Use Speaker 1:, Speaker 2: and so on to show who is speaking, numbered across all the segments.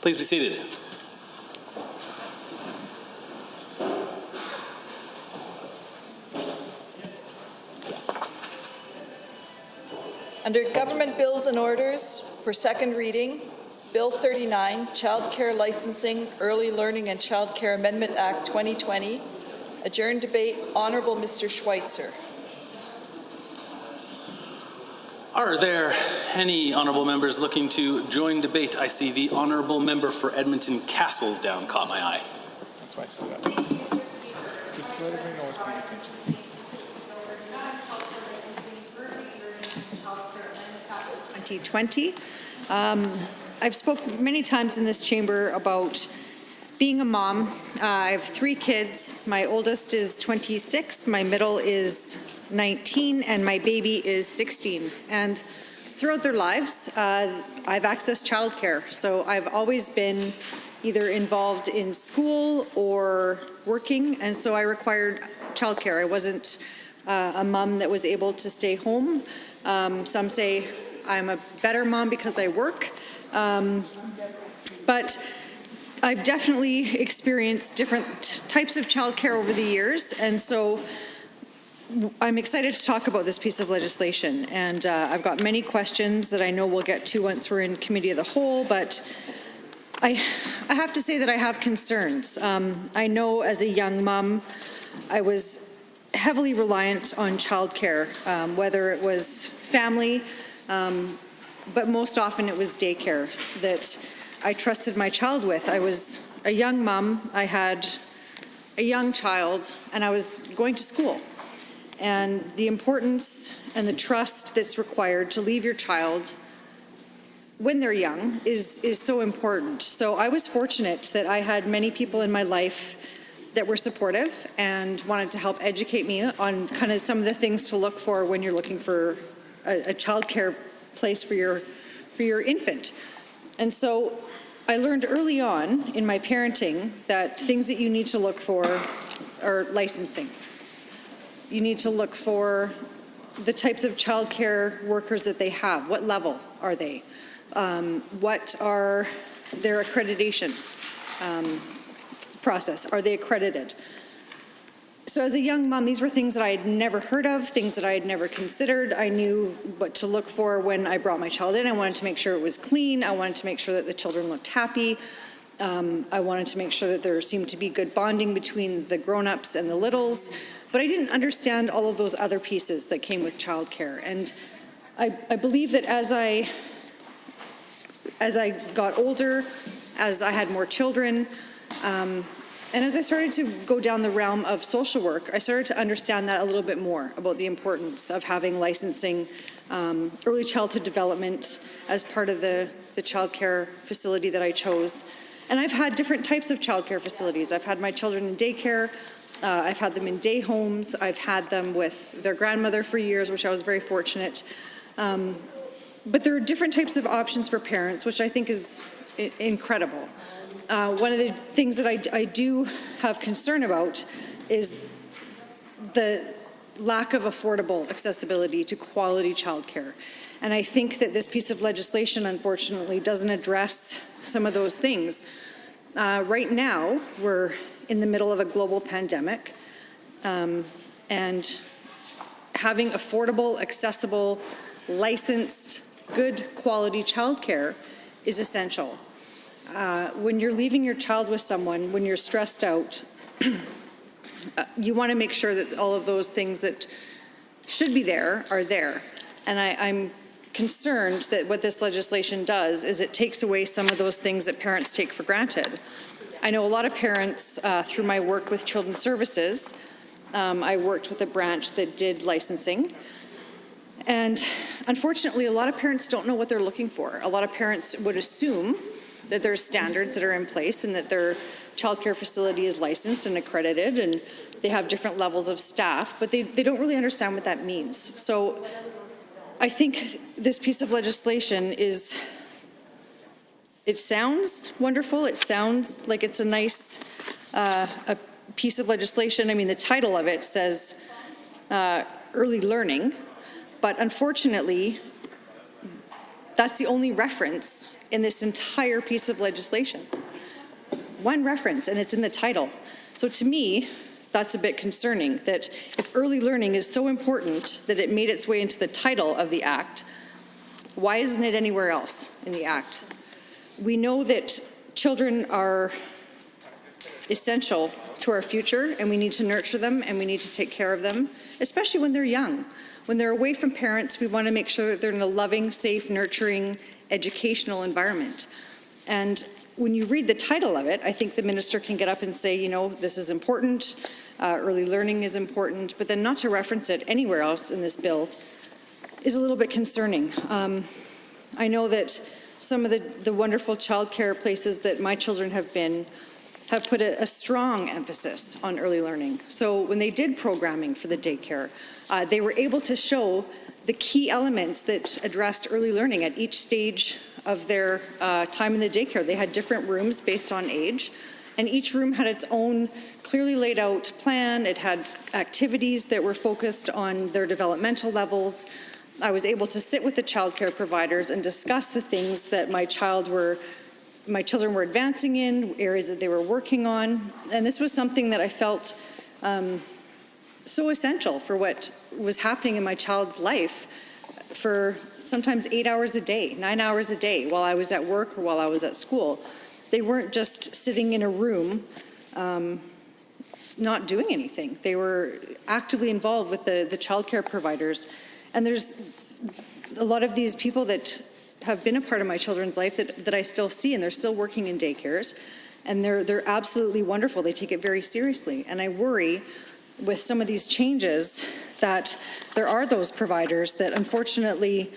Speaker 1: Please be seated.
Speaker 2: Under Government Bills and Orders for second reading, Bill 39, Child Care Licensing, Early Learning and Child Care Amendment Act 2020. Adjourned debate. Honourable Mr. Schweitzer.
Speaker 1: Are there any honourable members looking to join debate? I see the honourable member for Edmonton Castles down caught my eye.
Speaker 3: That's why I said that. Just let everybody know what's being attention.
Speaker 4: 2020. I've spoken many times in this chamber about being a mom. I have 3 kids. My oldest is 26, my middle is 19, and my baby is 16. And throughout their lives, I've accessed childcare. So I've always been either involved in school or working, and so I required childcare. I wasn't a mom that was able to stay home. Some say I'm a better mom because I work, but I've definitely experienced different types of childcare over the years, and so I'm excited to talk about this piece of legislation. And I've got many questions that I know we'll get to once we're in committee of the whole, but I have to say that I have concerns. I know as a young mom, I was heavily reliant on childcare, whether it was family, but most often it was daycare that I trusted my child with. I was a young mom, I had a young child, and I was going to school. And the importance and the trust that's required to leave your child when they're young is so important. So I was fortunate that I had many people in my life that were supportive and wanted to help educate me on kind of some of the things to look for when you're looking for a childcare place for your infant. And so I learned early on in my parenting that things that you need to look for are licensing. You need to look for the types of childcare workers that they have. What level are they? What are their accreditation process? Are they accredited? So as a young mom, these were things that I had never heard of, things that I had never considered. I knew what to look for when I brought my child in. I wanted to make sure it was clean. I wanted to make sure that the children looked happy. I wanted to make sure that there seemed to be good bonding between the grown-ups and the littles. But I didn't understand all of those other pieces that came with childcare. And I believe that as I got older, as I had more children, and as I started to go down the realm of social work, I started to understand that a little bit more about the importance of having licensing, early childhood development as part of the childcare facility that I chose. And I've had different types of childcare facilities. I've had my children in daycare. I've had them in day homes. I've had them with their grandmother for years, which I was very fortunate. But there are different types of options for parents, which I think is incredible. One of the things that I do have concern about is the lack of affordable accessibility to quality childcare. And I think that this piece of legislation, unfortunately, doesn't address some of those things. Right now, we're in the middle of a global pandemic, and having affordable, accessible, licensed, good quality childcare is essential. When you're leaving your child with someone, when you're stressed out, you want to make sure that all of those things that should be there are there. And I'm concerned that what this legislation does is it takes away some of those things that parents take for granted. I know a lot of parents, through my work with Children's Services, I worked with a branch that did licensing. And unfortunately, a lot of parents don't know what they're looking for. A lot of parents would assume that there's standards that are in place and that their childcare facility is licensed and accredited and they have different levels of staff, but they don't really understand what that means. So I think this piece of legislation it sounds wonderful. It sounds like it's a nice a piece of legislation. I mean, the title of it says early learning, but unfortunately, that's the only reference in this entire piece of legislation. One reference, and it's in the title. So to me, that's a bit concerning, that if early learning is so important that it made its way into the title of the Act, why isn't it anywhere else in the Act? We know that children are essential to our future, and we need to nurture them, and we need to take care of them, especially when they're young. When they're away from parents, we want to make sure that they're in a loving, safe, nurturing, educational environment. And when you read the title of it, I think the minister can get up and say, you know, this is important, early learning is important, but then not to reference it anywhere else in this bill is a little bit concerning. I know that some of the wonderful childcare places that my children have been have put a strong emphasis on early learning. So when they did programming for the daycare, they were able to show the key elements that addressed early learning at each stage of their time in the daycare. They had different rooms based on age, and each room had its own clearly laid out plan. It had activities that were focused on their developmental levels. I was able to sit with the childcare providers and discuss the things that my children were advancing in, areas that they were working on, and this was something that I felt so essential for what was happening in my child's life for sometimes 8 hours a day, 9 hours a day while I was at work or while I was at school. They weren't just sitting in a room not doing anything. They were actively involved with the childcare providers. And there's a lot of these people that have been a part of my children's life that I still see, and they're still working in daycares, and they're absolutely wonderful. They take it very seriously. And I worry with some of these changes that there are those providers that unfortunately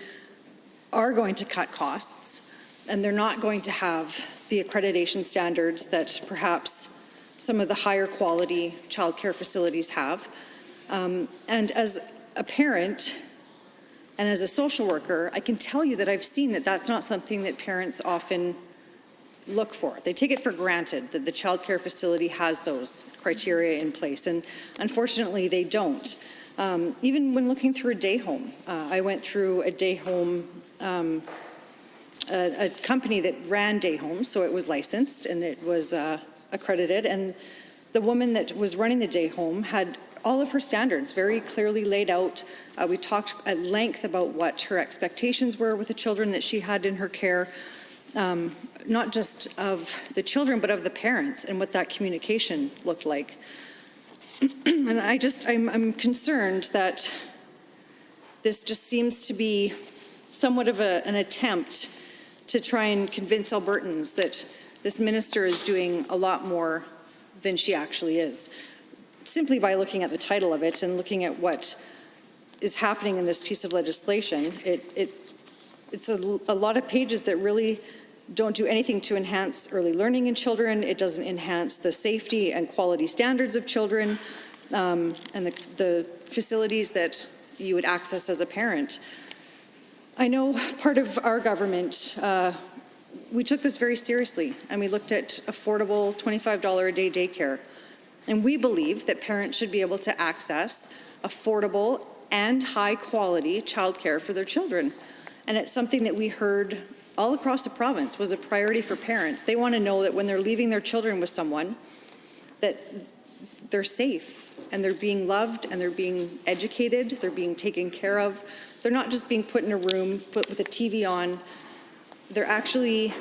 Speaker 4: are going to cut costs, and they're not going to have the accreditation standards that perhaps some of the higher quality childcare facilities have. And as a parent and as a social worker, I can tell you that I've seen that that's not something that parents often look for. They take it for granted that the childcare facility has those criteria in place, and unfortunately they don't. Even when looking through a day home, I went through a day home, a company that ran day homes, so it was licensed and it was accredited, and the woman that was running the day home had all of her standards very clearly laid out. We talked at length about what her expectations were with the children that she had in her care, not just of the children, but of the parents, and what that communication looked like. And I'm concerned that this just seems to be somewhat of an attempt to try and convince Albertans that this minister is doing a lot more than she actually is, simply by looking at the title of it and looking at what is happening in this piece of legislation. It's a lot of pages that really don't do anything to enhance early learning in children. It doesn't enhance the safety and quality standards of children and the facilities that you would access as a parent. I know part of our government, we took this very seriously, and we looked at affordable $25 a day daycare. And we believe that parents should be able to access affordable and high-quality childcare for their children. And it's something that we heard all across the province was a priority for parents. They want to know that when they're leaving their children with someone, that they're safe and they're being loved and they're being educated, they're being taken care of. They're not just being put in a room, put with a TV on. They're actually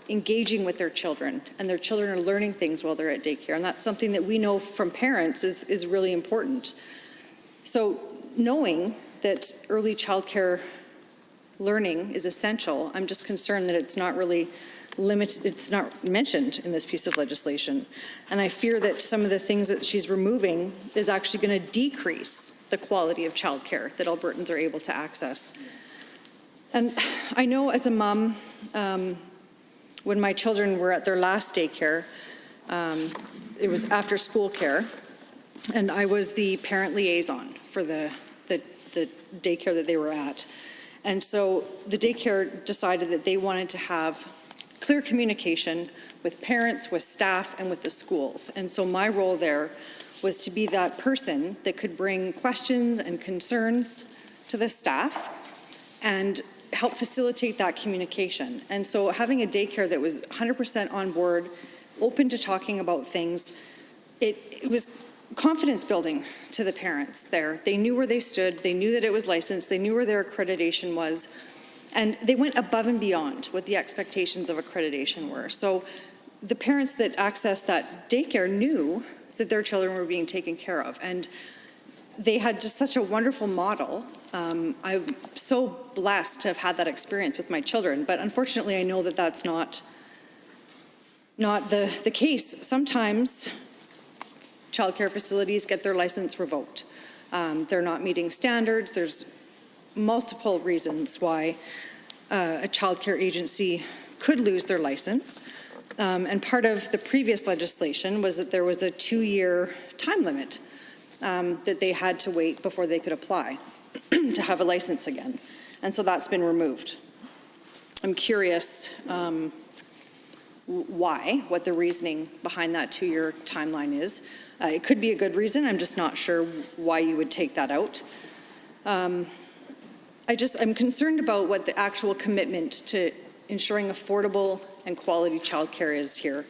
Speaker 4: engaging with their children, and their children are learning things while they're at daycare. And that's something that we know from parents is really important. So knowing that early childcare learning is essential, I'm just concerned that it's not really it's not mentioned in this piece of legislation. And I fear that some of the things that she's removing is actually going to decrease the quality of childcare that Albertans are able to access. And I know as a mom, when my children were at their last daycare, it was after school care, and I was the parent liaison for the daycare that they were at. And so the daycare decided that they wanted to have clear communication with parents, with staff, and with the schools. And so my role there was to be that person that could bring questions and concerns to the staff and help facilitate that communication. And so having a daycare that was 100% on board, open to talking about things, it was confidence building to the parents there. They knew where they stood, they knew that it was licensed, they knew where their accreditation was, and they went above and beyond what the expectations of accreditation were. So the parents that accessed that daycare knew that their children were being taken care of, and they had just such a wonderful model. I'm so blessed to have had that experience with my children, but unfortunately I know that that's not the case. Sometimes childcare facilities get their license revoked. They're not meeting standards. There's multiple reasons why a childcare agency could lose their license. And part of the previous legislation was that there was a 2-year time limit that they had to wait before they could apply to have a license again. And so that's been removed. I'm curious what the reasoning behind that 2-year timeline is. It could be a good reason. I'm just not sure why you would take that out. I'm concerned about what the actual commitment to ensuring affordable and quality childcare is here.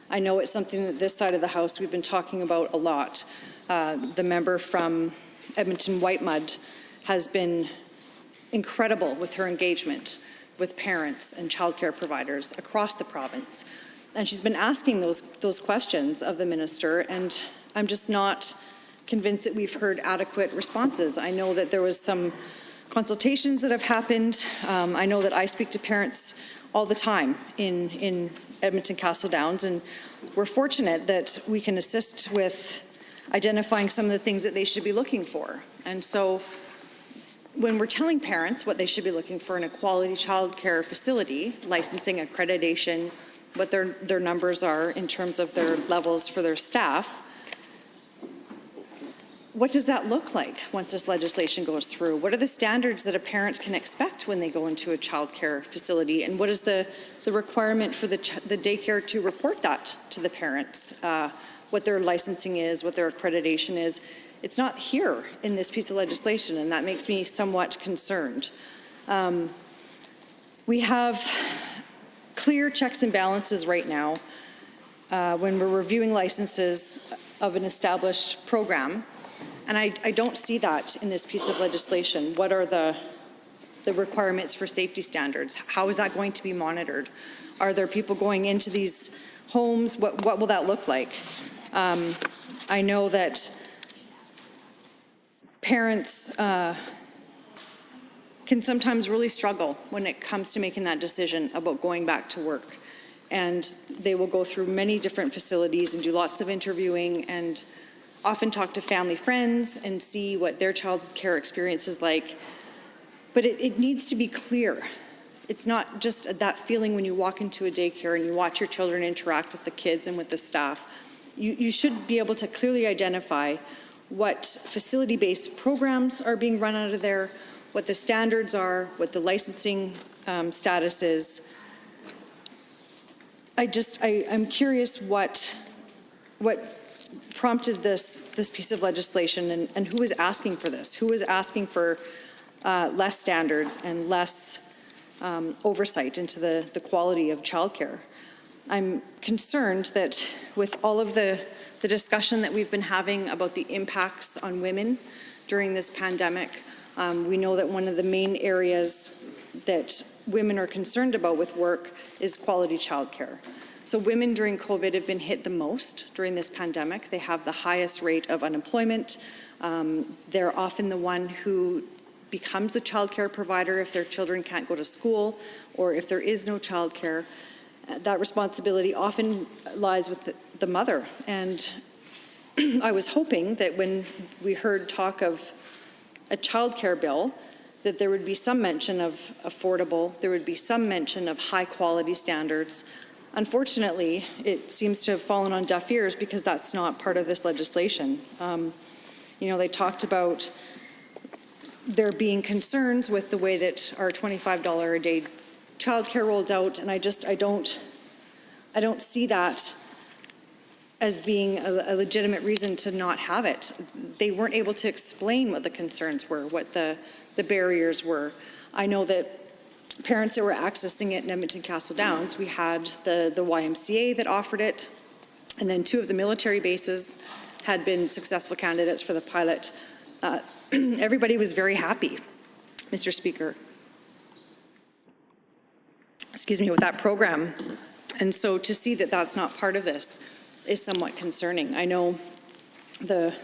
Speaker 4: I know it's something that this side of the House we've been talking about a lot. The member from Edmonton Whitemud has been incredible with her engagement with parents and childcare providers across the province. And she's been asking those questions of the minister, and I'm just not convinced that we've heard adequate responses. I know that there was some consultations that have happened. I know that I speak to parents all the time in Edmonton Castle Downs, and we're fortunate that we can assist with identifying some of the things that they should be looking for. And so when we're telling parents what they should be looking for in a quality childcare facility, licensing, accreditation, what their numbers are in terms of their levels for their staff, what does that look like once this legislation goes through? What are the standards that a parent can expect when they go into a childcare facility? And what is the requirement for the daycare to report that to the parents? What their licensing is, what their accreditation is. It's not here in this piece of legislation, and that makes me somewhat concerned. We have clear checks and balances right now when we're reviewing licenses of an established program, and I don't see that in this piece of legislation. What are the requirements for safety standards? How is that going to be monitored? Are there people going into these homes? What will that look like? I know that parents can sometimes really struggle when it comes to making that decision about going back to work. And they will go through many different facilities and do lots of interviewing and often talk to family friends and see what their child care experience is like. But it needs to be clear. It's not just that feeling when you walk into a daycare and you watch your children interact with the kids and with the staff. You should be able to clearly identify what facility-based programs are being run out of there, what the standards are, what the licensing status is. I'm curious what prompted this piece of legislation and who is asking for this? Who is asking for less standards and less oversight into the quality of childcare? I'm concerned that with all of the discussion that we've been having about the impacts on women during this pandemic, we know that one of the main areas that women are concerned about with work is quality childcare. So women during COVID have been hit the most during this pandemic. They have the highest rate of unemployment. They're often the one who becomes a childcare provider if their children can't go to school or if there is no childcare. That responsibility often lies with the mother. And I was hoping that when we heard talk of a childcare bill, that there would be some mention of affordable, there would be some mention of high quality standards. Unfortunately, it seems to have fallen on deaf ears because that's not part of this legislation. They talked about there being concerns with the way that our $25 a day childcare rolled out, and I don't see that as being a legitimate reason to not have it. They weren't able to explain what the concerns were, what the barriers were. I know that parents that were accessing it in Edmonton Castle Downs. We had the YMCA that offered it, and then 2 of the military bases had been successful candidates for the pilot. Everybody was very happy, Mr. Speaker, with that program. And so to see that that's not part of this is somewhat concerning. I know the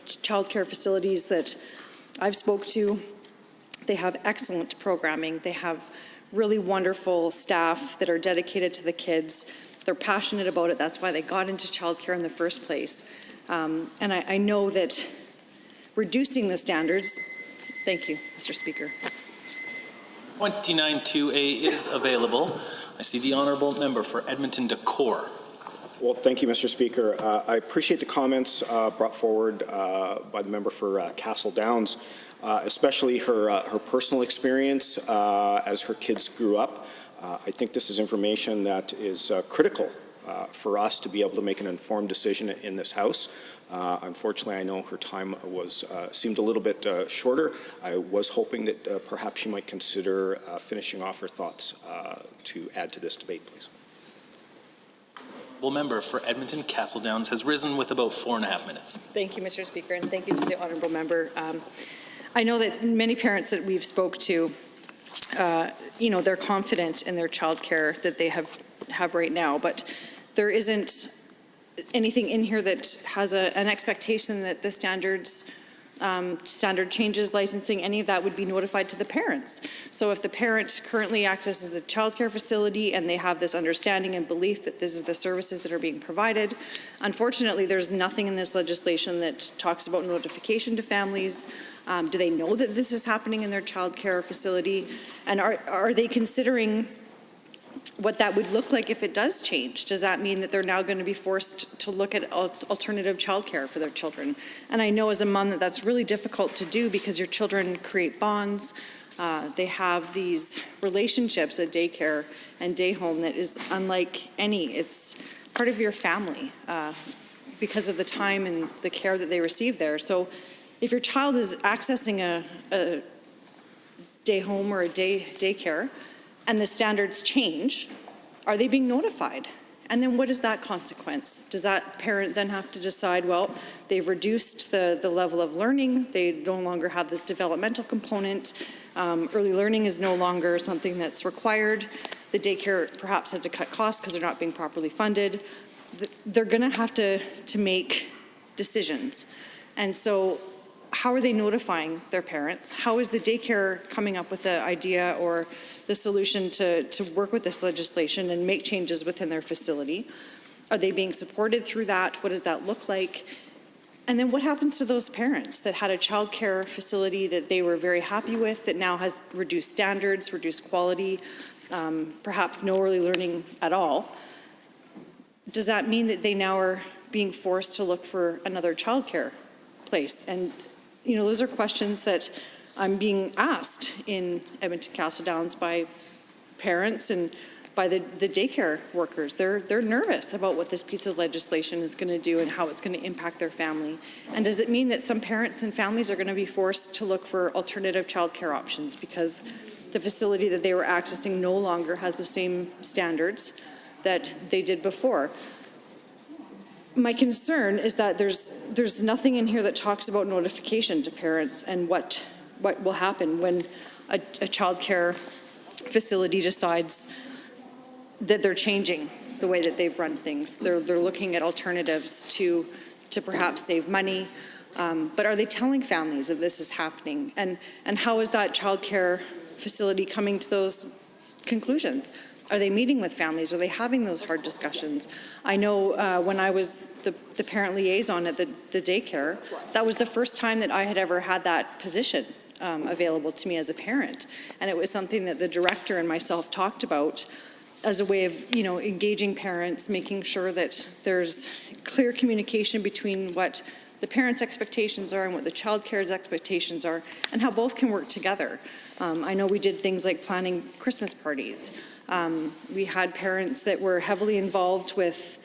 Speaker 4: childcare facilities that I've spoke to, they have excellent programming. They have really wonderful staff that are dedicated to the kids. They're passionate about it. That's why they got into childcare in the first place. And I know that reducing the standards, thank you, Mr. Speaker.
Speaker 1: 29-2A is available. I see the honourable member for Edmonton Decor.
Speaker 5: Well, thank you, Mr. Speaker. I appreciate the comments brought forward by the member for Castle Downs, especially her personal experience as her kids grew up. I think this is information that is critical for us to be able to make an informed decision in this House. Unfortunately, I know her time seemed a little bit shorter. I was hoping that perhaps she might consider finishing off her thoughts to add to this debate, please.
Speaker 1: The member for Edmonton Castle Downs has risen with about 4.5 minutes.
Speaker 4: Thank you, Mr. Speaker, and thank you to the honourable member. I know that many parents that we've spoke to, they're confident in their childcare that they have right now, but there isn't anything in here that has an expectation that the standard changes, licensing, any of that would be notified to the parents. So if the parent currently accesses a childcare facility and they have this understanding and belief that this is the services that are being provided, unfortunately, there's nothing in this legislation that talks about notification to families. Do they know that this is happening in their childcare facility? And are they considering what that would look like if it does change? Does that mean that they're now going to be forced to look at alternative childcare for their children? And I know as a mom that that's really difficult to do because your children create bonds. They have these relationships at daycare and day home that is unlike any. It's part of your family because of the time and the care that they receive there. So if your child is accessing a day home or a daycare, and the standards change, are they being notified? And then what is that consequence? Does that parent then have to decide, well, they've reduced the level of learning, they no longer have this developmental component, early learning is no longer something that's required, the daycare perhaps had to cut costs because they're not being properly funded. They're gonna have to make decisions. And so how are they notifying their parents? How is the daycare coming up with the idea or the solution to work with this legislation and make changes within their facility? Are they being supported through that? What does that look like? And then what happens to those parents that had a child care facility that they were very happy with that now has reduced standards, reduced quality, perhaps no early learning at all? Does that mean that they now are being forced to look for another child care place? And those are questions that I'm being asked in Edmonton Castle Downs by parents and by the daycare workers. They're nervous about what this piece of legislation is going to do and how it's going to impact their family. And does it mean that some parents and families are going to be forced to look for alternative childcare options because the facility that they were accessing no longer has the same standards that they did before? My concern is that there's nothing in here that talks about notification to parents and what will happen when a child care facility decides that they're changing the way that they've run things. They're looking at alternatives to perhaps save money, but are they telling families that this is happening? And how is that child care facility coming to those conclusions? Are they meeting with families? Are they having those hard discussions? I know when I was the parent liaison at the daycare, that was the first time that I had ever had that position available to me as a parent. And it was something that the director and myself talked about as a way of, engaging parents, making sure that there's clear communication between what the parents' expectations are and what the child care's expectations are, and how both can work together. I know we did things like planning Christmas parties. We had parents that were heavily involved with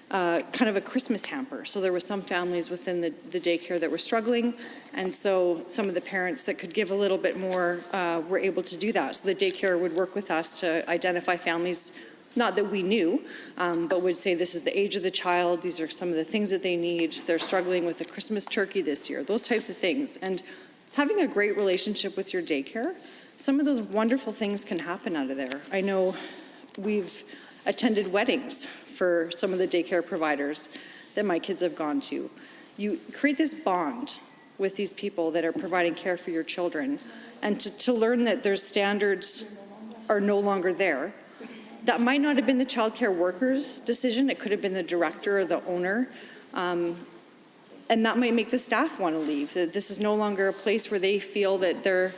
Speaker 4: kind of a Christmas hamper. So there were some families within the daycare that were struggling, and so some of the parents that could give a little bit more were able to do that. So the daycare would work with us to identify families, not that we knew, but would say this is the age of the child, these are some of the things that they need, they're struggling with a Christmas turkey this year, those types of things. And having a great relationship with your daycare, some of those wonderful things can happen out of there. I know we've attended weddings for some of the daycare providers that my kids have gone to. You create this bond with these people that are providing care for your children, and to learn that their standards are no longer there. That might not have been the child care worker's decision, it could have been the director or the owner, and that might make the staff want to leave. That this is no longer a place where they feel that they're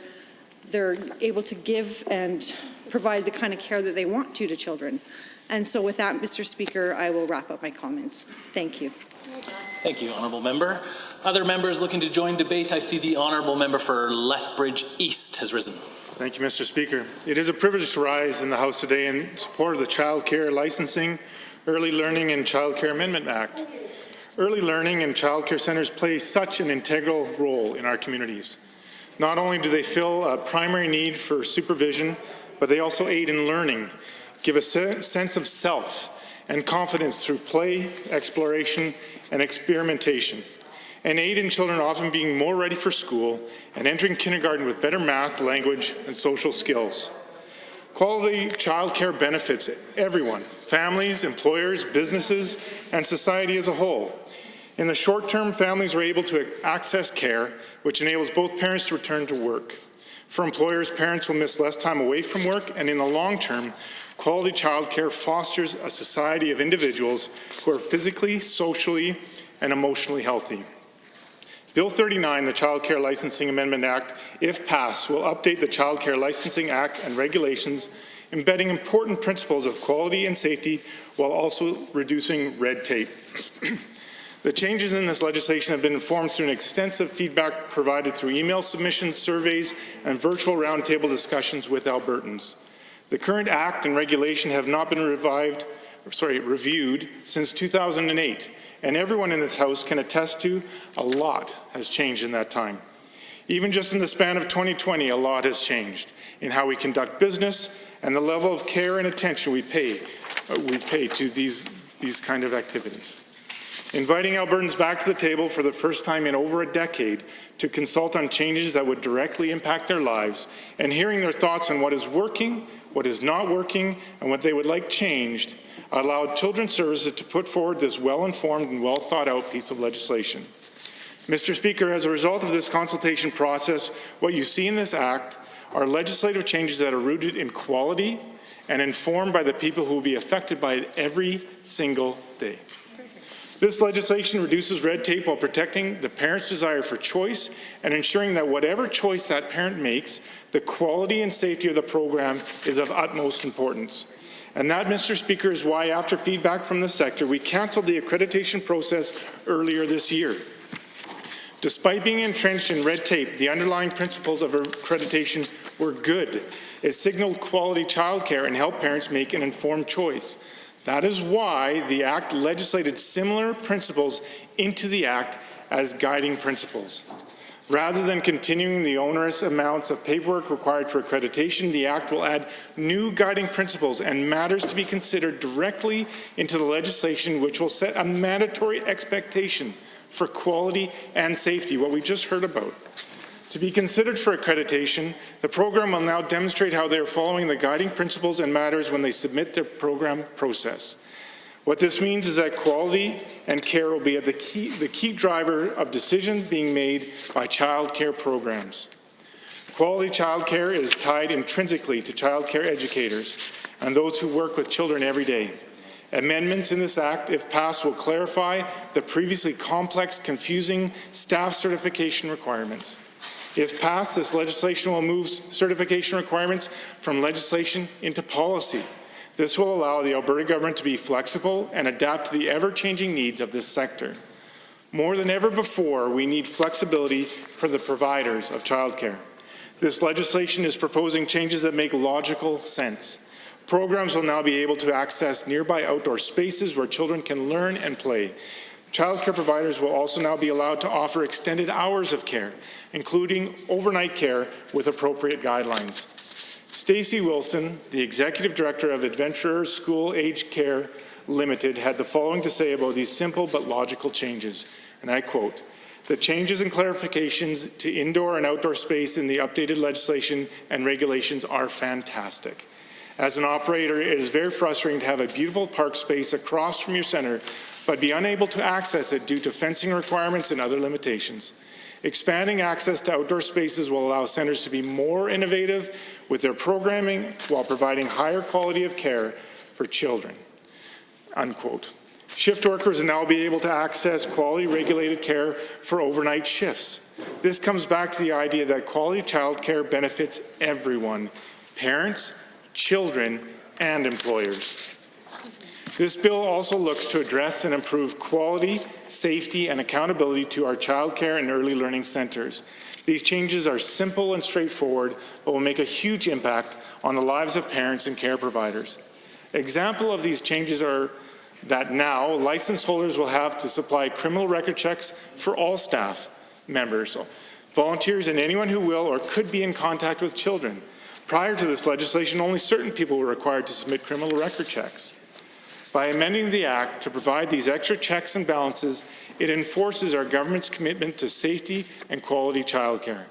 Speaker 4: able to give and provide the kind of care that they want to children. And so with that, Mr. Speaker, I will wrap up my comments. Thank you.
Speaker 1: Thank you, Honourable Member. Other members looking to join debate, I see the Honourable Member for Lethbridge East has risen.
Speaker 3: Thank you, Mr. Speaker. It is a privilege to rise in the House today in support of the Child Care Licensing, Early Learning and Child Care Amendment Act. Early learning and child care centres play such an integral role in our communities. Not only do they fill a primary need for supervision, but they also aid in learning, give a sense of self and confidence through play, exploration, and experimentation, and aid in children often being more ready for school and entering kindergarten with better math, language, and social skills. Quality childcare benefits everyone, families, employers, businesses, and society as a whole. In the short term, families are able to access care, which enables both parents to return to work. For employers, parents will miss less time away from work, and in the long term, quality childcare fosters a society of individuals who are physically, socially, and emotionally healthy. Bill 39, the Child Care Licensing Amendment Act, if passed, will update the Child Care Licensing Act and regulations, embedding important principles of quality and safety while also reducing red tape. The changes in this legislation have been informed through an extensive feedback provided through email submissions, surveys, and virtual roundtable discussions with Albertans. The current Act and regulation have not been reviewed since 2008, and everyone in this House can attest to a lot has changed in that time. Even just in the span of 2020, a lot has changed in how we conduct business and the level of care and attention we pay to these kind of activities. Inviting Albertans back to the table for the first time in over a decade to consult on changes that would directly impact their lives, and hearing their thoughts on what is working, what is not working, and what they would like changed, allowed Children's Services to put forward this well-informed and well-thought-out piece of legislation. Mr. Speaker, as a result of this consultation process, what you see in this Act are legislative changes that are rooted in quality and informed by the people who will be affected by it every single day. This legislation reduces red tape while protecting the parent's desire for choice and ensuring that whatever choice that parent makes, the quality and safety of the program is of utmost importance. And that, Mr. Speaker, is why, after feedback from the sector, we cancelled the accreditation process earlier this year. Despite being entrenched in red tape, the underlying principles of accreditation were good. It signaled quality childcare and helped parents make an informed choice. That is why the Act legislated similar principles into the Act as guiding principles. Rather than continuing the onerous amounts of paperwork required for accreditation, the Act will add new guiding principles and matters to be considered directly into the legislation, which will set a mandatory expectation for quality and safety, what we just heard about. To be considered for accreditation, the program will now demonstrate how they are following the guiding principles and matters when they submit their program process. What this means is that quality and care will be the key driver of decisions being made by child care programs. Quality child care is tied intrinsically to child care educators and those who work with children every day. Amendments in this Act, if passed, will clarify the previously complex, confusing staff certification requirements. If passed, this legislation will move certification requirements from legislation into policy. This will allow the Alberta government to be flexible and adapt to the ever-changing needs of this sector. More than ever before, we need flexibility for the providers of childcare. This legislation is proposing changes that make logical sense. Programs will now be able to access nearby outdoor spaces where children can learn and play. Childcare providers will also now be allowed to offer extended hours of care, including overnight care with appropriate guidelines. Stacey Wilson, the Executive Director of Adventurers School Aged Care Limited, had the following to say about these simple but logical changes, and I quote, "The changes and clarifications to indoor and outdoor space in the updated legislation and regulations are fantastic. As an operator, it is very frustrating to have a beautiful park space across from your centre, but be unable to access it due to fencing requirements and other limitations. Expanding access to outdoor spaces will allow centres to be more innovative with their programming while providing higher quality of care for children." Unquote. Shift workers will now be able to access quality regulated care for overnight shifts. This comes back to the idea that quality childcare benefits everyone, parents, children, and employers. This bill also looks to address and improve quality, safety, and accountability to our childcare and early learning centres. These changes are simple and straightforward, but will make a huge impact on the lives of parents and care providers. Example of these changes are that now license holders will have to supply criminal record checks for all staff members, volunteers, and anyone who will or could be in contact with children. Prior to this legislation, only certain people were required to submit criminal record checks. By amending the Act to provide these extra checks and balances, it enforces our government's commitment to safety and quality childcare.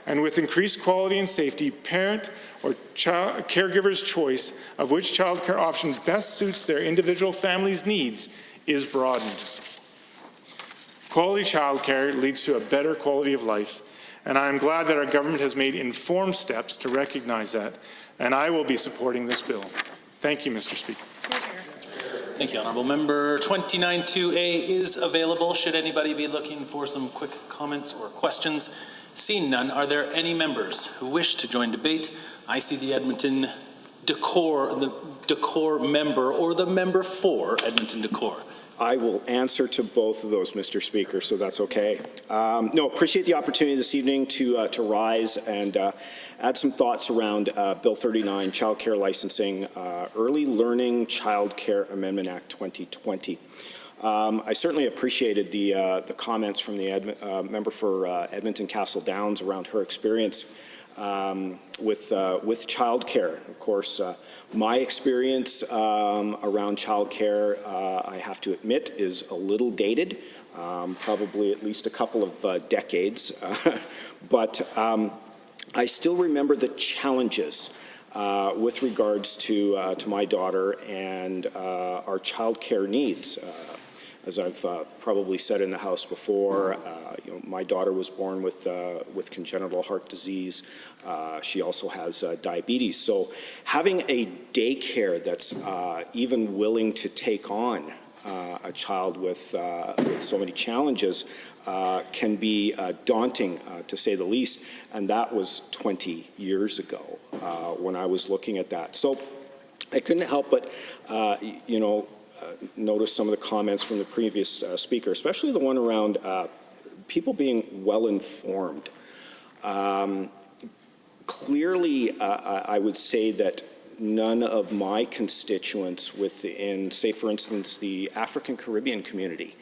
Speaker 3: And with increased quality and safety, parent or caregiver's choice of which childcare option best suits their individual family's needs is broadened. Quality childcare leads to a better quality of life, and I am glad that our government has made informed steps to recognize that, and I will be supporting this bill. Thank you, Mr. Speaker.
Speaker 1: Thank you, Honourable Member. 29-2A is available. Should anybody be looking for some quick comments or questions? Seeing none, are there any members who wish to join debate? I see the Edmonton Decor member or the member for Edmonton Decor.
Speaker 5: I will answer to both of those, Mr. Speaker, so that's okay. No, appreciate the opportunity this evening to rise and add some thoughts around Bill 39, Child Care Licensing, Early Learning Child Care Amendment Act 2020. I certainly appreciated the comments from the member for Edmonton Castle Downs around her experience with childcare. Of course, my experience around childcare, I have to admit, is a little dated, probably at least a couple of decades. But I still remember the challenges with regards to my daughter and our childcare needs. As I've probably said in the House before, my daughter was born with congenital heart disease. She also has diabetes. So having a daycare that's even willing to take on a child with so many challenges can be daunting, to say the least. And that was 20 years ago when I was looking at that. So I couldn't help but, notice some of the comments from the previous speaker, especially the one around people being well informed. Clearly, I would say that none of my constituents within, say for instance, the African Caribbean community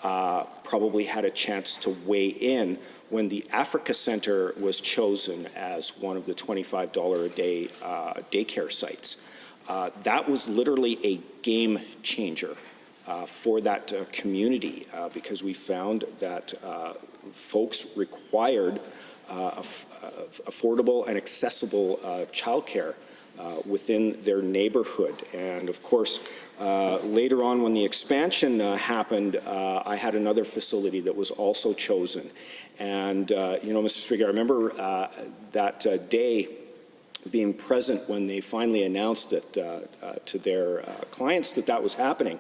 Speaker 5: probably had a chance to weigh in when the Africa Centre was chosen as one of the $25 a day daycare sites. That was literally a game changer for that community because we found that folks required affordable and accessible childcare within their neighborhood. And of course, later on when the expansion happened, I had another facility that was also chosen. And, Mr. Speaker, I remember that day being present when they finally announced it to their clients that was happening.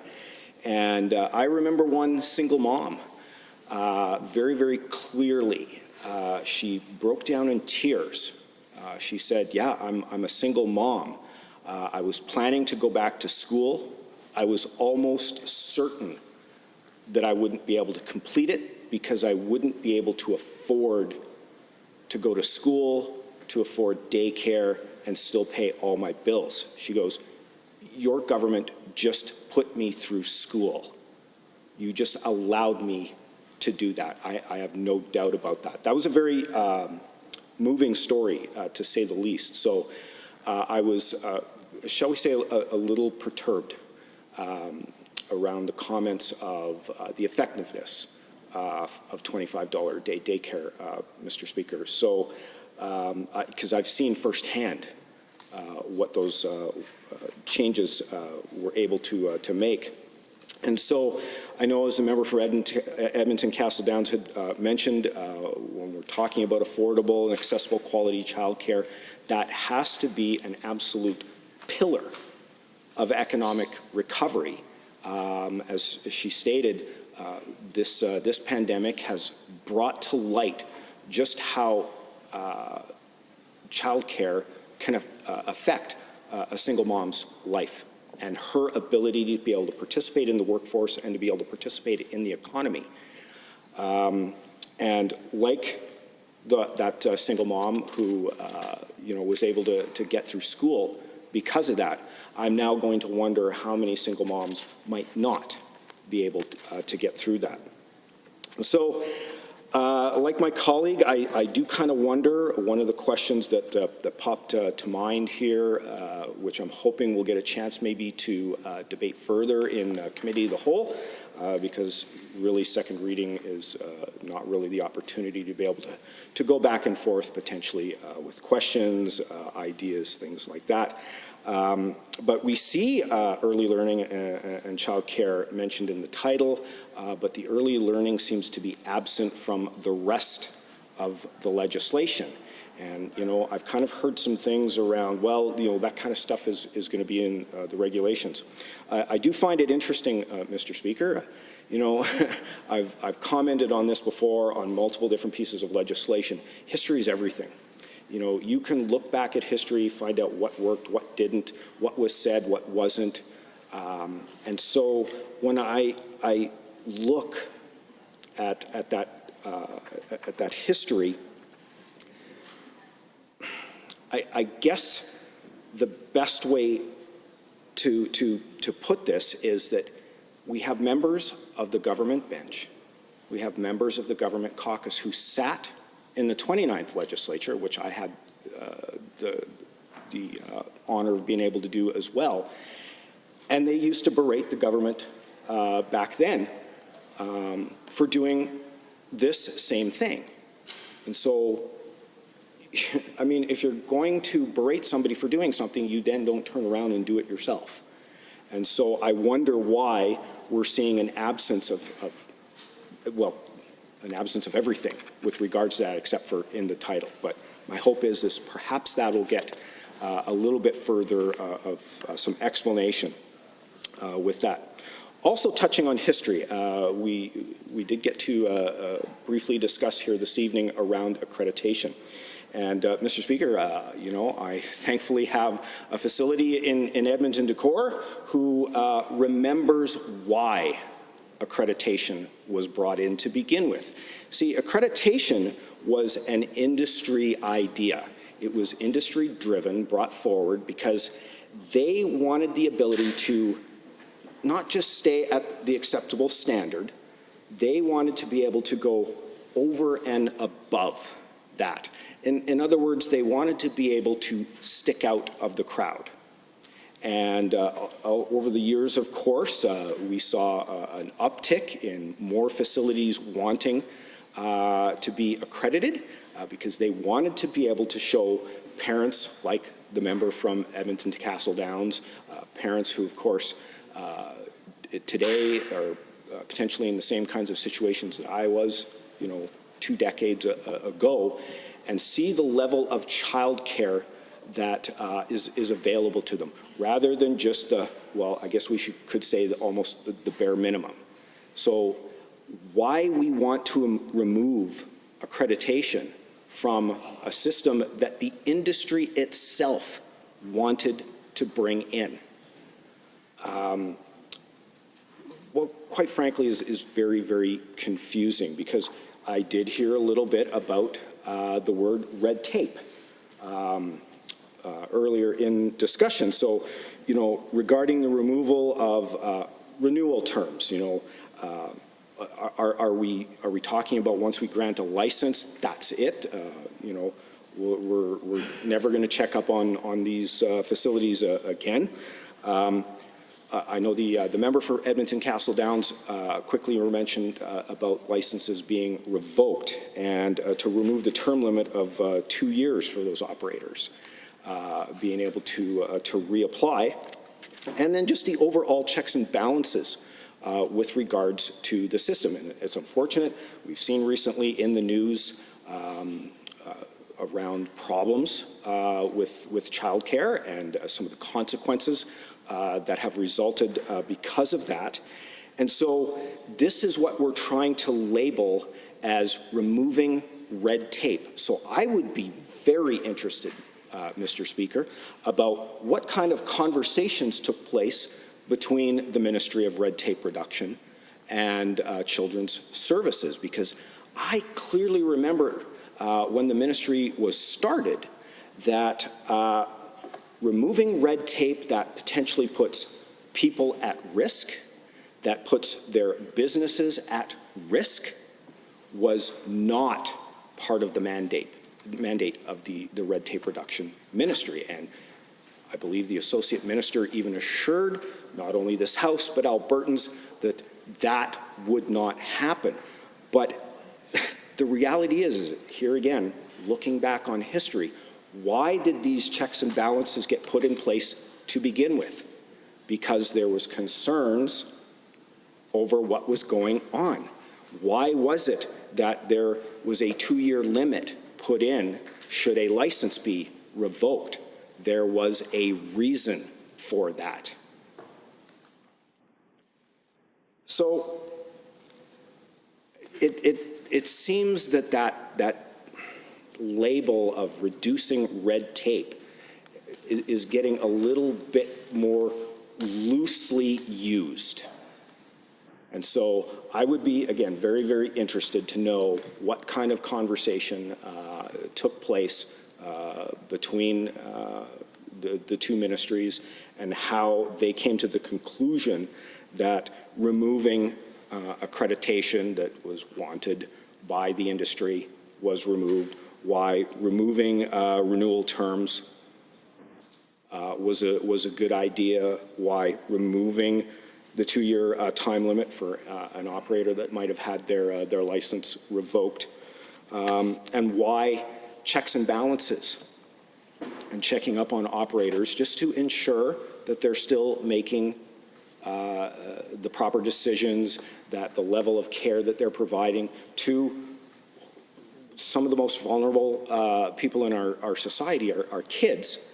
Speaker 5: And I remember one single mom very, very clearly. She broke down in tears. She said, yeah, I'm a single mom. I was planning to go back to school. I was almost certain that I wouldn't be able to complete it because I wouldn't be able to afford to go to school, to afford daycare, and still pay all my bills. She goes, your government just put me through school. You just allowed me to do that. I have no doubt about that. That was a very moving story, to say the least. So I was, shall we say, a little perturbed around the comments of the effectiveness of $25 a day daycare, Mr. Speaker. So, because I've seen firsthand what those changes were able to make. And so I know, as the member for Edmonton Castle Downs had mentioned, when we're talking about affordable and accessible quality childcare, that has to be an absolute pillar of economic recovery. As she stated, this pandemic has brought to light just how childcare can affect a single mom's life and her ability to be able to participate in the workforce and to be able to participate in the economy. And like that single mom who was able to get through school because of that, I'm now going to wonder how many single moms might not be able to get through that. So, like my colleague, I do kind of wonder, one of the questions that popped to mind here, which I'm hoping we'll get a chance maybe to debate further in Committee of the Whole, because really second reading is not really the opportunity to be able to go back and forth potentially with questions, ideas, things like that. But we see early learning and child care mentioned in the title, but the early learning seems to be absent from the rest of the legislation. And, I've kind of heard some things around, well, that kind of stuff is going to be in the regulations. I do find it interesting, Mr. Speaker. I've commented on this before on multiple different pieces of legislation. History is everything. You can look back at history, find out what worked, what didn't, what was said, what wasn't. And so when I look at that history, I guess the best way to put this is that we have members of the government bench, we have members of the government caucus who sat in the 29th legislature, which I had the honor of being able to do as well, and they used to berate the government back then for doing this same thing. And so, I mean, if you're going to berate somebody for doing something, you then don't turn around and do it yourself. And so I wonder why we're seeing an absence an absence of everything with regards to that, except for in the title. But my hope is perhaps that'll get a little bit further of some explanation with that. Also touching on history, we did get to briefly discuss here this evening around accreditation. And Mr. Speaker, I thankfully have a facility in Edmonton Decor who remembers why accreditation was brought in to begin with. See, accreditation was an industry idea. It was industry driven, brought forward because they wanted the ability to not just stay at the acceptable standard, they wanted to be able to go over and above that. In other words, they wanted to be able to stick out of the crowd. And over the years, of course, we saw an uptick in more facilities wanting to be accredited because they wanted to be able to show parents like the member from Edmonton to Castle Downs, parents who, of course, today are potentially in the same kinds of situations that I was, 2 decades ago, and see the level of child care that is available to them, rather than just I guess we could say almost the bare minimum. So why we want to remove accreditation from a system that the industry itself wanted to bring in, well, quite frankly, is very, very confusing, because I did hear a little bit about the word red tape. earlier in discussion. So, regarding the removal of renewal terms, are we talking about once we grant a license, that's it? We're never going to check up on these facilities again. I know the member for Edmonton Castle Downs quickly mentioned about licenses being revoked and to remove the term limit of 2 years for those operators being able to reapply, and then just the overall checks and balances with regards to the system. And it's unfortunate. We've seen recently in the news around problems with childcare and some of the consequences that have resulted because of that. And so this is what we're trying to label as removing red tape. So I would be very interested, Mr. Speaker, about what kind of conversations took place between the Ministry of Red Tape Reduction and Children's Services, because I clearly remember when the ministry was started that removing red tape that potentially puts people at risk, that puts their businesses at risk, was not part of the mandate of the Red Tape Reduction Ministry. And I believe the Associate Minister even assured not only this House but Albertans that that would not happen. But the reality is, here again, looking back on history, why did these checks and balances get put in place to begin with? Because there was concerns over what was going on. Why was it that there was a 2-year limit put in should a license be revoked? There was a reason for that. So it seems that label of reducing red tape is getting a little bit more loosely used. And so I would be, again, very, very interested to know what kind of conversation took place between the two ministries and how they came to the conclusion that removing accreditation that was wanted by the industry was removed, why removing renewal terms was a good idea, why removing the 2-year time limit for an operator that might have had their license revoked, and why checks and balances and checking up on operators just to ensure that they're still making the proper decisions, that the level of care that they're providing to some of the most vulnerable people in our society, our kids,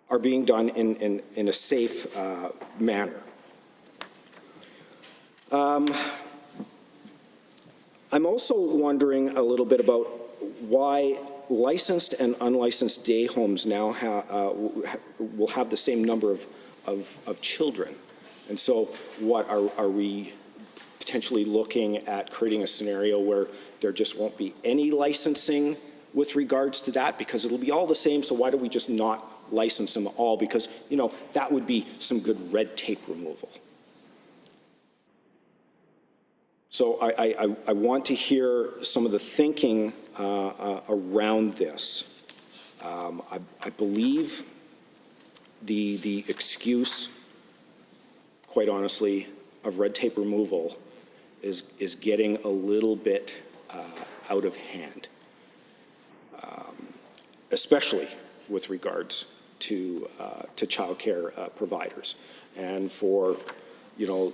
Speaker 5: are being done in a safe manner. I'm also wondering a little bit about why licensed and unlicensed day homes now will have the same number of children. And so what are we potentially looking at creating a scenario where there just won't be any licensing with regards to that, because it'll be all the same, so why do we just not license them all? Because, that would be some good red tape removal. So I want to hear some of the thinking around this. I believe the excuse, quite honestly, of red tape removal is getting a little bit out of hand, especially with regards to childcare providers, and for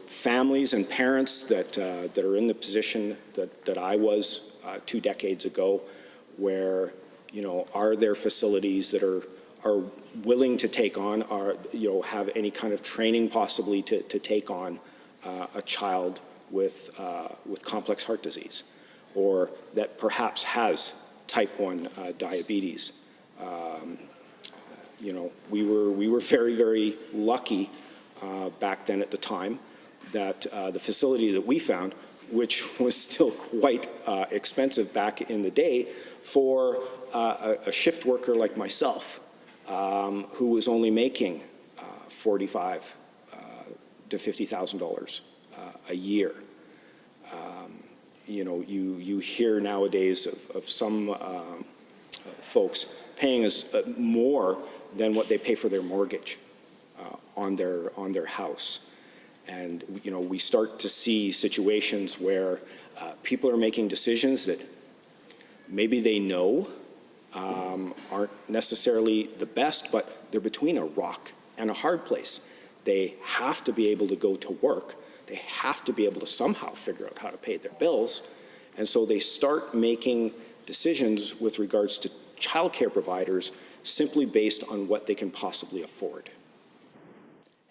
Speaker 5: families and parents that are in the position that I was 2 decades ago, where are there facilities that are willing to take on, have any kind of training possibly to take on a child with complex heart disease, or that perhaps has type 1 diabetes. We were very, very lucky back then at the time that the facility that we found which was still quite expensive back in the day for a shift worker like myself, who was only making $45,000 to $50,000 a year. You know, you hear nowadays of some folks paying us more than what they pay for their mortgage on their house. And, you know, we start to see situations where people are making decisions that maybe they know aren't necessarily the best, but they're between a rock and a hard place. They have to be able to go to work. They have to be able to somehow figure out how to pay their bills. And so they start making decisions with regards to childcare providers simply based on what they can possibly afford.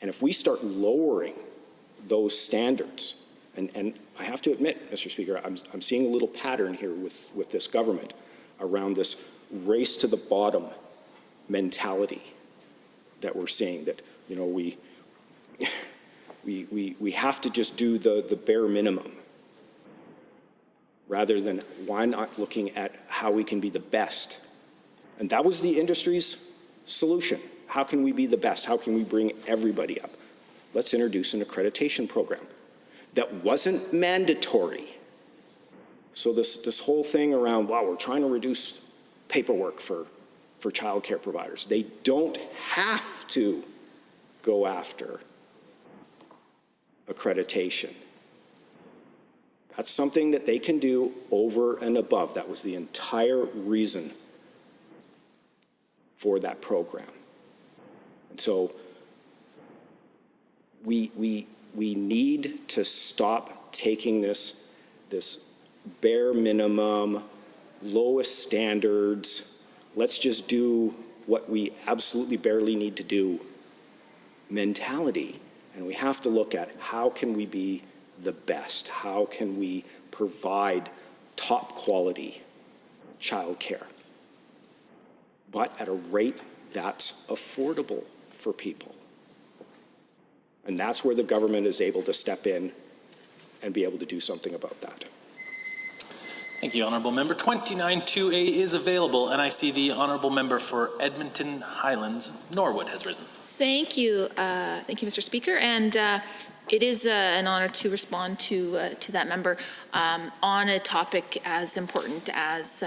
Speaker 5: And if we start lowering those standards, and I have to admit, Mr. Speaker, I'm seeing a little pattern here with this government around this race to the bottom mentality that we're seeing, that, you know, we have to just do the bare minimum, rather than why not looking at how we can be the best. And that was the industry's solution. How can we be the best? How can we bring everybody up? Let's introduce an accreditation program that wasn't mandatory. So this whole thing around, wow, we're trying to reduce paperwork for childcare providers. They don't have to go after accreditation. That's something that they can do over and above. That was the entire reason for that program. And so we need to stop taking this bare minimum, lowest standards, let's just do what we absolutely barely need to do mentality. And we have to look at how can we be the best? How can we provide top quality childcare, but at a rate that's affordable for people? And that's where the government is able to step in and be able to do something about that.
Speaker 1: Thank you, Honourable Member. 29-2A is available, and I see the Honourable Member for Edmonton Highlands, Norwood, has risen.
Speaker 6: Thank you, Mr. Speaker, and it is an honour to respond to that member on a topic as important as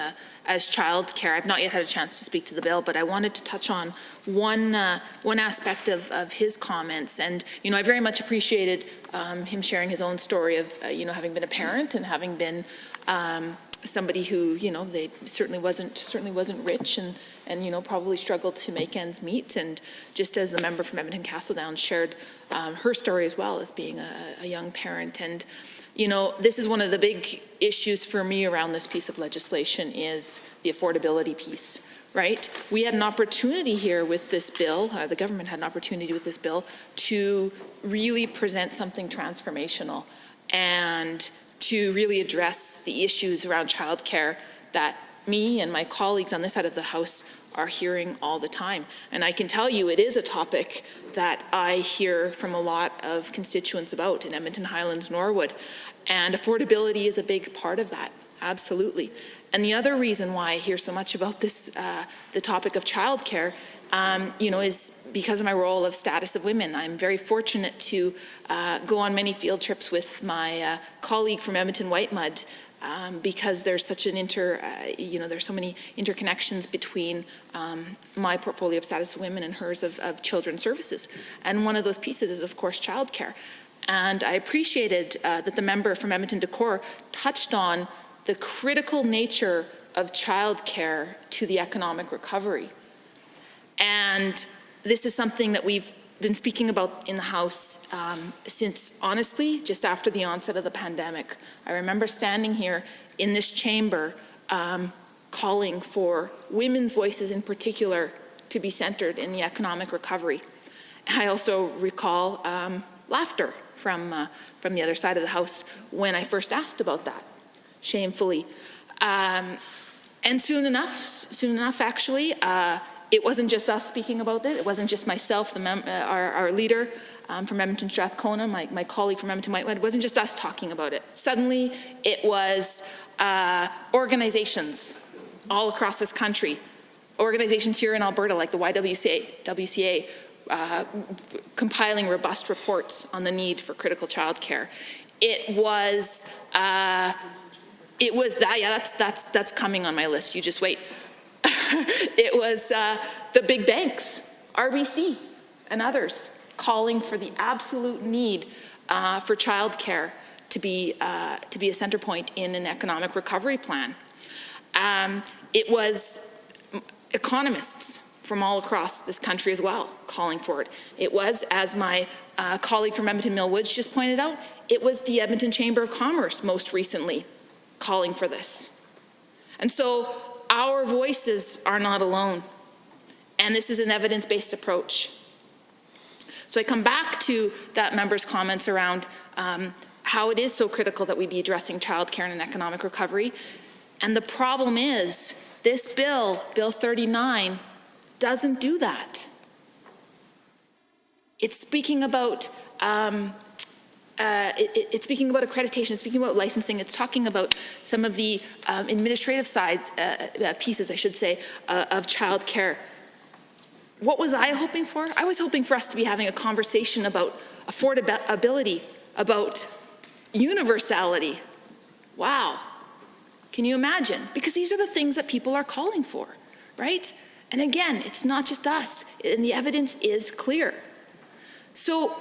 Speaker 6: childcare. I've not yet had a chance to speak to the bill, but I wanted to touch on one aspect of his comments. And I very much appreciated him sharing his own story of having been a parent and having been somebody who they certainly wasn't rich and probably struggled to make ends meet. And just as the member from Edmonton Castle Downs shared her story as well as being a young parent. And this is one of the big issues for me around this piece of legislation is the affordability piece, right? We had an opportunity here with this bill, the government had an opportunity with this bill to really present something transformational and to really address the issues around childcare that me and my colleagues on this side of the House are hearing all the time. And I can tell you it is a topic that I hear from a lot of constituents about in Edmonton Highlands, Norwood. And affordability is a big part of that, absolutely. And the other reason why I hear so much about this, the topic of childcare, is because of my role of Status of Women. I'm very fortunate to go on many field trips with my colleague from Edmonton Whitemud, because there's such an there's so many interconnections between my portfolio of Status of Women and hers of children's services. And one of those pieces is, of course, childcare. And I appreciated that the member from Edmonton Decor touched on the critical nature of childcare to the economic recovery. And this is something that we've been speaking about in the House since, honestly, just after the onset of the pandemic. I remember standing here in this chamber calling for women's voices in particular to be centered in the economic recovery. I also recall laughter from the other side of the House when I first asked about that, shamefully. And soon enough, actually, it wasn't just us speaking about it. It wasn't just myself, our leader, from Edmonton Strathcona, my colleague from Edmonton Whitewood, it wasn't just us talking about it. Suddenly, it was organizations all across this country, organizations here in Alberta like the WCA, compiling robust reports on the need for critical childcare. It was that, yeah, that's coming on my list. You just wait. It was the big banks, RBC and others, calling for the absolute need for childcare to be a center point in an economic recovery plan. It was economists from all across this country as well calling for it. It was, as my colleague from Edmonton Mill Woods just pointed out, it was the Edmonton Chamber of Commerce most recently calling for this. And so our voices are not alone, and this is an evidence-based approach. So I come back to that member's comments around how it is so critical that we be addressing childcare and an economic recovery. And the problem is, this bill, Bill 39, doesn't do that. It's speaking about it's speaking about accreditation, it's speaking about licensing, it's talking about some of the administrative sides, pieces, I should say, of childcare. What was I hoping for? I was hoping for us to be having a conversation about affordability, about universality. Wow. Can you imagine? Because these are the things that people are calling for, right? And again, it's not just us, and the evidence is clear. So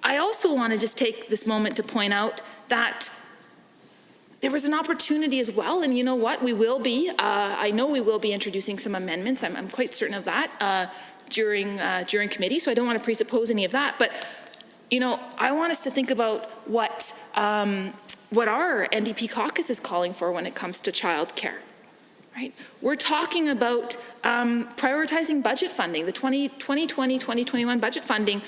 Speaker 6: I also want to just take this moment to point out that there was an opportunity as well, and you know what, we will be, I know we will be introducing some amendments, I'm quite certain of that, during committee, so I don't want to presuppose any of that, but you know, I want us to think about what our NDP caucus is calling for when it comes to childcare. Right? We're talking about prioritizing budget funding, the 2020-2021 budget funding.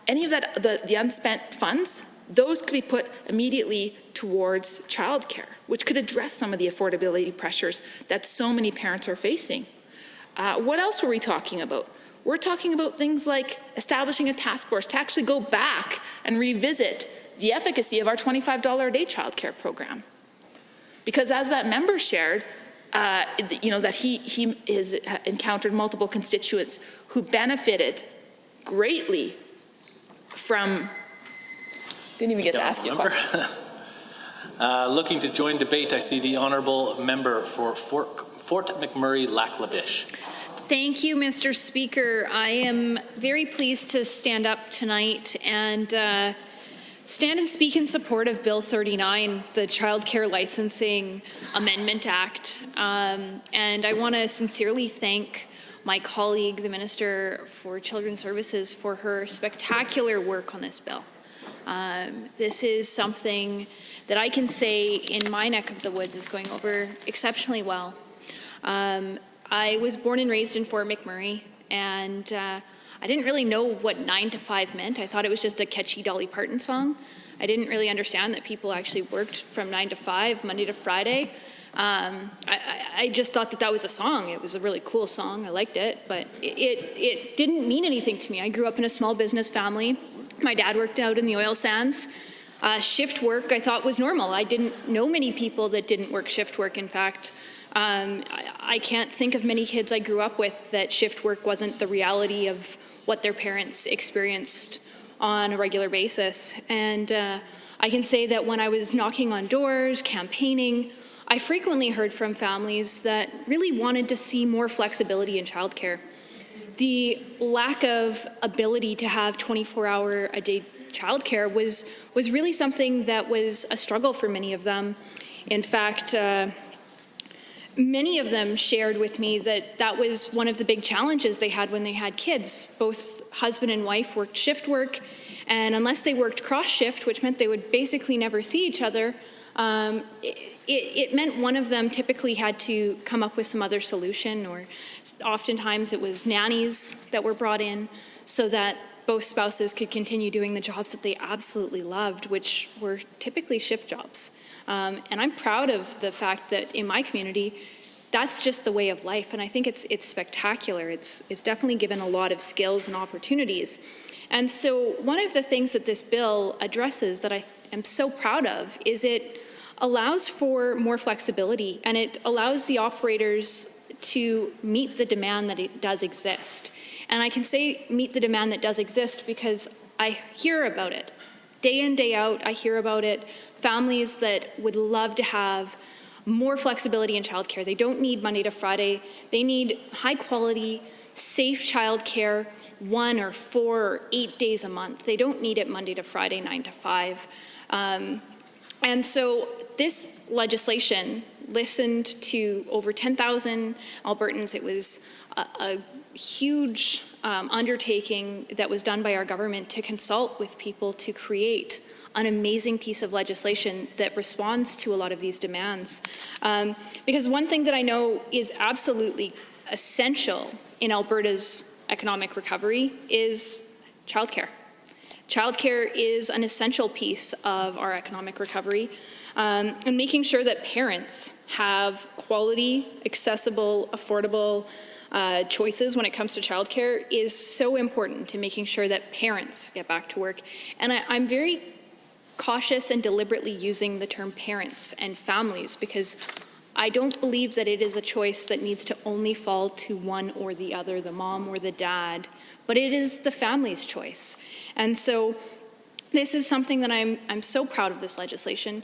Speaker 6: Any of that, the unspent funds, those could be put immediately towards childcare, which could address some of the affordability pressures that so many parents are facing. What else were we talking about? We're talking about things like establishing a task force to actually go back and revisit the efficacy of our $25 a day childcare program. Because as that member shared, you know, that he has encountered multiple constituents who benefited greatly from, didn't even get to ask you a question.
Speaker 1: Looking to join debate, I see the honourable member for Fort McMurray Lac La Biche.
Speaker 7: Thank you, Mr. Speaker. I am very pleased to stand up tonight and stand and speak in support of Bill 39, the Child Care Licensing Amendment Act. And I want to sincerely thank my colleague, the Minister for Children's Services, for her spectacular work on this bill. This is something that I can say in my neck of the woods is going over exceptionally well. I was born and raised in Fort McMurray, and I didn't really know what 9 to 5 meant. I thought it was just a catchy Dolly Parton song. I didn't really understand that people actually worked from 9 to 5, Monday to Friday. I just thought that that was a song. It was a really cool song. I liked it, but it didn't mean anything to me. I grew up in a small business family. My dad worked out in the oil sands. Shift work I thought was normal. I didn't know many people that didn't work shift work. In fact, I can't think of many kids I grew up with that shift work wasn't the reality of what their parents experienced on a regular basis. And I can say that when I was knocking on doors, campaigning, I frequently heard from families that really wanted to see more flexibility in childcare. The lack of ability to have 24-hour-a-day childcare was really something that was a struggle for many of them. In fact, many of them shared with me that that was one of the big challenges they had when they had kids. Both husband and wife worked shift work, and unless they worked cross shift, which meant they would basically never see each other, it meant one of them typically had to come up with some other solution, or oftentimes it was nannies that were brought in so that both spouses could continue doing the jobs that they absolutely loved, which were typically shift jobs. And I'm proud of the fact that in my community, that's just the way of life. And I think it's spectacular. It's definitely given a lot of skills and opportunities. And so one of the things that this bill addresses that I am so proud of is it allows for more flexibility, and it allows the operators to meet the demand that it does exist. And I can say meet the demand that does exist because I hear about it. Day in, day out, I hear about it. Families that would love to have more flexibility in childcare. They don't need Monday to Friday. They need high quality, safe childcare 1 or 4 or 8 days a month. They don't need it Monday to Friday, 9 to 5. And so this legislation listened to over 10,000 Albertans. It was a huge undertaking that was done by our government to consult with people to create an amazing piece of legislation that responds to a lot of these demands. Because one thing that I know is absolutely essential in Alberta's economic recovery is childcare. Childcare is an essential piece of our economic recovery, and making sure that parents have quality, accessible, affordable choices when it comes to childcare is so important to making sure that parents get back to work. And I'm very cautious and deliberately using the term parents and families because I don't believe that it is a choice that needs to only fall to one or the other, the mom or the dad, but it is the family's choice. And so this is something that I'm so proud of this legislation.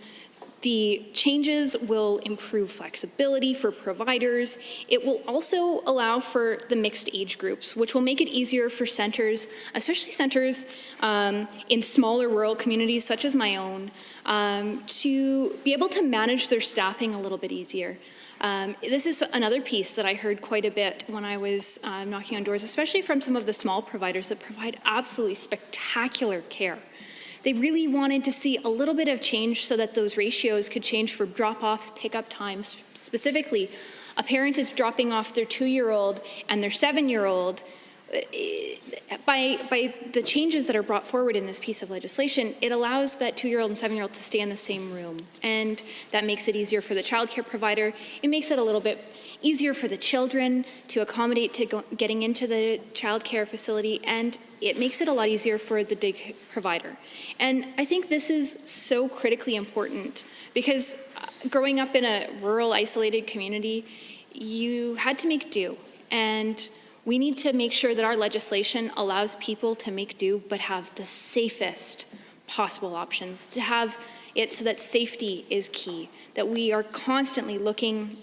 Speaker 7: The changes will improve flexibility for providers. It will also allow for the mixed age groups, which will make it easier for centers, especially centers in smaller rural communities such as my own, to be able to manage their staffing a little bit easier. This is another piece that I heard quite a bit when I was knocking on doors, especially from some of the small providers that provide absolutely spectacular care. They really wanted to see a little bit of change so that those ratios could change for drop-offs, pickup times. Specifically, a parent is dropping off their 2-year-old and their 7-year-old. By the changes that are brought forward in this piece of legislation, it allows that 2-year-old and 7-year-old to stay in the same room. And that makes it easier for the childcare provider. It makes it a little bit easier for the children to accommodate to getting into the childcare facility, and it makes it a lot easier for the day provider. And I think this is so critically important because growing up in a rural, isolated community, you had to make do. And we need to make sure that our legislation allows people to make do but have the safest possible options, to have it so that safety is key, that we are constantly looking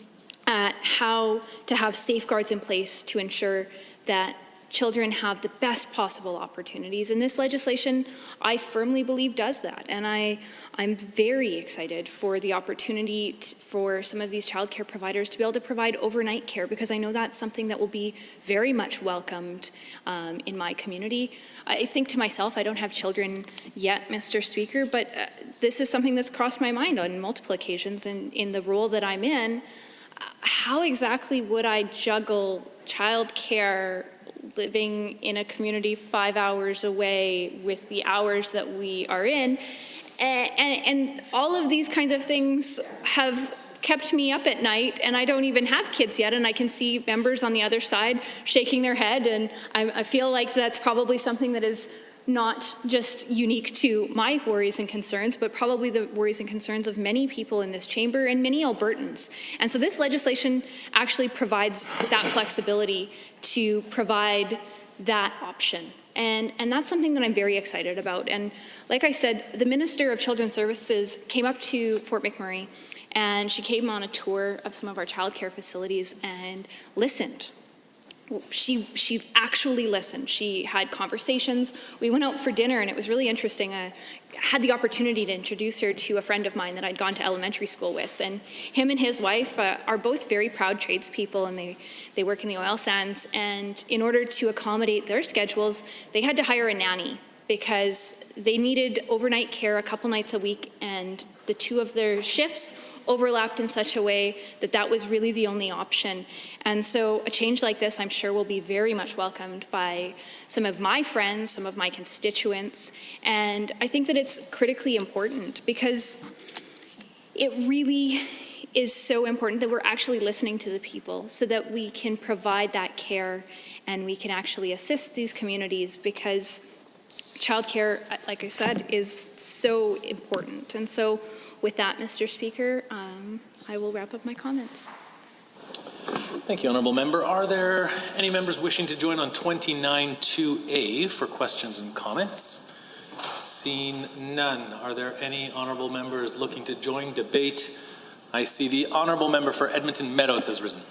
Speaker 7: at how to have safeguards in place to ensure that children have the best possible opportunities. And this legislation, I firmly believe, does that. And I'm very excited for the opportunity for some of these childcare providers to be able to provide overnight care, because I know that's something that will be very much welcomed in my community. I think to myself, I don't have children yet, Mr. Speaker, but this is something that's crossed my mind on multiple occasions. And in the role that I'm in, how exactly would I juggle childcare living in a community 5 hours away with the hours that we are in? And all of these kinds of things have kept me up at night, and I don't even have kids yet, and I can see members on the other side shaking their head, and I feel like that's probably something that is not just unique to my worries and concerns, but probably the worries and concerns of many people in this chamber and many Albertans. And so this legislation actually provides that flexibility to provide that option. And that's something that I'm very excited about. And like I said, the Minister of Children's Services came up to Fort McMurray, and she came on a tour of some of our childcare facilities and listened. She actually listened. She had conversations. We went out for dinner, and it was really interesting. I had the opportunity to introduce her to a friend of mine that I'd gone to elementary school with. And him and his wife are both very proud tradespeople, and they work in the oil sands. And in order to accommodate their schedules, they had to hire a nanny because they needed overnight care a couple nights a week, and the two of their shifts overlapped in such a way that that was really the only option. And so a change like this, I'm sure, will be very much welcomed by some of my friends, some of my constituents. And I think that it's critically important because it really is so important that we're actually listening to the people so that we can provide that care and we can actually assist these communities, because childcare, like I said, is so important. And so with that, Mr. Speaker, I will wrap up my comments.
Speaker 1: Thank you, Honourable Member. Are there any members wishing to join on 29-2A for questions and comments? Seeing none, are there any honourable members looking to join debate? I see the honourable member for Edmonton Meadows has risen.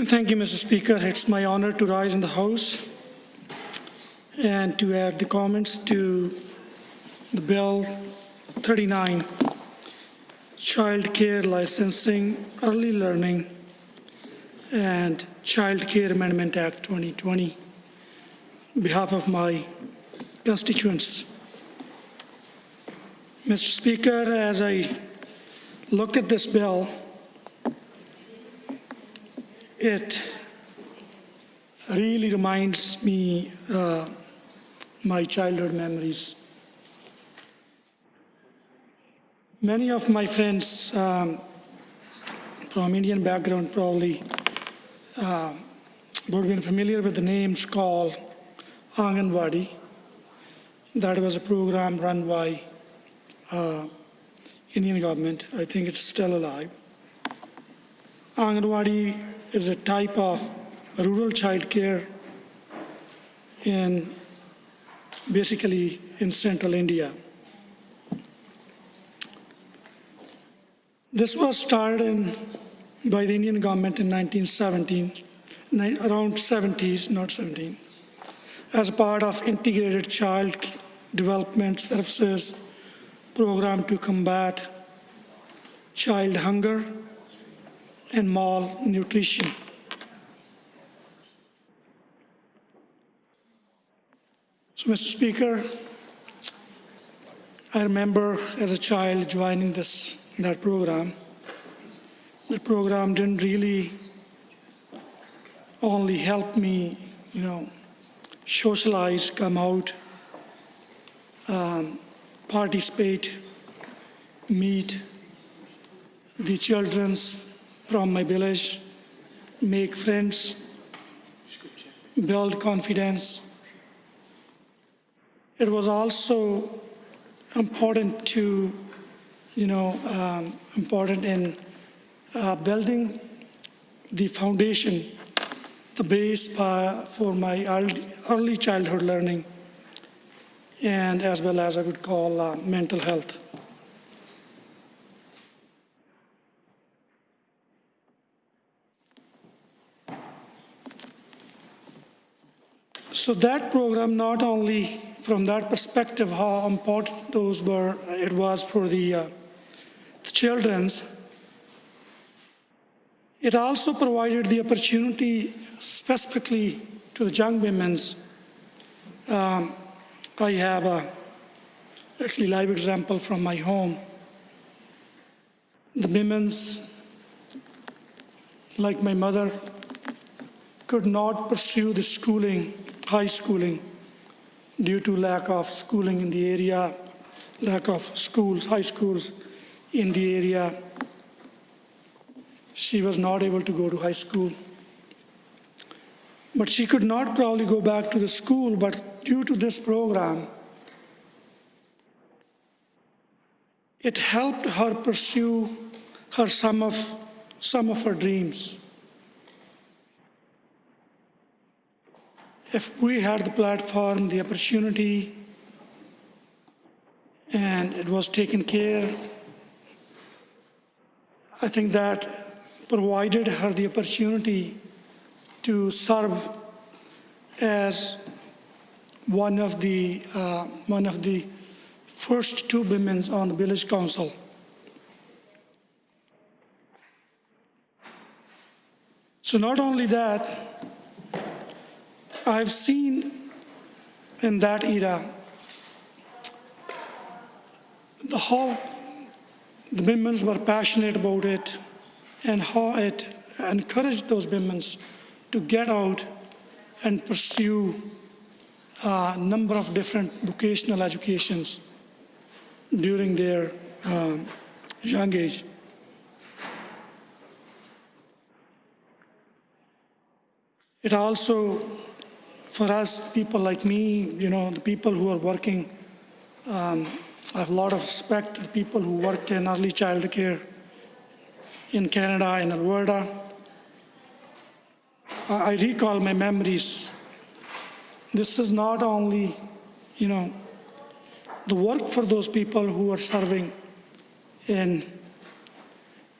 Speaker 8: Thank you, Mr. Speaker. It's my honor to rise in the House and to add the comments to the Bill 39, Child Care Licensing, Early Learning, and Child Care Amendment Act 2020 on behalf of my constituents. Mr. Speaker, as I look at this bill, it really reminds me my childhood memories. Many of my friends from Indian background probably would have been familiar with the names called Anganwadi. That was a program run by Indian government. I think it's still alive. Anganwadi is a type of rural child care basically in central India. This was started by the Indian government in 1917, around 70s, not 17, as part of integrated child development services program to combat child hunger and malnutrition. So, Mr. Speaker, I remember as a child joining that program. The program didn't really only help me, socialize, come out, participate, meet the children from my village, make friends, build confidence. It was also important to, important in building the foundation, the base for my early childhood learning, and as well as I would call mental health. So that program, not only from that perspective, how important it was for the children's, it also provided the opportunity specifically to the young women's. I have actually live example from my home. The women's, like my mother, could not pursue the high schooling, due to lack of schooling in the area, lack of high schools in the area. She was not able to go to high school. But she could not probably go back to the school, but due to this program, it helped her pursue some of her dreams. If we had the platform, the opportunity, and it was taken care, I think that provided her the opportunity to serve as one of the first two women on the village council. So not only that, I've seen in that era how the women were passionate about it and how it encouraged those women to get out and pursue a number of different vocational educations during their young age. It also for us, people like me, the people who are working, I have a lot of respect to the people who work in early child care in Canada, in Alberta. I recall my memories. This is not only, the work for those people who are serving in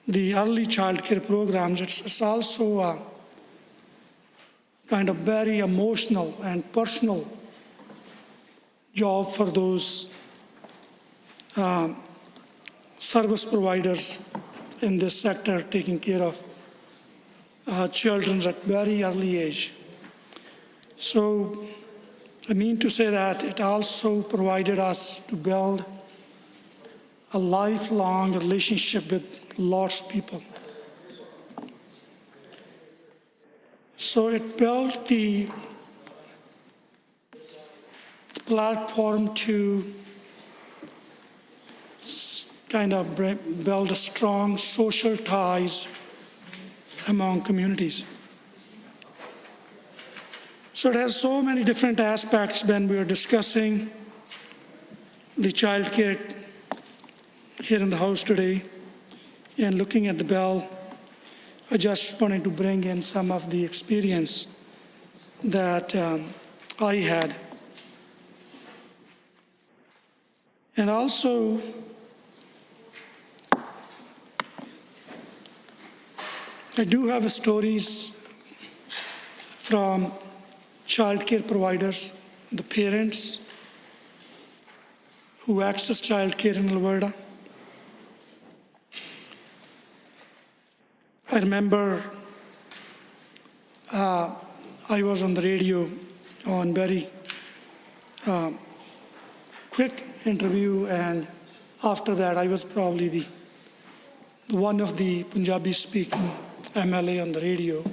Speaker 8: the early child care programs. It's also a kind of very emotional and personal job for those service providers in this sector taking care of children at very early age. So I mean to say that it also provided us to build a lifelong relationship with lots of people. So it built the platform to kind of build a strong social ties among communities. So it has so many different aspects when we are discussing the child care here in the House today and looking at the bill. I just wanted to bring in some of the experience that I had. And also, I do have stories from child care providers, the parents who access child care in Alberta. I remember I was on the radio on very quick interview, and after that I was probably the one of the Punjabi speaking MLA on the radio.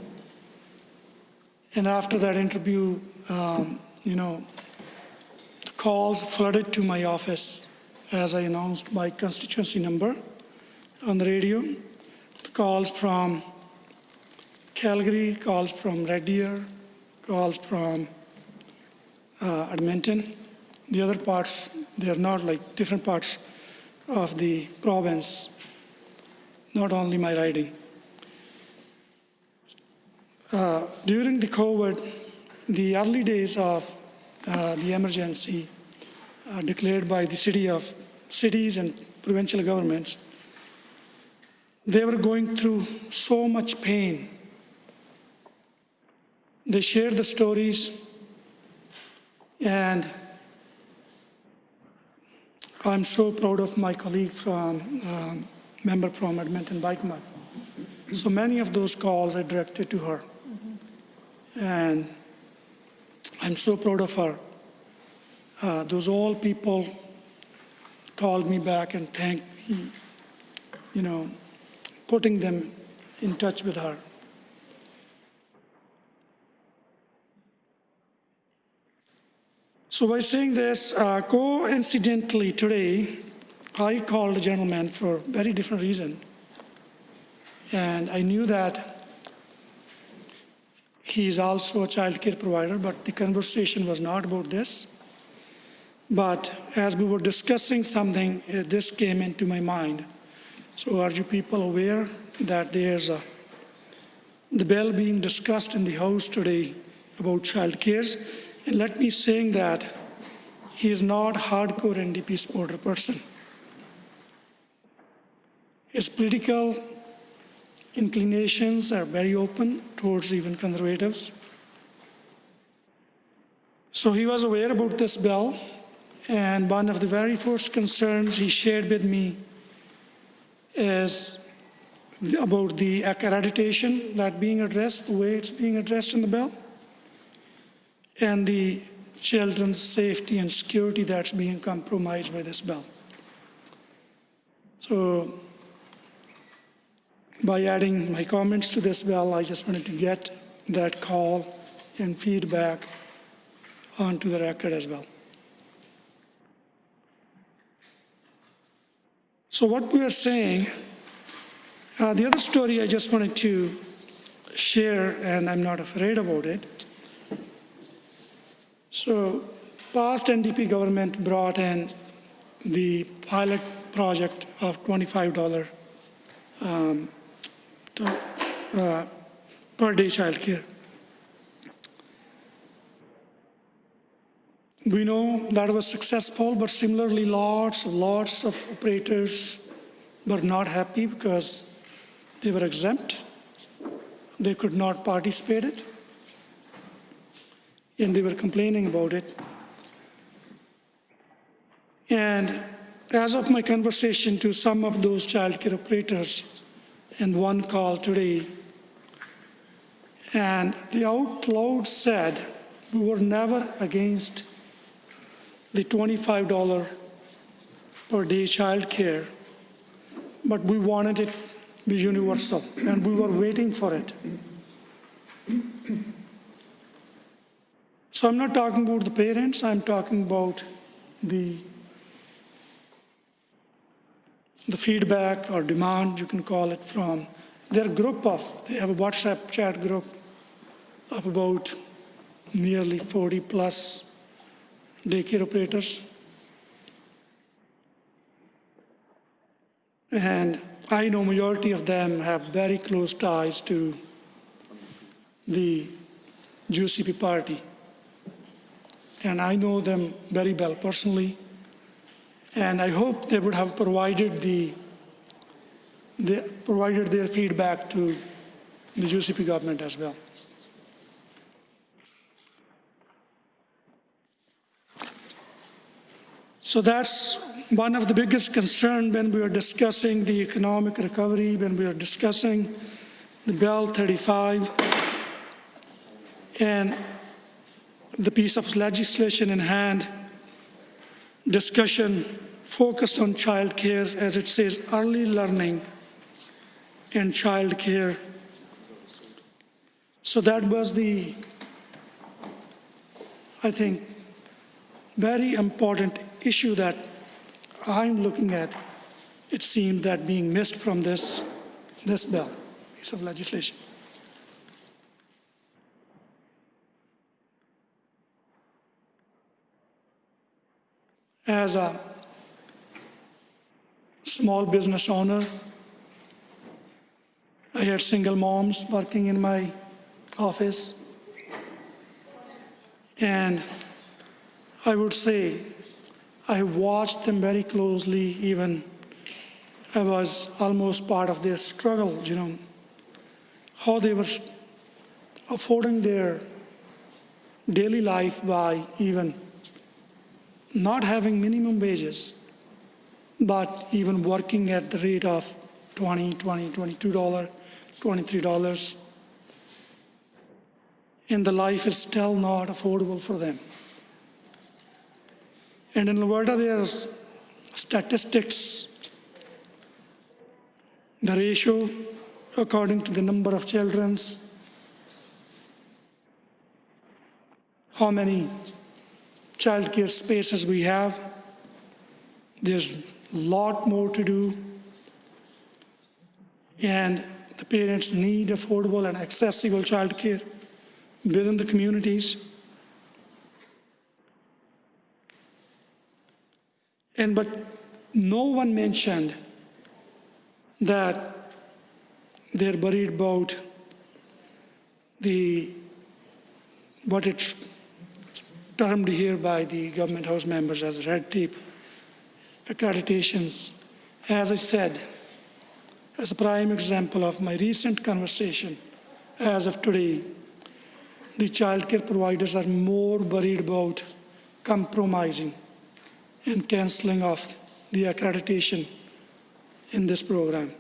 Speaker 8: And after that interview, the calls flooded to my office as I announced my constituency number on the radio. The calls from Calgary, calls from Red Deer, calls from Edmonton. The other parts, they are not like different parts of the province, not only my riding. During the COVID, the early days of the emergency declared by the cities and provincial governments, they were going through so much pain. They shared the stories, and I'm so proud of my colleague member from Edmonton Whitemud. So many of those calls are directed to her. And I'm so proud of her. Those all people called me back and thanked me, putting them in touch with her. So by saying this, coincidentally today, I called a gentleman for a very different reason. And I knew that he is also a child care provider, but the conversation was not about this. But as we were discussing something, this came into my mind. So are you people aware that there's the bill being discussed in the House today about child care? And let me say that he is not a hardcore NDP supporter person. His political inclinations are very open towards even conservatives. So he was aware about this bill, and one of the very first concerns he shared with me is about the accreditation that being addressed, the way it's being addressed in the bill, and the children's safety and security that's being compromised by this bill. So by adding my comments to this bill, I just wanted to get that call and feedback onto the record as well. So what we are saying, the other story I just wanted to share, and I'm not afraid about it, So past NDP government brought in the pilot project of $25 per day childcare. We know that was successful, but similarly, lots of operators were not happy because they were exempt. They could not participate in it, and they were complaining about it. And as of my conversation to some of those childcare operators, and one call today, and they out loud said, we were never against the $25 per day childcare, but we wanted it to be universal, and we were waiting for it. So I'm not talking about the parents, I'm talking about the feedback or demand, you can call it, from their group they have a WhatsApp chat group of about nearly 40 plus daycare operators. And I know majority of them have very close ties to the UCP party. And I know them very well personally. And I hope they would have provided their feedback to the UCP government as well. So that's one of the biggest concerns when we are discussing the economic recovery, when we are discussing the Bill 35 and the piece of legislation in hand, discussion focused on child care, as it says, early learning and child care. So that was I think, very important issue that I'm looking at. It seemed that being missed from this bill, piece of legislation. As a small business owner, I had single moms working in my office, and I would say I watched them very closely. Even I was almost part of their struggle, how they were affording their daily life by even not having minimum wages, but even working at the rate of $20, $22, $23. And the life is still not affordable for them. And in Alberta, there are statistics, the ratio according to the number of children, how many childcare spaces we have. There's a lot more to do. And the parents need affordable and accessible childcare within the communities. But no one mentioned that they're worried about what it's termed here by the government house members as red tape accreditations. As I said, as a prime example of my recent conversation, as of today, the childcare providers are more worried about compromising and canceling off the accreditation in this program.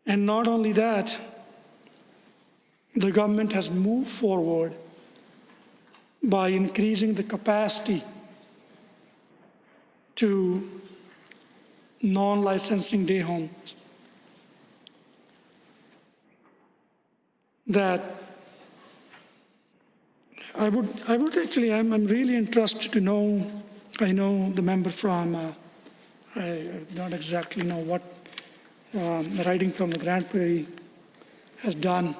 Speaker 8: And not only that, the government has moved forward by increasing the capacity to non-licensing day home. That I would actually, I'm really interested to know. I know the member from, I don't exactly know what the riding from the Grand Prairie has done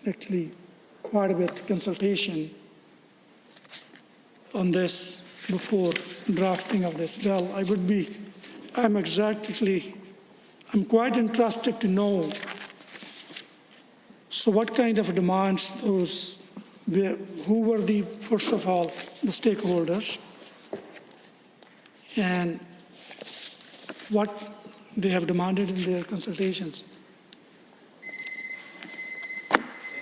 Speaker 8: actually quite a bit consultation on this before drafting of this bill. I'm quite interested to know, so what kind of demands who were first of all, the stakeholders, and what they have demanded in their consultations.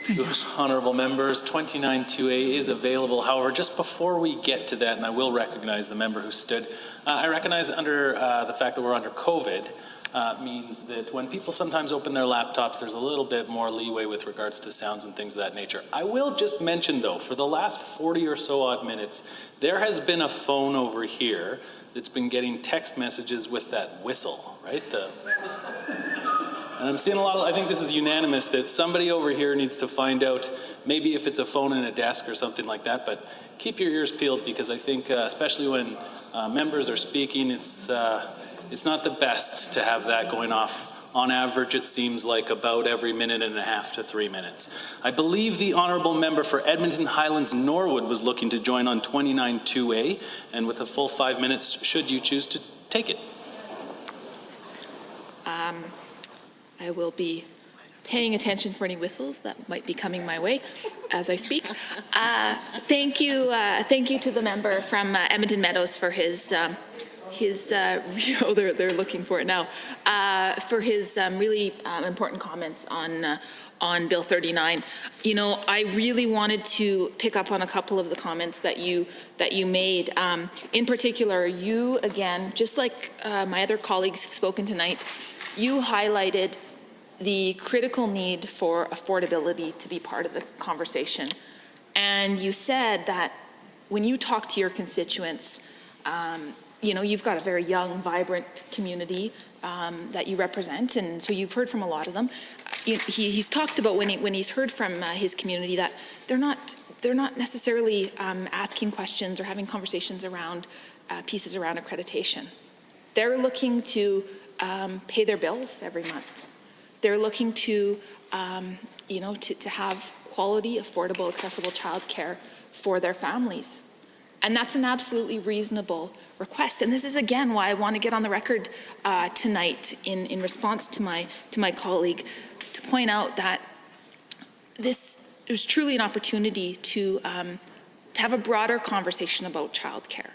Speaker 8: Thank you.
Speaker 1: Honorable members, 29-2A is available. However, just before we get to that, and I will recognize the member who stood, I recognize under the fact that we're under COVID means that when people sometimes open their laptops, there's a little bit more leeway with regards to sounds and things of that nature. I will just mention, though, for the last 40 or so odd minutes, there has been a phone over here that's been getting text messages with that whistle, right? And I'm seeing a lot of, I think this is unanimous, that somebody over here needs to find out maybe if it's a phone in a desk or something like that, but keep your ears peeled, because I think especially when members are speaking, it's not the best to have that going off. On average, it seems like about every minute and a half to 3 minutes. I believe the honourable member for Edmonton Highlands Norwood was looking to join on 29-2A, and with a full 5 minutes, should you choose to take it.
Speaker 6: I will be paying attention for any whistles that might be coming my way as I speak. Thank you to the member from Edmonton Meadows for his they're looking for it now, for his really important comments on Bill 39. You know, I really wanted to pick up on a couple of the comments that you made. In particular, you, again, just like my other colleagues have spoken tonight, you highlighted the critical need for affordability to be part of the conversation. And you said that when you talk to your constituents, you know, you've got a very young, vibrant community that you represent, and so you've heard from a lot of them. He's talked about when he's heard from his community that they're not necessarily asking questions or having conversations around pieces around accreditation. They're looking to pay their bills every month. They're looking to, you know, to have quality, affordable, accessible childcare for their families. And that's an absolutely reasonable request. And this is, again, why I want to get on the record tonight in response to my colleague to point out that this is truly an opportunity to have a broader conversation about childcare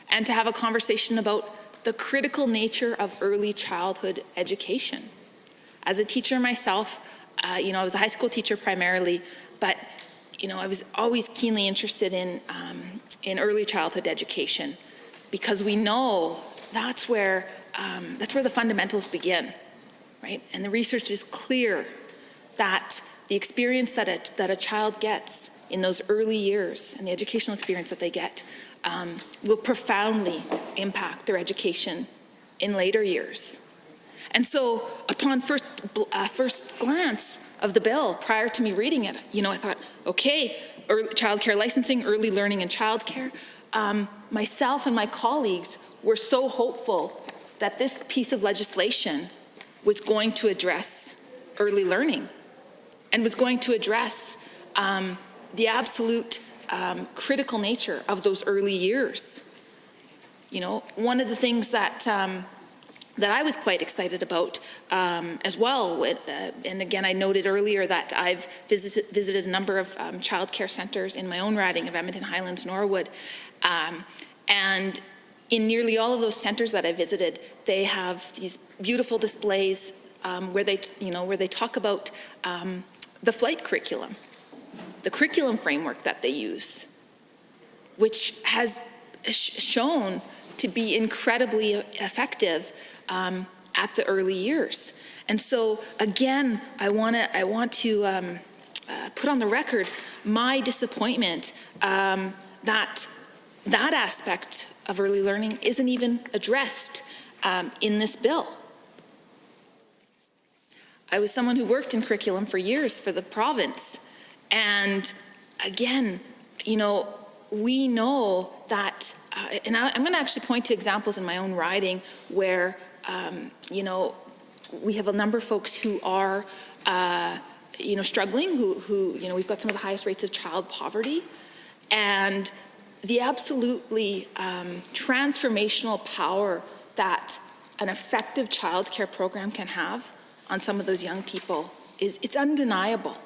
Speaker 6: and to have a conversation about the critical nature of early childhood education. As a teacher myself, you know, I was a high school teacher primarily, but you know, I was always keenly interested in early childhood education, because we know that's where the fundamentals begin, right? And the research is clear that the experience that a child gets in those early years and the educational experience that they get will profoundly impact their education in later years. And so, upon first glance of the bill, prior to me reading it, you know, I thought, okay, childcare licensing, early learning and childcare. Myself and my colleagues were so hopeful that this piece of legislation was going to address early learning and was going to address the absolute critical nature of those early years. You know, one of the things that I was quite excited about as well. And again, I noted earlier that I've visited a number of childcare centres in my own riding of Edmonton Highlands Norwood. And in nearly all of those centres that I visited, they have these beautiful displays where they talk about the flight curriculum, the curriculum framework that they use, which has shown to be incredibly effective at the early years. And so, again, I want to put on the record my disappointment that aspect of early learning isn't even addressed in this bill. I was someone who worked in curriculum for years for the province, and again, you know, we know that, and I'm going to actually point to examples in my own riding where, you know, we have a number of folks who are struggling, who we've got some of the highest rates of child poverty, and the absolutely transformational power that an effective childcare program can have on some of those young people it's undeniable.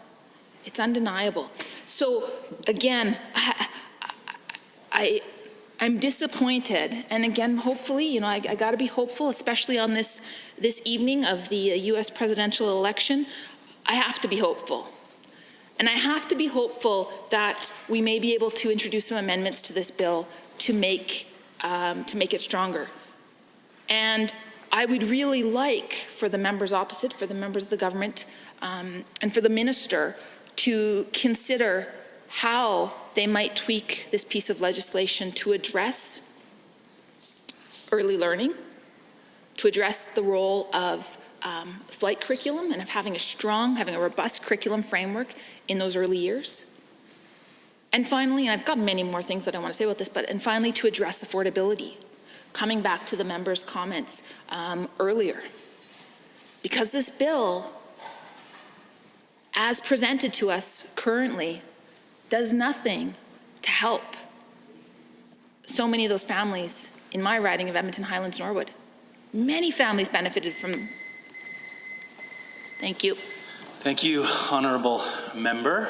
Speaker 6: It's undeniable. So again, I'm disappointed, and again, hopefully, I got to be hopeful, especially on this evening of the U.S. presidential election. I have to be hopeful. And I have to be hopeful that we may be able to introduce some amendments to this bill to make it stronger. And I would really like for the members opposite, for the members of the government, and for the minister to consider how they might tweak this piece of legislation to address early learning, to address the role of flight curriculum and of having a robust curriculum framework in those early years. And finally, and I've got many more things that I want to say about this, and finally to address affordability, coming back to the members' comments earlier. Because this bill, as presented to us currently, does nothing to help so many of those families in my riding of Edmonton Highlands Norwood. Many families benefited from. Thank you.
Speaker 1: Thank you, honorable member.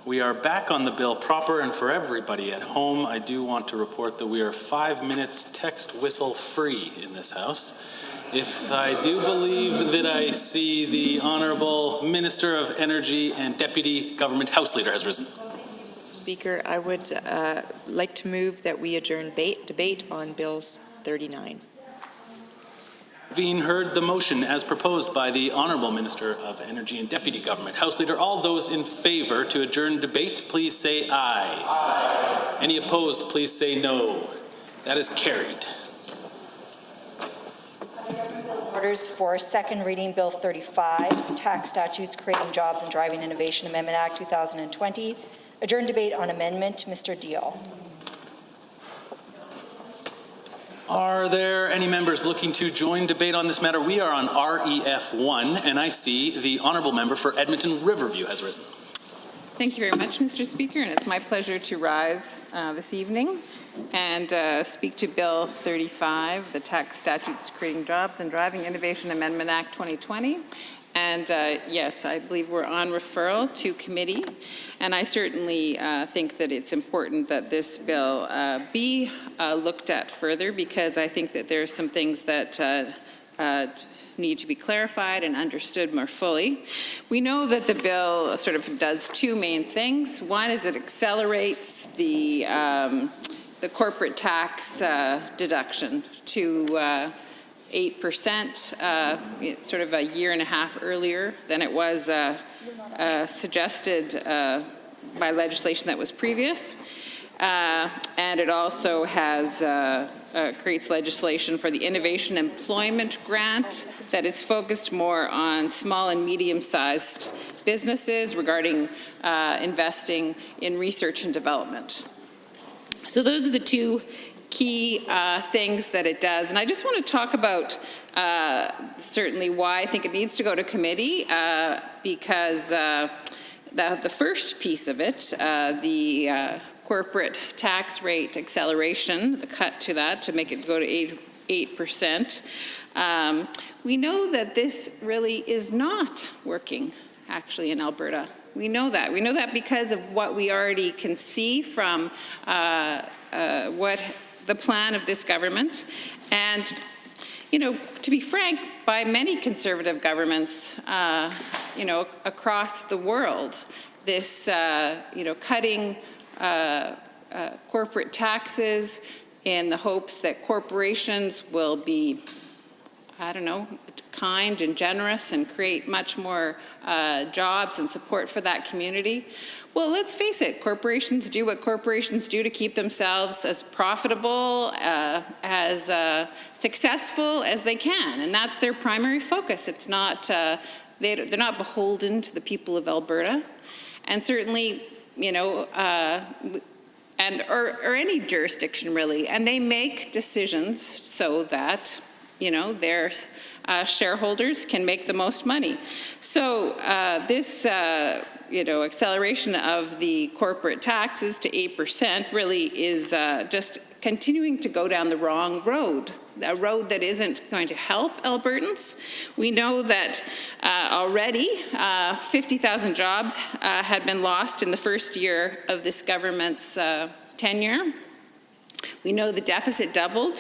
Speaker 1: We are back on the bill proper, and for everybody at home, I do want to report that we are 5 minutes text whistle free in this house. If I do believe that I see the Honourable Minister of Energy and Deputy Government House Leader has risen.
Speaker 9: Speaker, I would like to move that we adjourn debate on Bills 39.
Speaker 1: Having heard the motion as proposed by the Honourable Minister of Energy and Deputy Government House Leader, all those in favour to adjourn debate, please say aye. Aye. Any opposed, please say no. That is carried.
Speaker 10: Orders for second reading Bill 35, Tax Statutes Creating Jobs and Driving Innovation Amendment Act 2020. Adjourn debate on amendment. Mr. Deal.
Speaker 1: Are there any members looking to join debate on this matter? We are on REF 1, and I see the Honourable Member for Edmonton Riverview has risen.
Speaker 11: Thank you very much, Mr. Speaker, and it's my pleasure to rise this evening and speak to Bill 35, the Tax Statutes Creating Jobs and Driving Innovation Amendment Act 2020. And yes, I believe we're on referral to committee, and I certainly think that it's important that this bill be looked at further, because I think that there are some things that need to be clarified and understood more fully. We know that the bill sort of does two main things. One is it accelerates the corporate tax deduction to 8%, sort of a year and a half earlier than it was suggested by legislation that was previous. And it also has creates legislation for the Innovation Employment Grant that is focused more on small and medium-sized businesses regarding investing in research and development. So those are the two key things that it does. And I just want to talk about certainly why I think it needs to go to committee, because the first piece of it, the corporate tax rate acceleration, the cut to that to make it go to 8%, we know that this really is not working actually in Alberta. We know that. We know that because of what we already can see from what the plan of this government. And, to be frank, by many conservative governments, across the world, this, cutting corporate taxes in the hopes that corporations will be, kind and generous and create much more jobs and support for that community. Well, let's face it, corporations do what corporations do to keep themselves as profitable, as successful as they can, and that's their primary focus. It's not, they're not beholden to the people of Alberta, and certainly, or any jurisdiction really, and they make decisions so that their shareholders can make the most money. So this acceleration of the corporate taxes to 8% really is just continuing to go down the wrong road, a road that isn't going to help Albertans. We know that already 50,000 jobs had been lost in the first year of this government's tenure. We know the deficit doubled,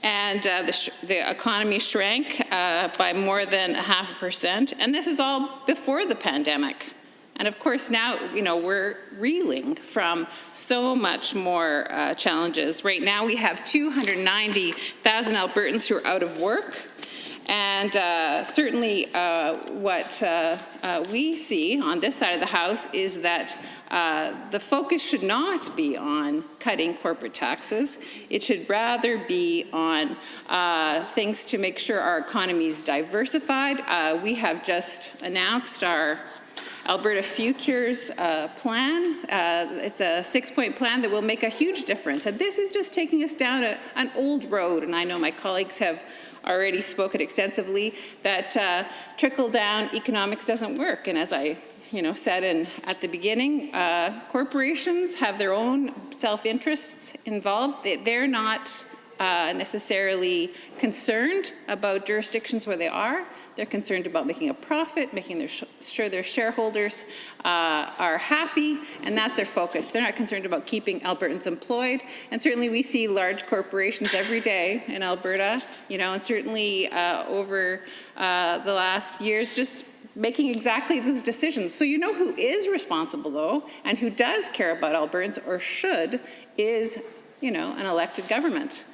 Speaker 11: and the economy shrank by more than 0.5%, and this is all before the pandemic. And of course now, we're reeling from so much more challenges. Right now we have 290,000 Albertans who are out of work. And certainly what we see on this side of the House is that the focus should not be on cutting corporate taxes. It should rather be on things to make sure our economy is diversified. We have just announced our Alberta Futures plan. It's a 6-point plan that will make a huge difference. And this is just taking us down an old road. And I know my colleagues have already spoken extensively that trickle-down economics doesn't work. And as I said at the beginning, corporations have their own self-interests involved. They're not necessarily concerned about jurisdictions where they are. They're concerned about making a profit, making sure their shareholders are happy, and that's their focus. They're not concerned about keeping Albertans employed. And certainly we see large corporations every day in Alberta, and certainly over the last years just making exactly those decisions. So who is responsible, though, and who does care about Albertans, or should, is, an elected government.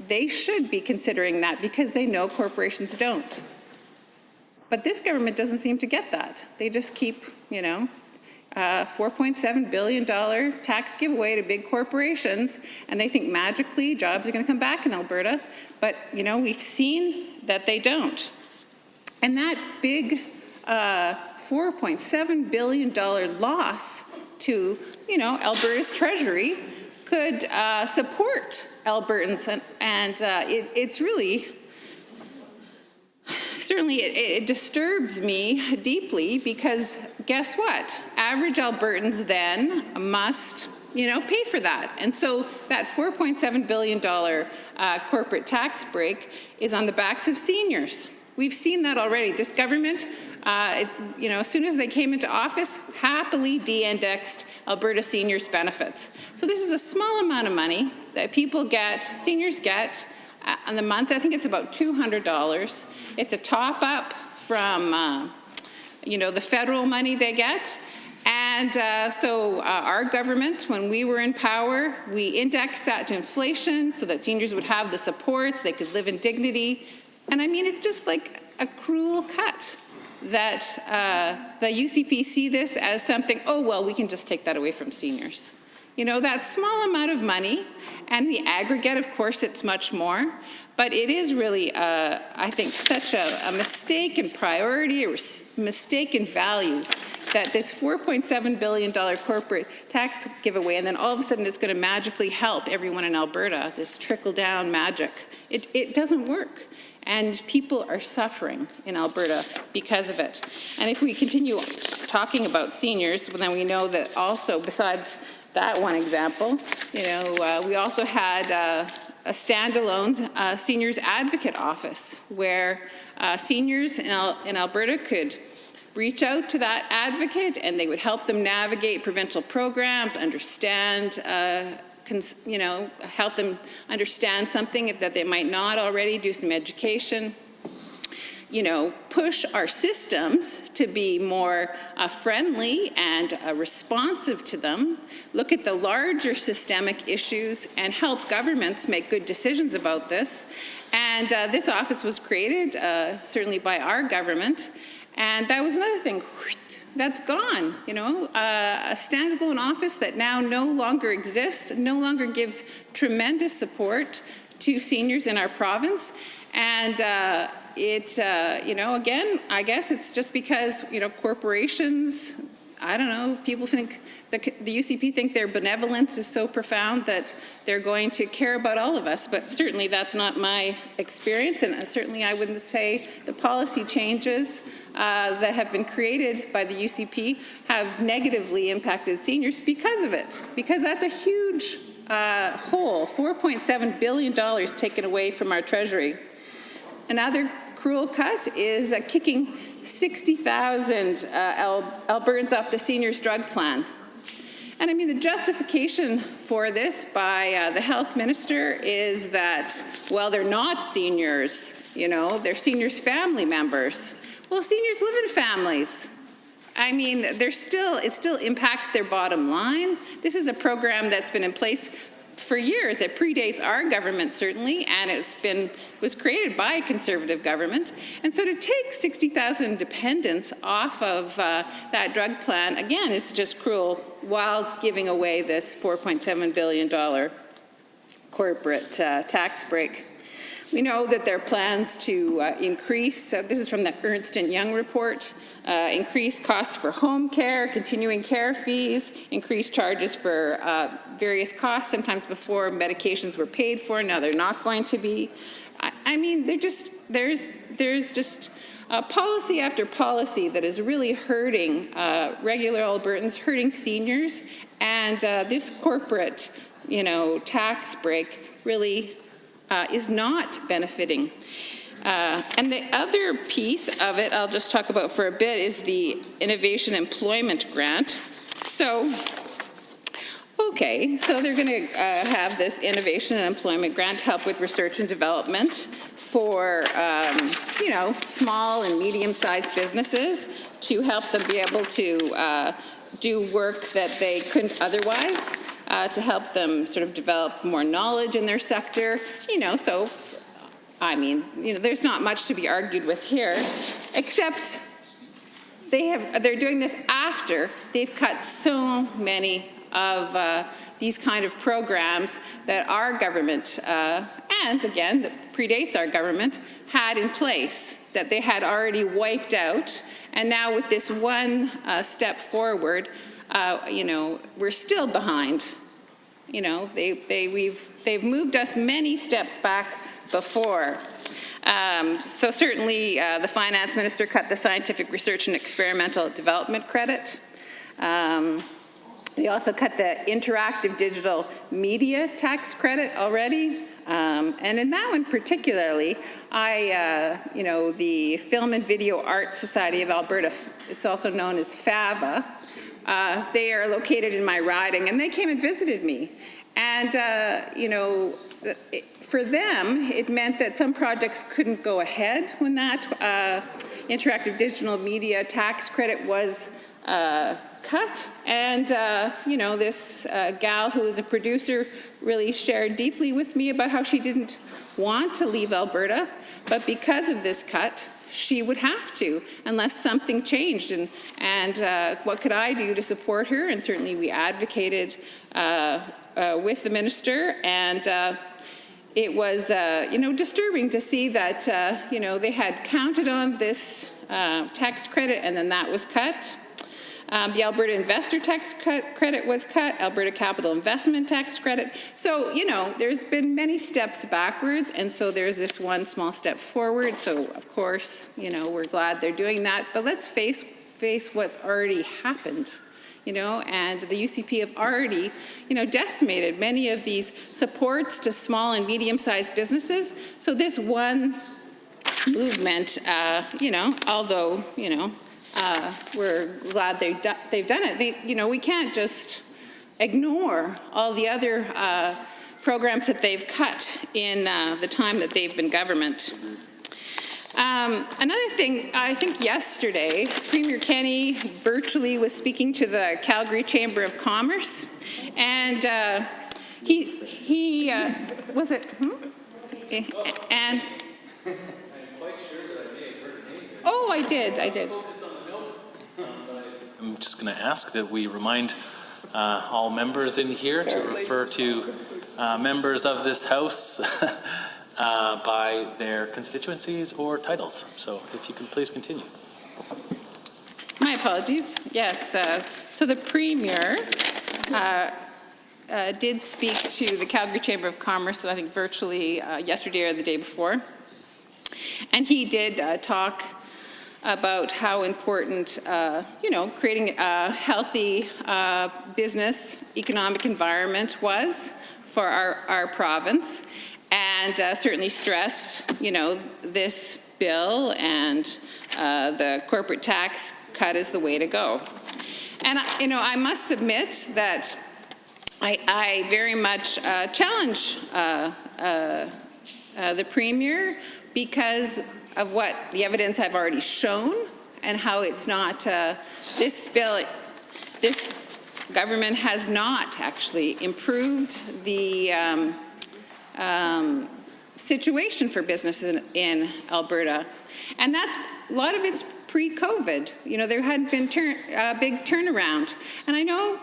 Speaker 11: They should be considering that because they know corporations don't. But this government doesn't seem to get that. They just keep, $4.7 billion tax giveaway to big corporations, and they think magically jobs are going to come back in Alberta. But, we've seen that they don't. And that big $4.7 billion loss to, Alberta's treasury could support Albertans, and it's really, certainly it disturbs me deeply, because guess what? Average Albertans then must, pay for that. And so that $4.7 billion corporate tax break is on the backs of seniors. We've seen that already. This government, as soon as they came into office, happily de-indexed Alberta seniors' benefits. So this is a small amount of money that seniors get on the month. I think it's about $200. It's a top-up from, the federal money they get. And so our government, when we were in power, we indexed that to inflation so that seniors would have the supports, they could live in dignity. And I mean, it's just like a cruel cut that the UCP see this as something, oh, well, we can just take that away from seniors. That small amount of money, and the aggregate, of course, it's much more, but it is really, I think, such a mistake in priority, a mistake in values, that this $4.7 billion corporate tax giveaway, and then all of a sudden it's going to magically help everyone in Alberta, this trickle-down magic. It doesn't work. And people are suffering in Alberta because of it. And if we continue talking about seniors, then we know that also, besides that one example, we also had a standalone seniors advocate office where seniors in Alberta could reach out to that advocate, and they would help them navigate provincial programs, understand help them understand something that they might not already, do some education, push our systems to be more friendly and responsive to them, look at the larger systemic issues, and help governments make good decisions about this. And this office was created, certainly by our government, and that was another thing. That's gone, a standalone office that now no longer exists, no longer gives tremendous support to seniors in our province. And again, I guess it's just because, corporations I don't know, people think, the UCP think their benevolence is so profound that they're going to care about all of us, but certainly that's not my experience, and certainly I wouldn't say the policy changes that have been created by the UCP have negatively impacted seniors because of it, because that's a huge hole, $4.7 billion taken away from our treasury. Another cruel cut is kicking 60,000 Albertans off the seniors drug plan. And I mean, the justification for this by the health minister is that, well, they're not seniors, you know, they're seniors' family members. Well, seniors live in families. I mean, it still impacts their bottom line. This is a program that's been in place for years. It predates our government, certainly, and was created by a Conservative government. And so to take 60,000 dependents off of that drug plan, again, is just cruel, while giving away this $4.7 billion corporate tax break. We know that there are plans to increase, so this is from the Ernst & Young report, increase costs for home care, continuing care fees, increased charges for various costs, sometimes before medications were paid for, now they're not going to be. I mean, there's just policy after policy that is really hurting regular Albertans, hurting seniors, and this corporate, you know, tax break really is not benefiting. And the other piece of it I'll just talk about for a bit is the Innovation Employment Grant. So, okay, so they're going to have this Innovation and Employment Grant to help with research and development for, you know, small and medium-sized businesses to help them be able to do work that they couldn't otherwise, to help them sort of develop more knowledge in their sector, you know, so I mean, you know, there's not much to be argued with here, except they're doing this after they've cut so many of these kind of programs that our government, and again, that predates our government, had in place, that they had already wiped out. And now with this one step forward, you know, we're still behind. You know, they've moved us many steps back before. So certainly the finance minister cut the scientific research and experimental development credit. They also cut the interactive digital media tax credit already. And in that one particularly, you know, the Film and Video Arts Society of Alberta, it's also known as FAVA, they are located in my riding, and they came and visited me. And, you know, for them, it meant that some projects couldn't go ahead when that interactive digital media tax credit was cut. And, you know, this gal who was a producer really shared deeply with me about how she didn't want to leave Alberta, but because of this cut, she would have to, unless something changed. And what could I do to support her? And certainly we advocated with the minister, and it was, you know, disturbing to see that, you know, they had counted on this tax credit, and then that was cut. The Alberta Investor Tax Credit was cut, Alberta Capital Investment Tax Credit. So, you know, there's been many steps backwards, and so there's this one small step forward. So, of course, you know, we're glad they're doing that. But let's face what's already happened, you know, and the UCP have already, you know, decimated many of these supports to small and medium-sized businesses. So this one movement, you know, although, you know, we're glad they've done it. You know, we can't just ignore all the other programs that they've cut in the time that they've been government. Another thing, I think yesterday, Premier Kenney virtually was speaking to the Calgary Chamber of Commerce, and he was it? And oh, I did.
Speaker 1: I'm just going to ask that we remind all members in here to refer to members of this House by their constituencies or titles. So if you can please continue.
Speaker 11: My apologies. Yes, so the Premier did speak to the Calgary Chamber of Commerce, I think virtually yesterday or the day before. And he did talk about how important, creating a healthy business economic environment was for our province, and certainly stressed, this bill and the corporate tax cut is the way to go. And, I must submit that I very much challenge the Premier because of what the evidence I've already shown and how it's not, this bill, this government has not actually improved the situation for businesses in Alberta. And that's, a lot of it's pre-COVID. There hadn't been a big turnaround. And I know,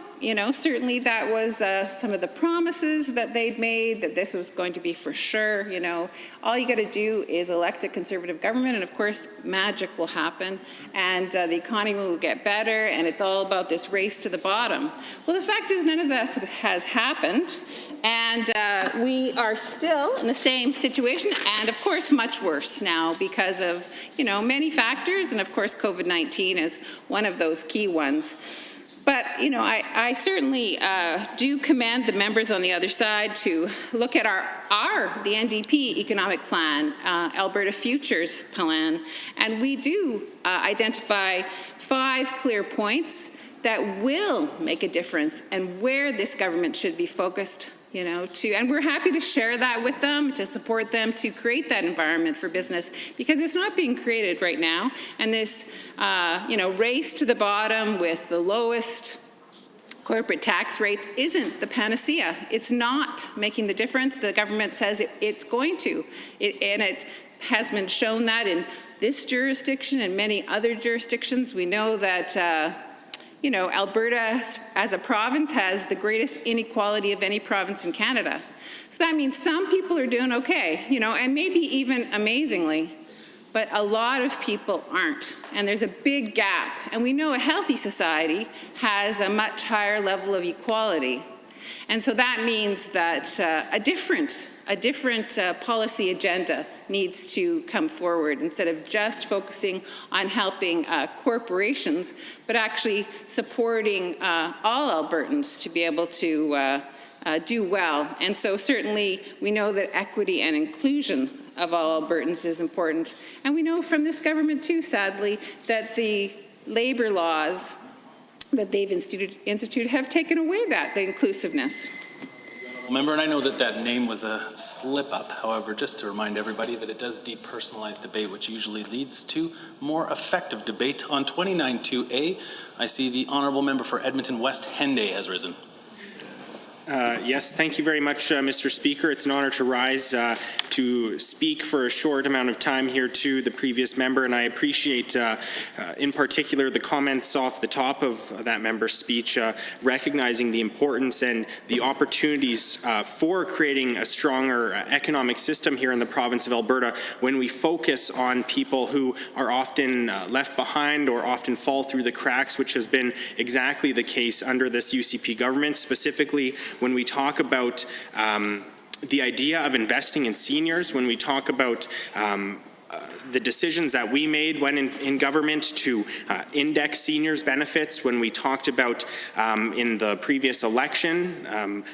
Speaker 11: certainly that was some of the promises that they'd made, that this was going to be for sure. All you got to do is elect a Conservative government, and of course, magic will happen, and the economy will get better, and it's all about this race to the bottom. Well, the fact is, none of that has happened, and we are still in the same situation, and of course, much worse now because of, many factors, and of course, COVID-19 is one of those key ones. But, I certainly do commend the members on the other side to look at the NDP economic plan, Alberta Futures plan, and we do identify 5 clear points that will make a difference and where this government should be focused, and we're happy to share that with them, to support them, to create that environment for business, because it's not being created right now. And this, race to the bottom with the lowest corporate tax rates isn't the panacea. It's not making the difference. The government says it's going to. And it has been shown that in this jurisdiction and many other jurisdictions. We know that Alberta as a province has the greatest inequality of any province in Canada. So that means some people are doing okay, and maybe even amazingly, but a lot of people aren't. And there's a big gap. And we know a healthy society has a much higher level of equality. And so that means that a different policy agenda needs to come forward, instead of just focusing on helping corporations, but actually supporting all Albertans to be able to do well. And so certainly we know that equity and inclusion of all Albertans is important. And we know from this government too, sadly, that the labor laws that they've instituted have taken away the inclusiveness.
Speaker 1: Member, and I know that name was a slip-up. However, just to remind everybody that it does depersonalize debate, which usually leads to more effective debate. On 29-2A, I see the honourable member for Edmonton West, Henday, has risen.
Speaker 12: Yes, thank you very much, Mr. Speaker. It's an honor to rise to speak for a short amount of time here to the previous member, and I appreciate in particular the comments off the top of that member's speech, recognizing the importance and the opportunities for creating a stronger economic system here in the province of Alberta when we focus on people who are often left behind or often fall through the cracks, which has been exactly the case under this UCP government, specifically when we talk about the idea of investing in seniors, when we talk about the decisions that we made when in government to index seniors' benefits, when we talked about in the previous election.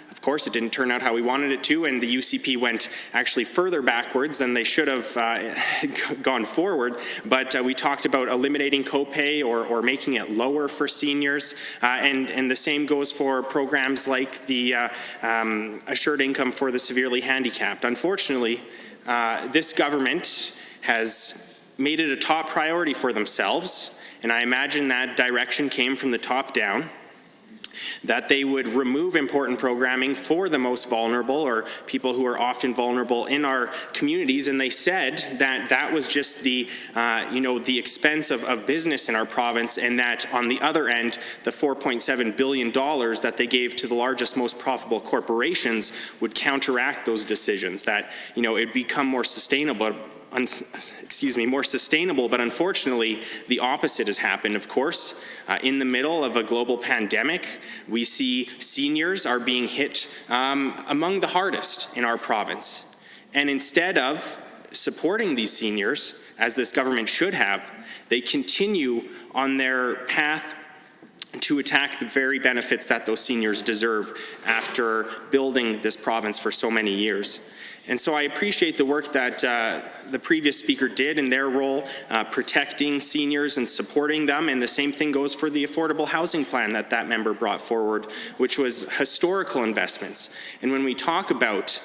Speaker 12: Of course, it didn't turn out how we wanted it to, and the UCP went actually further backwards than they should have gone forward. But we talked about eliminating copay or making it lower for seniors, and the same goes for programs like the assured income for the severely handicapped. Unfortunately, this government has made it a top priority for themselves, and I imagine that direction came from the top down, that they would remove important programming for the most vulnerable or people who are often vulnerable in our communities, and they said that that was just the the expense of business in our province, and that on the other end, the $4.7 billion that they gave to the largest, most profitable corporations would counteract those decisions, that it'd become more sustainable. more sustainable, but unfortunately, the opposite has happened, of course. In the middle of a global pandemic, we see seniors are being hit among the hardest in our province. And instead of supporting these seniors, as this government should have, they continue on their path to attack the very benefits that those seniors deserve after building this province for so many years. And so I appreciate the work that the previous speaker did in their role protecting seniors and supporting them, and the same thing goes for the affordable housing plan that that member brought forward, which was historical investments. And when we talk about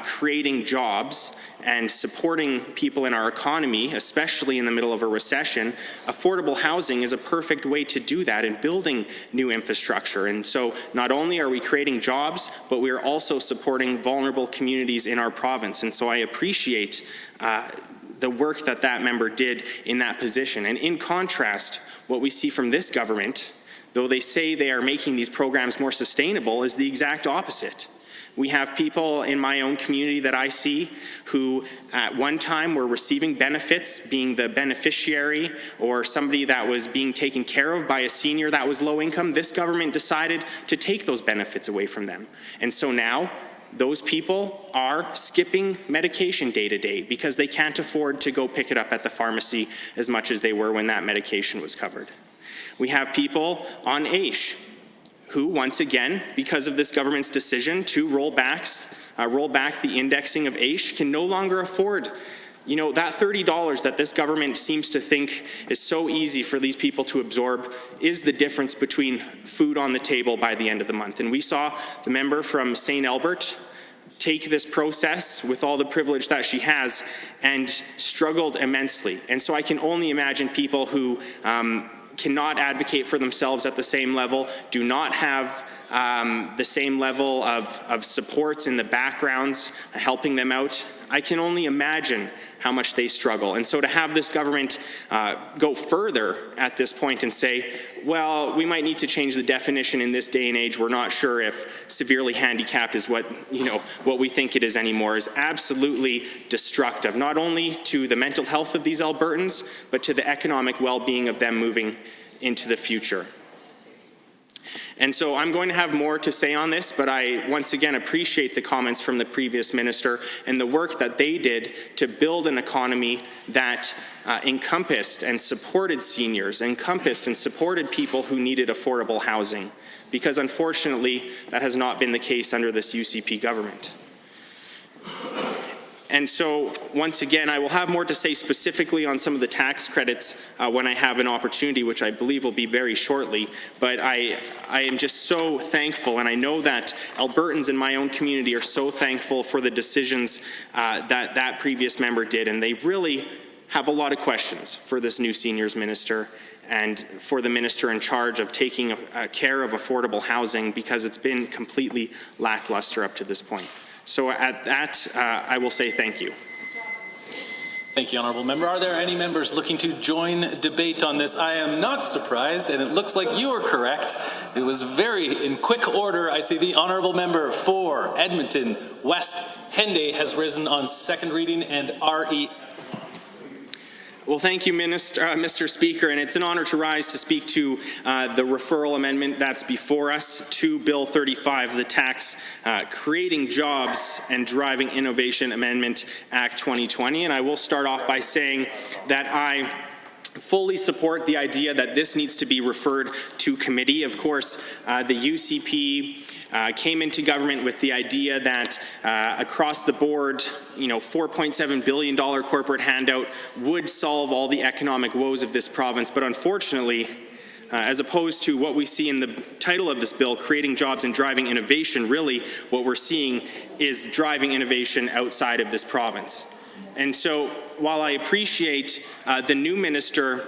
Speaker 12: creating jobs and supporting people in our economy, especially in the middle of a recession, affordable housing is a perfect way to do that in building new infrastructure. And so not only are we creating jobs, but we are also supporting vulnerable communities in our province. And so I appreciate the work that that member did in that position. And in contrast, what we see from this government, though they say they are making these programs more sustainable, is the exact opposite. We have people in my own community that I see who at one time were receiving benefits, being the beneficiary or somebody that was being taken care of by a senior that was low income. This government decided to take those benefits away from them. And so now those people are skipping medication day to day because they can't afford to go pick it up at the pharmacy as much as they were when that medication was covered. We have people on AISH who, once again, because of this government's decision to roll back the indexing of AISH, can no longer afford, that $30 that this government seems to think is so easy for these people to absorb is the difference between food on the table by the end of the month. And we saw the member from St. Albert take this process with all the privilege that she has and struggled immensely. And so I can only imagine people who cannot advocate for themselves at the same level, do not have the same level of supports in the backgrounds helping them out. I can only imagine how much they struggle. And so to have this government go further at this point and say, well, we might need to change the definition in this day and age, we're not sure if severely handicapped is what we think it is anymore, is absolutely destructive, not only to the mental health of these Albertans, but to the economic well-being of them moving into the future. And so I'm going to have more to say on this, but I once again appreciate the comments from the previous minister and the work that they did to build an economy that encompassed and supported seniors, encompassed and supported people who needed affordable housing, because unfortunately that has not been the case under this UCP government. And so, once again, I will have more to say specifically on some of the tax credits when I have an opportunity, which I believe will be very shortly. But I am just so thankful, and I know that Albertans in my own community are so thankful for the decisions that previous member did, and they really have a lot of questions for this new seniors minister and for the minister in charge of taking care of affordable housing, because it's been completely lackluster up to this point. So at that, I will say thank you.
Speaker 1: Thank you, Honourable Member. Are there any members looking to join debate on this? I am not surprised, and it looks like you are correct. It was very in quick order. I see the Honourable Member for Edmonton West Henday has risen on second reading and RE.
Speaker 12: Well, thank you, Mr. Speaker, and it's an honor to rise to speak to the referral amendment that's before us to Bill 35, the Tax Creating Jobs and Driving Innovation Amendment Act 2020. And I will start off by saying that I fully support the idea that this needs to be referred to committee. Of course, the UCP came into government with the idea that across the board, $4.7 billion corporate handout would solve all the economic woes of this province. But unfortunately, as opposed to what we see in the title of this bill, creating jobs and driving innovation, really what we're seeing is driving innovation outside of this province. And so while I appreciate the new minister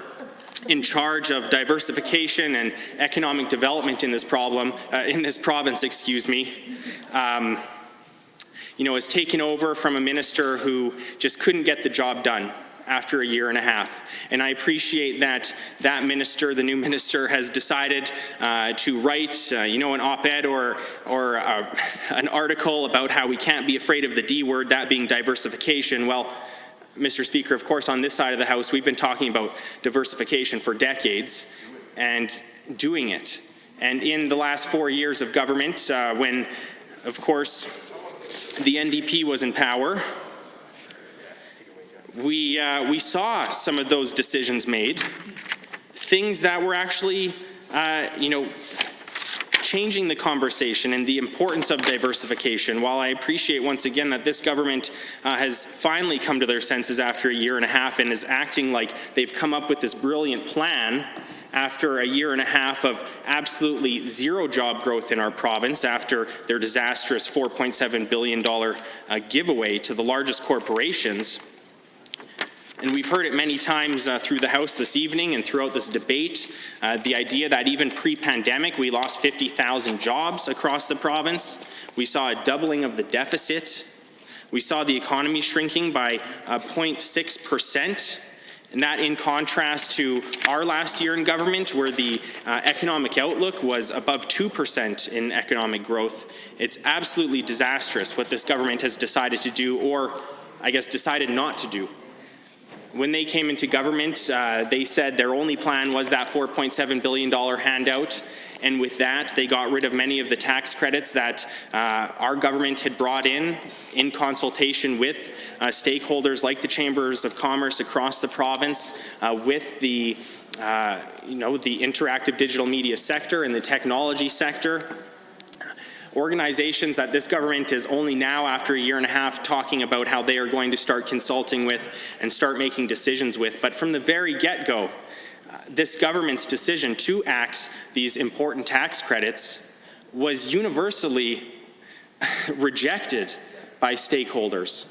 Speaker 12: in charge of diversification and economic development in this province, has taken over from a minister who just couldn't get the job done after a year and a half. And I appreciate that that minister, the new minister, has decided to write, an op-ed or an article about how we can't be afraid of the D word, that being diversification. Well, Mr. Speaker, of course, on this side of the House, we've been talking about diversification for decades and doing it. And in the last 4 years of government, when, of course, the NDP was in power, we saw some of those decisions made, things that were actually, changing the conversation and the importance of diversification. While I appreciate once again that this government has finally come to their senses after a year and a half and is acting like they've come up with this brilliant plan after a year and a half of absolutely zero job growth in our province, after their disastrous $4.7 billion giveaway to the largest corporations. And we've heard it many times through the House this evening and throughout this debate, the idea that even pre-pandemic we lost 50,000 jobs across the province. We saw a doubling of the deficit. We saw the economy shrinking by 0.6%. And that in contrast to our last year in government, where the economic outlook was above 2% in economic growth. It's absolutely disastrous what this government has decided to do, or I guess decided not to do. When they came into government, they said their only plan was that $4.7 billion handout. And with that, they got rid of many of the tax credits that our government had brought in consultation with stakeholders like the Chambers of Commerce across the province, with the, the interactive digital media sector and the technology sector. Organizations that this government is only now, after a year and a half, talking about how they are going to start consulting with and start making decisions with. But from the very get-go, this government's decision to axe these important tax credits was universally rejected by stakeholders.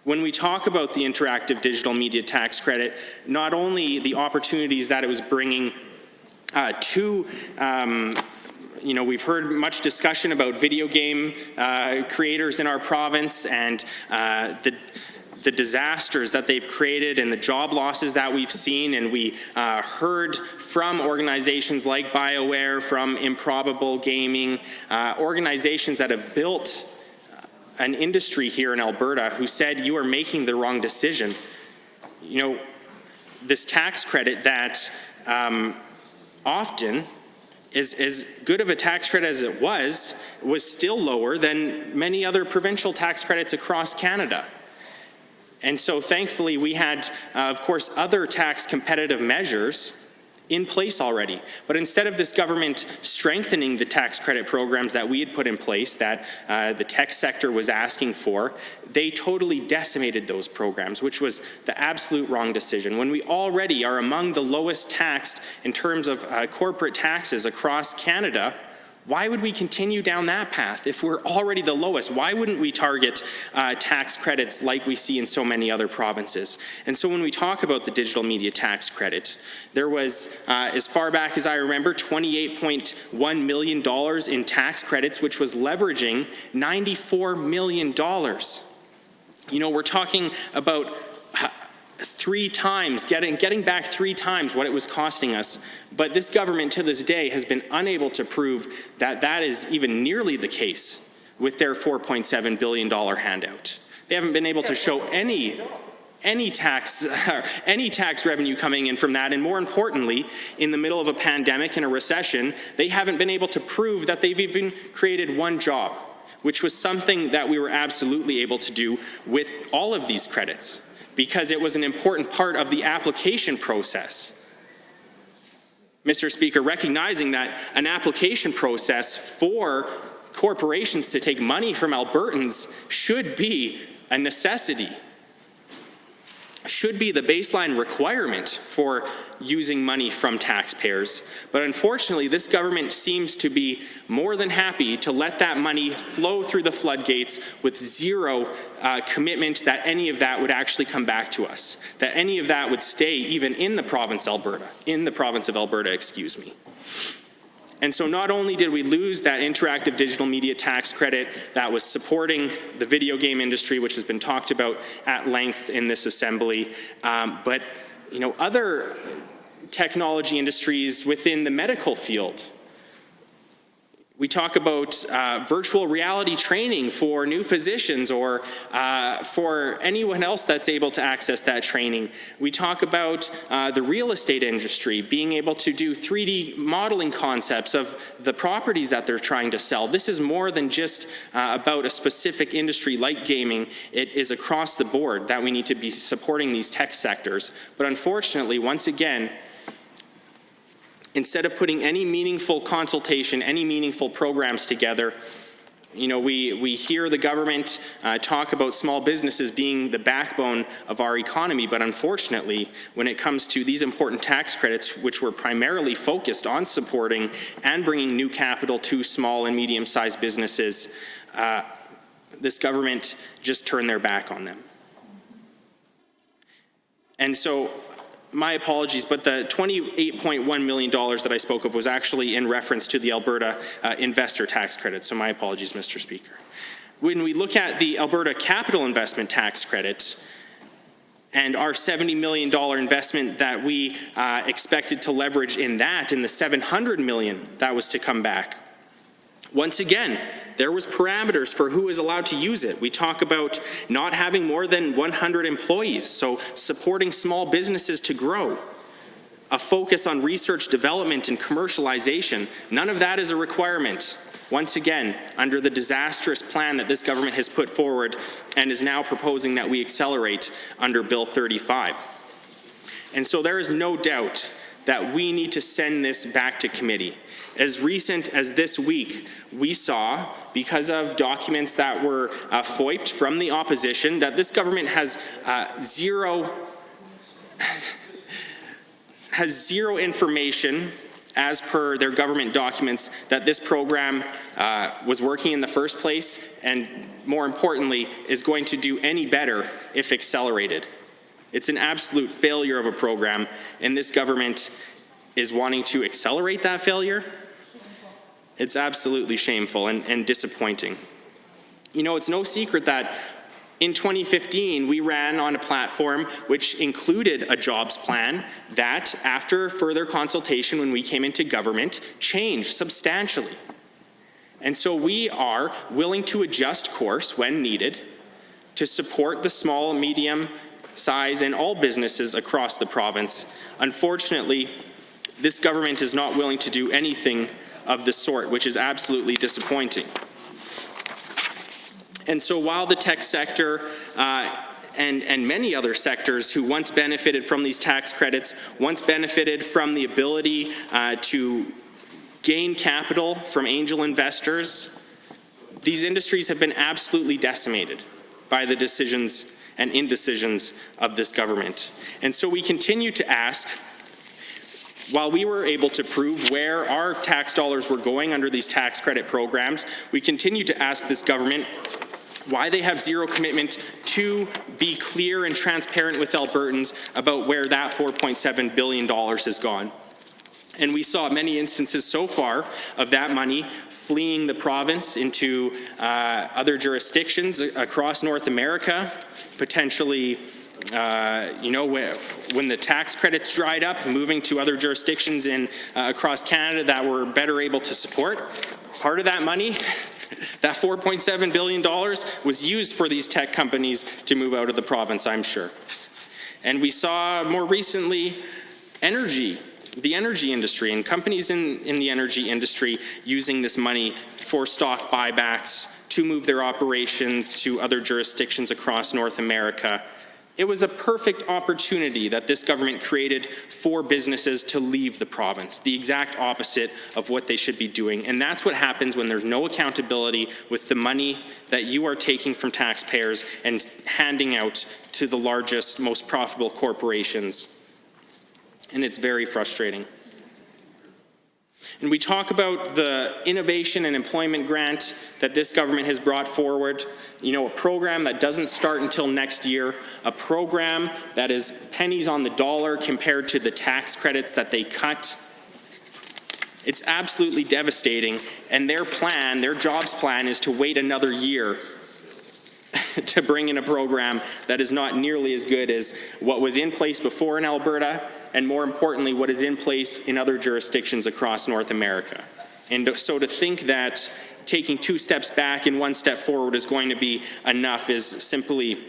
Speaker 12: When we talk about the interactive digital media tax credit, not only the opportunities that it was bringing to we've heard much discussion about video game creators in our province and the disasters that they've created and the job losses that we've seen. And we heard from organizations like BioWare, from Improbable Gaming, organizations that have built an industry here in Alberta, who said you are making the wrong decision. This tax credit that often is as good of a tax credit as it was still lower than many other provincial tax credits across Canada. And so thankfully we had, of course, other tax competitive measures in place already. But instead of this government strengthening the tax credit programs that we had put in place, that the tech sector was asking for, they totally decimated those programs, which was the absolute wrong decision. When we already are among the lowest taxed in terms of corporate taxes across Canada, why would we continue down that path if we're already the lowest? Why wouldn't we target tax credits like we see in so many other provinces? And so when we talk about the digital media tax credit, there was, as far back as I remember, $28.1 million in tax credits, which was leveraging $94 million. We're talking about 3 times, getting back 3 times what it was costing us. But this government to this day has been unable to prove that that is even nearly the case with their $4.7 billion handout. They haven't been able to show any tax revenue coming in from that. And more importantly, in the middle of a pandemic and a recession, they haven't been able to prove that they've even created one job, which was something that we were absolutely able to do with all of these credits, because it was an important part of the application process. Mr. Speaker, recognizing that an application process for corporations to take money from Albertans should be a necessity, should be the baseline requirement for using money from taxpayers. But unfortunately, this government seems to be more than happy to let that money flow through the floodgates with zero commitment that any of that would actually come back to us, that any of that would stay even in the province of Alberta, excuse me. And so not only did we lose that interactive digital media tax credit that was supporting the video game industry, which has been talked about at length in this assembly, but other technology industries within the medical field, We talk about virtual reality training for new physicians or for anyone else that's able to access that training. We talk about the real estate industry being able to do 3D modeling concepts of the properties that they're trying to sell. This is more than just about a specific industry like gaming. It is across the board that we need to be supporting these tech sectors. But unfortunately, once again, instead of putting any meaningful consultation, any meaningful programs together, you know, we hear the government talk about small businesses being the backbone of our economy, but unfortunately, when it comes to these important tax credits, which were primarily focused on supporting and bringing new capital to small and medium-sized businesses, this government just turned their back on them. And so, my apologies, but the $28.1 million that I spoke of was actually in reference to the Alberta investor tax credit, so my apologies, Mr. Speaker. When we look at the Alberta capital investment tax credit and our $70 million investment that we expected to leverage in that, in the $700 million that was to come back, once again, there was parameters for who is allowed to use it. We talk about not having more than 100 employees, so supporting small businesses to grow. A focus on research, development, and commercialization. None of that is a requirement. Once again, under the disastrous plan that this government has put forward and is now proposing that we accelerate under Bill 35. And so there is no doubt that we need to send this back to committee. As recent as this week, we saw, because of documents that were FOIP'd from the opposition, that this government has zero information, as per their government documents, that this program was working in the first place, and more importantly, is going to do any better if accelerated. It's an absolute failure of a program, and this government is wanting to accelerate that failure. It's absolutely shameful and disappointing. You know, it's no secret that in 2015, we ran on a platform which included a jobs plan that, after further consultation when we came into government, changed substantially. And so we are willing to adjust course when needed to support the small, medium size, and all businesses across the province. Unfortunately, this government is not willing to do anything of the sort, which is absolutely disappointing. And so while the tech sector and many other sectors who once benefited from these tax credits, once benefited from the ability to gain capital from angel investors, these industries have been absolutely decimated by the decisions and indecisions of this government. And so we continue to ask, while we were able to prove where our tax dollars were going under these tax credit programs, we continue to ask this government why they have zero commitment to be clear and transparent with Albertans about where that $4.7 billion has gone. And we saw many instances so far of that money fleeing the province into other jurisdictions across North America, potentially when the tax credits dried up, moving to other jurisdictions across Canada that were better able to support. Part of that money, that $4.7 billion, was used for these tech companies to move out of the province, I'm sure. And we saw more recently the energy industry and companies in the energy industry using this money for stock buybacks to move their operations to other jurisdictions across North America. It was a perfect opportunity that this government created for businesses to leave the province, the exact opposite of what they should be doing. And that's what happens when there's no accountability with the money that you are taking from taxpayers and handing out to the largest, most profitable corporations. And it's very frustrating. And we talk about the innovation and employment grant that this government has brought forward, a program that doesn't start until next year, a program that is pennies on the dollar compared to the tax credits that they cut. It's absolutely devastating, and their jobs plan is to wait another year to bring in a program that is not nearly as good as what was in place before in Alberta, and more importantly, what is in place in other jurisdictions across North America. And so to think that taking 2 steps back and 1 step forward is going to be enough is simply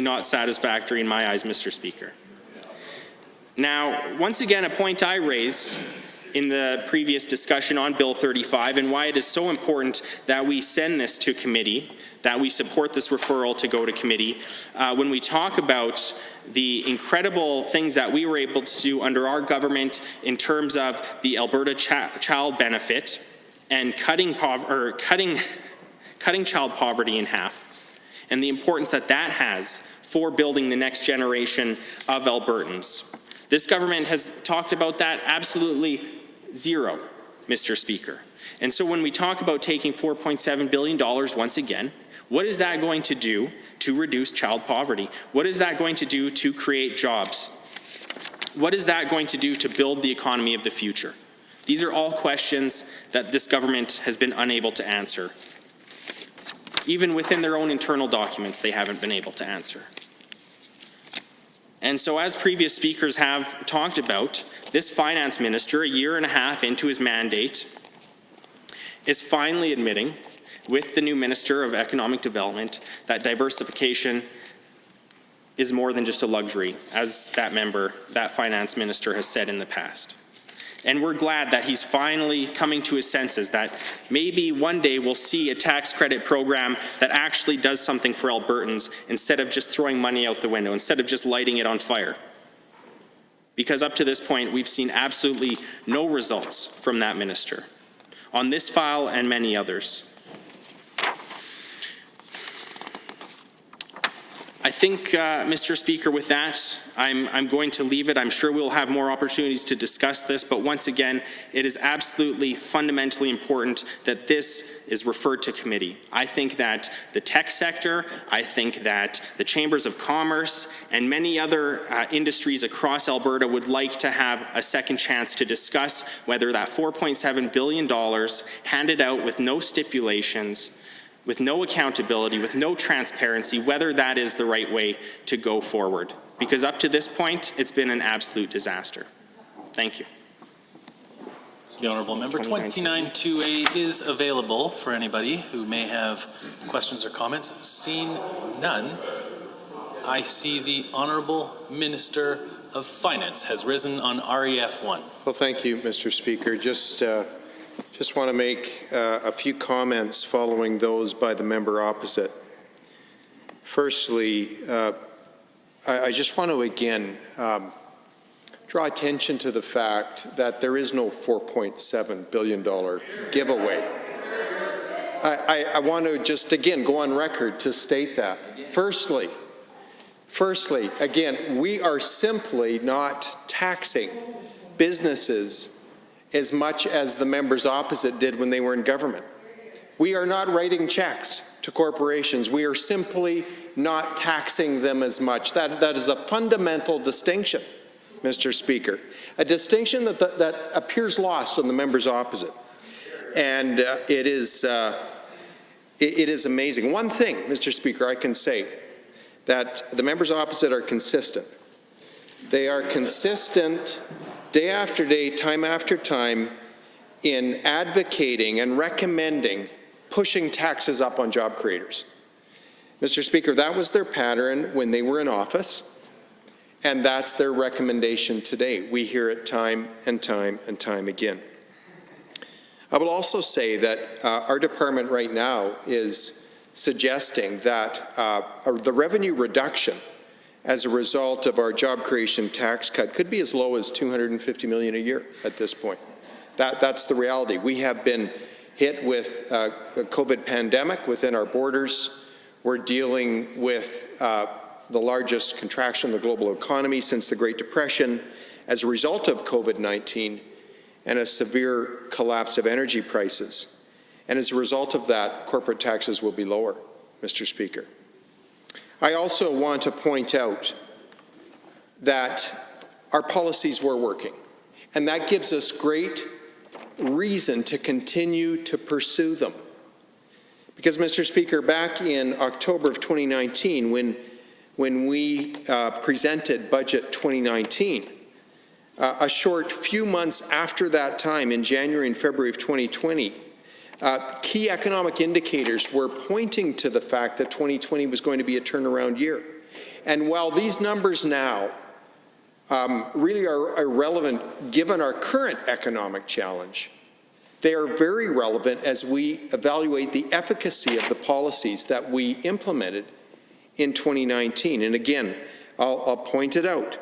Speaker 12: not satisfactory in my eyes, Mr. Speaker. Now, once again, a point I raised in the previous discussion on Bill 35 and why it is so important that we send this to committee, that we support this referral to go to committee. When we talk about the incredible things that we were able to do under our government in terms of the Alberta child benefit and cutting child poverty in half, and the importance that that has for building the next generation of Albertans. This government has talked about that absolutely zero, Mr. Speaker. And so when we talk about taking $4.7 billion once again, what is that going to do to reduce child poverty? What is that going to do to create jobs? What is that going to do to build the economy of the future? These are all questions that this government has been unable to answer. Even within their own internal documents, they haven't been able to answer. And so as previous speakers have talked about, this finance minister, a year and a half into his mandate, is finally admitting, with the new Minister of Economic Development, that diversification is more than just a luxury, as that finance minister has said in the past. And we're glad that he's finally coming to his senses, that maybe one day we'll see a tax credit program that actually does something for Albertans instead of just throwing money out the window, instead of just lighting it on fire. Because up to this point, we've seen absolutely no results from that minister on this file and many others. I think, Mr. Speaker, with that, I'm going to leave it. I'm sure we'll have more opportunities to discuss this, but once again, it is absolutely fundamentally important that this is referred to committee. I think that the tech sector, I think that the chambers of commerce and many other industries across Alberta would like to have a second chance to discuss whether that $4.7 billion handed out with no stipulations, with no accountability, with no transparency, whether that is the right way to go forward. Because up to this point, it's been an absolute disaster. Thank you.
Speaker 1: The Honourable Member. 29-2A is available for anybody who may have questions or comments. Seeing none, I see the Honourable Minister of Finance has risen on REF 1.
Speaker 13: Well, thank you, Mr. Speaker. Just want to make a few comments following those by the member opposite. Firstly, I just want to again draw attention to the fact that there is no $4.7 billion giveaway. I want to just again go on record to state that. Firstly, again, we are simply not taxing businesses as much as the members opposite did when they were in government. We are not writing checks to corporations. We are simply not taxing them as much. That is a fundamental distinction, Mr. Speaker, a distinction that appears lost on the members opposite. And it is amazing. One thing, Mr. Speaker, I can say, that the members opposite are consistent. They are consistent day after day, time after time, in advocating and recommending pushing taxes up on job creators. Mr. Speaker, that was their pattern when they were in office, and that's their recommendation today. We hear it time and time and time again. I will also say that our department right now is suggesting that the revenue reduction as a result of our job creation tax cut could be as low as $250 million a year at this point. That's the reality. We have been hit with the COVID pandemic within our borders. We're dealing with the largest contraction of the global economy since the Great Depression as a result of COVID-19 and a severe collapse of energy prices. And as a result of that, corporate taxes will be lower, Mr. Speaker. I also want to point out that our policies were working, and that gives us great reason to continue to pursue them. Because, Mr. Speaker, back in October of 2019, when we presented Budget 2019, a short few months after that time, in January and February of 2020, key economic indicators were pointing to the fact that 2020 was going to be a turnaround year. And while these numbers now really are irrelevant given our current economic challenge, they are very relevant as we evaluate the efficacy of the policies that we implemented in 2019. And again, I'll point it out.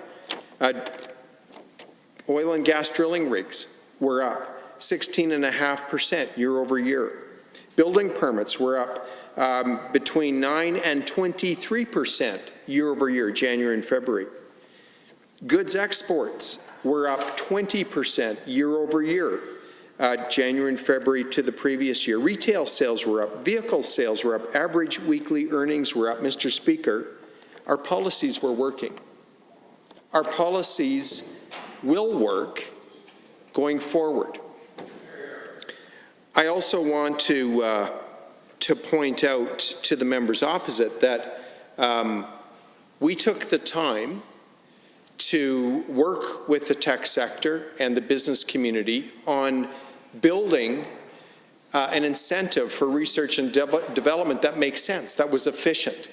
Speaker 13: Oil and gas drilling rigs were up 16.5% year over year. Building permits were up between 9 and 23% year over year, January and February. Goods exports were up 20% year over year, January and February to the previous year. Retail sales were up, vehicle sales were up, average weekly earnings were up. Mr. Speaker, our policies were working. Our policies will work going forward. I also want to point out to the members opposite that we took the time to work with the tech sector and the business community on building an incentive for research and development that makes sense, that was efficient.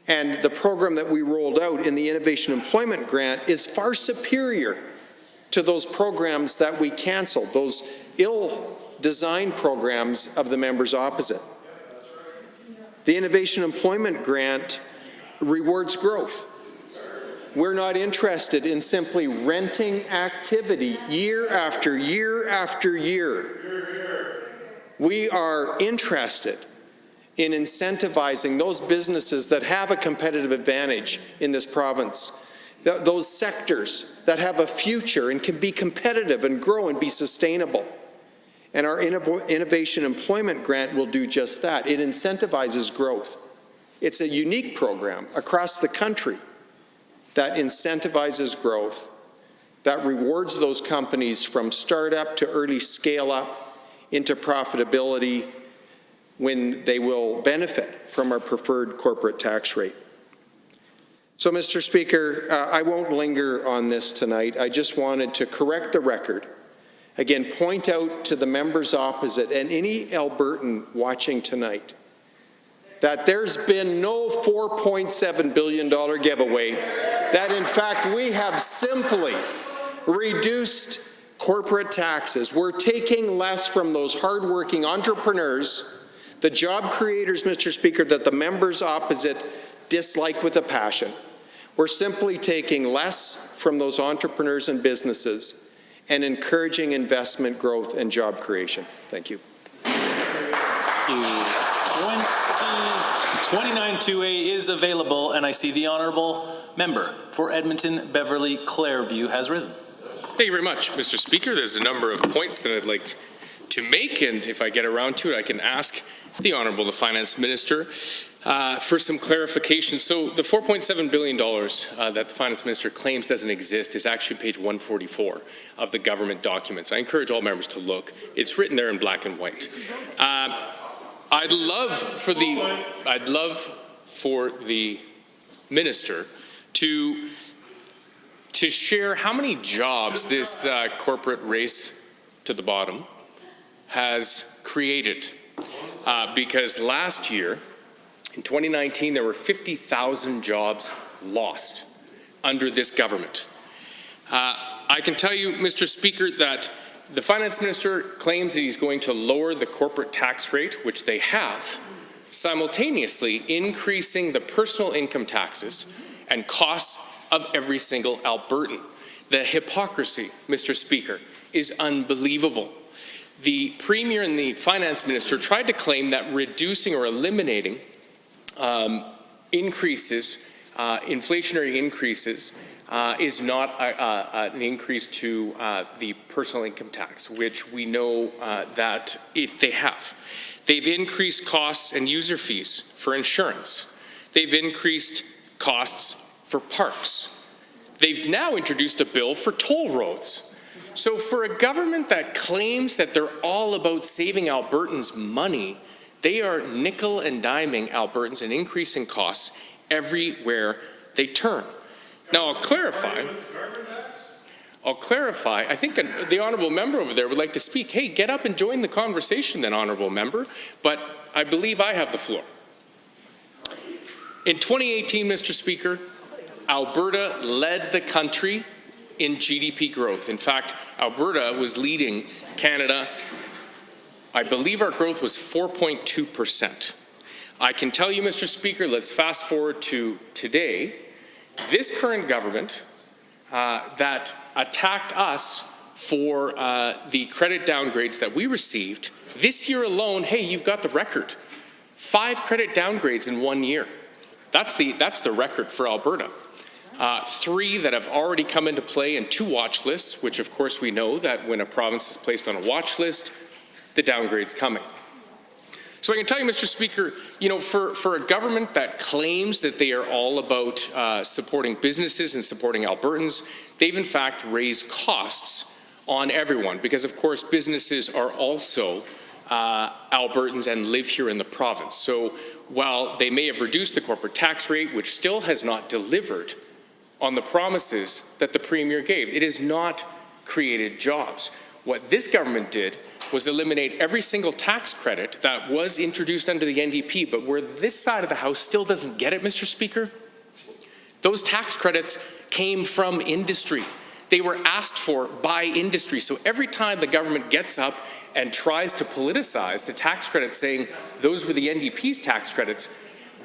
Speaker 13: And the program that we rolled out in the Innovation Employment Grant is far superior to those programs that we canceled, those ill-designed programs of the members opposite. The Innovation Employment Grant rewards growth. We're not interested in simply renting activity year after year after year. We are interested in incentivizing those businesses that have a competitive advantage in this province, those sectors that have a future and can be competitive and grow and be sustainable. And our Innovation Employment Grant will do just that. It incentivizes growth. It's a unique program across the country that incentivizes growth, that rewards those companies from startup to early scale up into profitability when they will benefit from our preferred corporate tax rate. So, Mr. Speaker, I won't linger on this tonight. I just wanted to correct the record. Again, point out to the members opposite and any Albertan watching tonight that there's been no $4.7 billion giveaway, that in fact we have simply reduced corporate taxes. We're taking less from those hardworking entrepreneurs, the job creators, Mr. Speaker, that the members opposite dislike with a passion. We're simply taking less from those entrepreneurs and businesses and encouraging investment, growth, and job creation. Thank you.
Speaker 1: 29-2A is available, and I see the honourable member for Edmonton Beverly Clairview has risen.
Speaker 14: Thank you very much, Mr. Speaker. There's a number of points that I'd like to make, and if I get around to it, I can ask the Honourable the Finance Minister for some clarification. So the $4.7 billion that the Finance Minister claims doesn't exist is actually page 144 of the government documents. I encourage all members to look. It's written there in black and white. I'd love for the minister to share how many jobs this corporate race to the bottom has created. Because last year, in 2019, there were 50,000 jobs lost under this government. I can tell you, Mr. Speaker, that the Finance Minister claims that he's going to lower the corporate tax rate, which they have, simultaneously increasing the personal income taxes and costs of every single Albertan. The hypocrisy, Mr. Speaker, is unbelievable. The Premier and the Finance Minister tried to claim that reducing or eliminating inflationary increases, is not an increase to the personal income tax, which we know that they have. They've increased costs and user fees for insurance. They've increased costs for parks. They've now introduced a bill for toll roads. So for a government that claims that they're all about saving Albertans money, they are nickel and diming Albertans and increasing costs everywhere they turn. Now, I'll clarify. I'll clarify. I think that the honourable member over there would like to speak. Hey, get up and join the conversation then, honourable member. But I believe I have the floor. In 2018, Mr. Speaker, Alberta led the country in GDP growth. In fact, Alberta was leading Canada. I believe our growth was 4.2%. I can tell you, Mr. Speaker, let's fast forward to today. This current government that attacked us for the credit downgrades that we received, this year alone, hey, you've got the record. 5 credit downgrades in 1 year. That's the record for Alberta. 3 that have already come into play and 2 watch lists, which of course we know that when a province is placed on a watch list, the downgrade's coming. So I can tell you, Mr. Speaker, you know, for a government that claims that they are all about supporting businesses and supporting Albertans, they've in fact raised costs on everyone because, of course, businesses are also Albertans and live here in the province. So while they may have reduced the corporate tax rate, which still has not delivered on the promises that the Premier gave, it has not created jobs. What this government did was eliminate every single tax credit that was introduced under the NDP, but where this side of the House still doesn't get it, Mr. Speaker, those tax credits came from industry. They were asked for by industry. So every time the government gets up and tries to politicize the tax credits, saying those were the NDP's tax credits,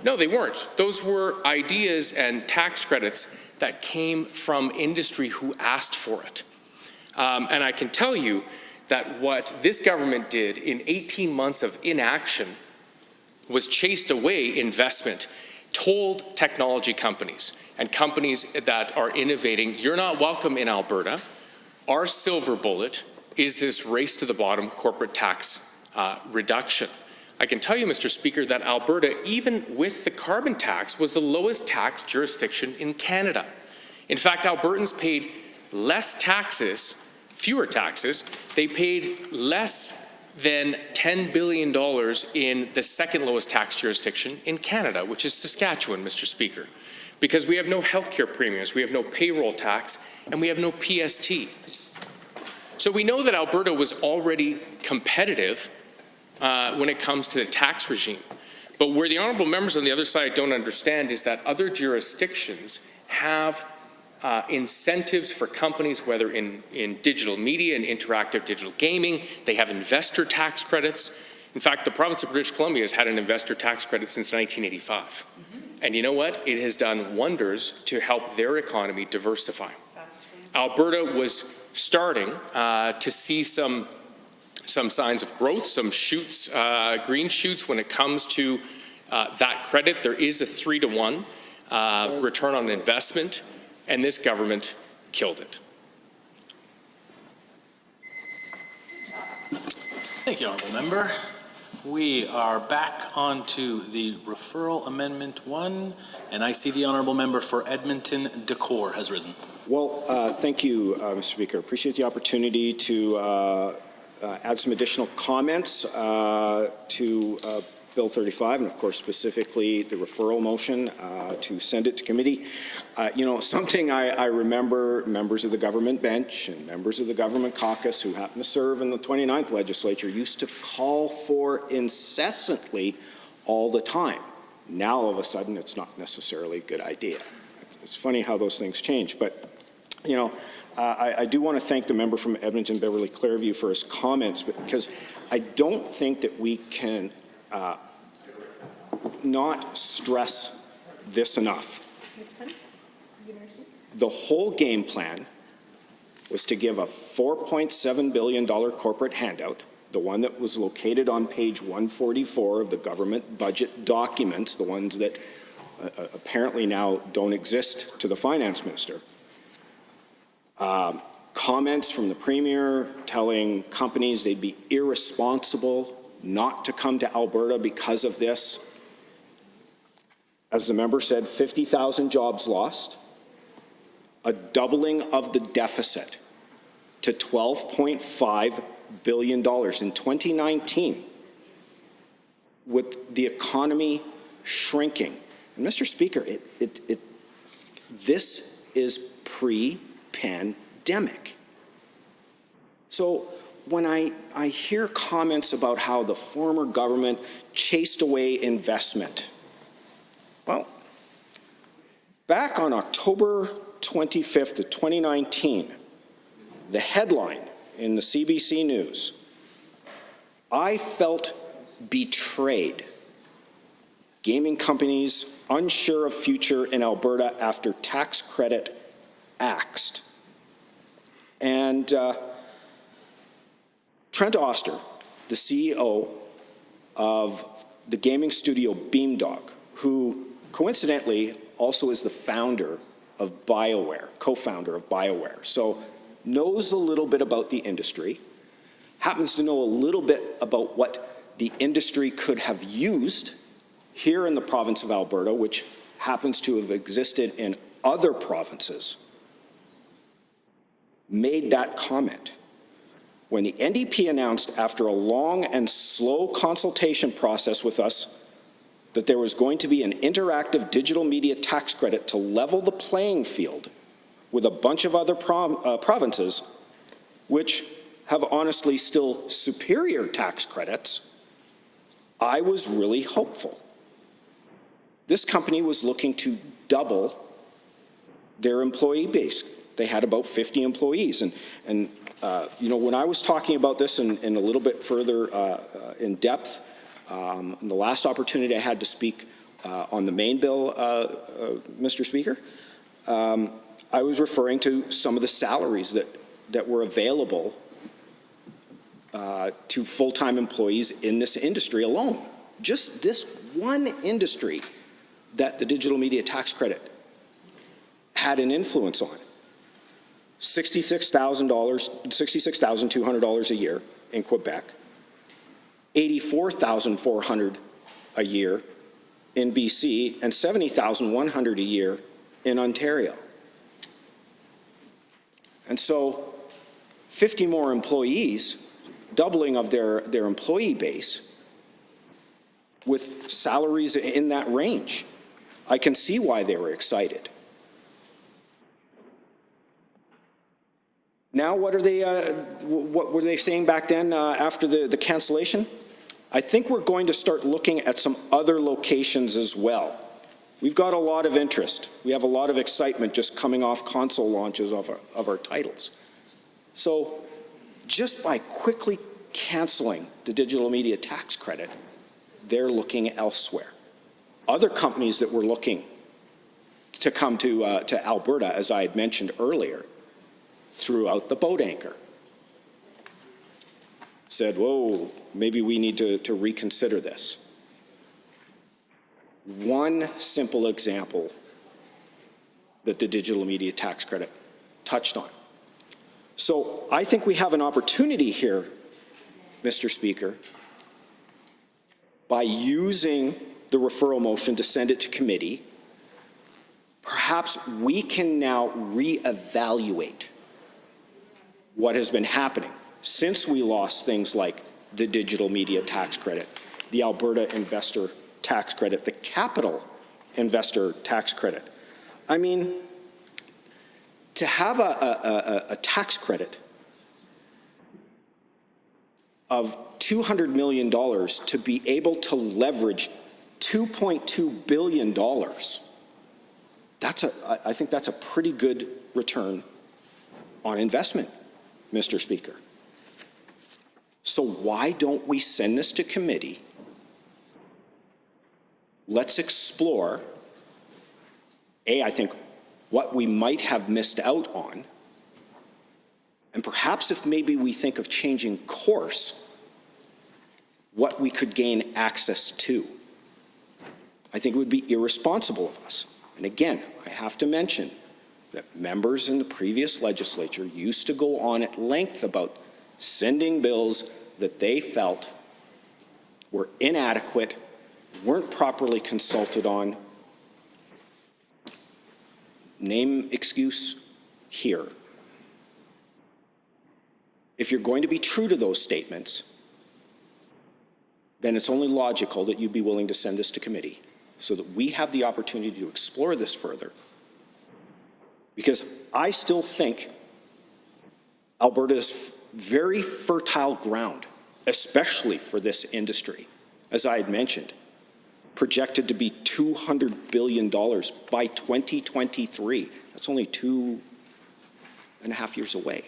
Speaker 14: no, they weren't. Those were ideas and tax credits that came from industry who asked for it. And I can tell you that what this government did in 18 months of inaction was chased away investment, told technology companies and companies that are innovating, you're not welcome in Alberta. Our silver bullet is this race to the bottom corporate tax reduction. I can tell you, Mr. Speaker, that Alberta, even with the carbon tax, was the lowest tax jurisdiction in Canada. In fact, Albertans paid less taxes, fewer taxes. They paid less than $10 billion in the second lowest tax jurisdiction in Canada, which is Saskatchewan, Mr. Speaker, because we have no healthcare premiums, we have no payroll tax, and we have no PST. So we know that Alberta was already competitive when it comes to the tax regime. But where the honourable members on the other side don't understand is that other jurisdictions have incentives for companies, whether in digital media and interactive digital gaming. They have investor tax credits. In fact, the province of British Columbia has had an investor tax credit since 1985. And you know what? It has done wonders to help their economy diversify. Alberta was starting to see some signs of growth, some shoots, green shoots when it comes to that credit. There is a 3-to-1 return on investment, and this government killed it.
Speaker 1: Thank you, honourable member. We are back on to the referral amendment 1, and I see the honourable member for Edmonton Decore has risen.
Speaker 5: Well, thank you, Mr. Speaker. Appreciate the opportunity to add some additional comments to Bill 35, and of course specifically the referral motion to send it to committee. You know, something I remember members of the government bench and members of the government caucus who happen to serve in the 29th legislature used to call for incessantly all the time. Now all of a sudden it's not necessarily a good idea. It's funny how those things change, but you know, I do want to thank the member from Edmonton Beverly Clairview for his comments, because I don't think that we can not stress this enough. The whole game plan was to give a $4.7 billion corporate handout, the one that was located on page 144 of the government budget documents, the ones that apparently now don't exist to the finance minister. Comments from the Premier telling companies they'd be irresponsible not to come to Alberta because of this. As the member said, 50,000 jobs lost, a doubling of the deficit to $12.5 billion in 2019, with the economy shrinking. And Mr. Speaker, this is pre-pandemic. pandemic. So when I hear comments about how the former government chased away investment, well, back on October 25th of 2019, the headline in the CBC News, "I felt betrayed. Gaming companies unsure of future in Alberta after tax credit axed." And Trent Oster, the CEO of the gaming studio Beamdog, who coincidentally also is the founder of BioWare, co-founder of BioWare, so knows a little bit about the industry, happens to know a little bit about what the industry could have used here in the province of Alberta, which happens to have existed in other provinces, made that comment. When the NDP announced after a long and slow consultation process with us that there was going to be an interactive digital media tax credit to level the playing field with a bunch of other provinces, which have honestly still superior tax credits, I was really hopeful. This company was looking to double their employee base. They had about 50 employees. And you know, when I was talking about this in a little bit further in depth, in the last opportunity I had to speak on the main bill, Mr. Speaker, I was referring to some of the salaries that were available to full-time employees in this industry alone. Just this one industry that the digital media tax credit had an influence on. $66,200 a year in Quebec, $84,400 a year in BC, and $70,100 a year in Ontario. And so 50 more employees, doubling of their employee base, with salaries in that range. I can see why they were excited. Now, what were they saying back then after the cancellation? I think we're going to start looking at some other locations as well. We've got a lot of interest. We have a lot of excitement just coming off console launches of our titles. So just by quickly canceling the digital media tax credit, they're looking elsewhere. Other companies that were looking to come to Alberta, as I had mentioned earlier, threw out the boat anchor. Said, whoa, maybe we need to reconsider this. One simple example that the digital media tax credit touched on. So I think we have an opportunity here, Mr. Speaker, by using the referral motion to send it to committee. Perhaps we can now reevaluate what has been happening since we lost things like the digital media tax credit, the Alberta investor tax credit, the capital investor tax credit. I mean, to have a tax credit of $200 million to be able to leverage $2.2 billion, I think that's a pretty good return on investment, Mr. Speaker. So why don't we send this to committee? Let's explore, I think, what we might have missed out on, and perhaps if maybe we think of changing course, what we could gain access to. I think it would be irresponsible of us. And again, I have to mention that members in the previous legislature used to go on at length about sending bills that they felt were inadequate, weren't properly consulted on. Name excuse here. If you're going to be true to those statements, then it's only logical that you'd be willing to send this to committee so that we have the opportunity to explore this further. Because I still think Alberta is very fertile ground, especially for this industry. As I had mentioned, projected to be $200 billion by 2023. That's only 2.5 years away.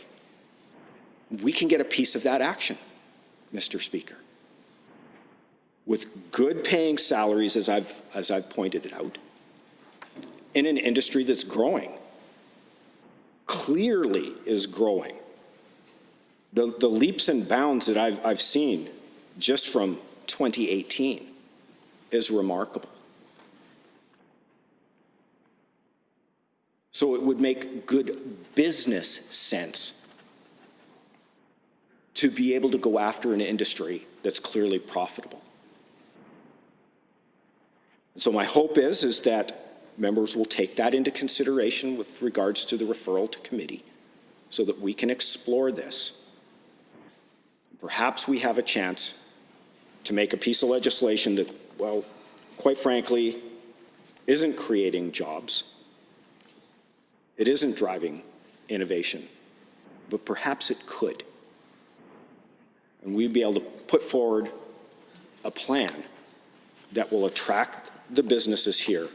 Speaker 5: We can get a piece of that action, Mr. Speaker, with good paying salaries, as I've pointed it out, in an industry that's growing, clearly is growing. The leaps and bounds that I've seen just from 2018 is remarkable. So it would make good business sense to be able to go after an industry that's clearly profitable. And so my hope is that members will take that into consideration with regards to the referral to committee so that we can explore this. Perhaps we have a chance to make a piece of legislation that, well, quite frankly, isn't creating jobs. It isn't driving innovation, but perhaps it could. And we'd be able to put forward a plan that will attract the businesses here,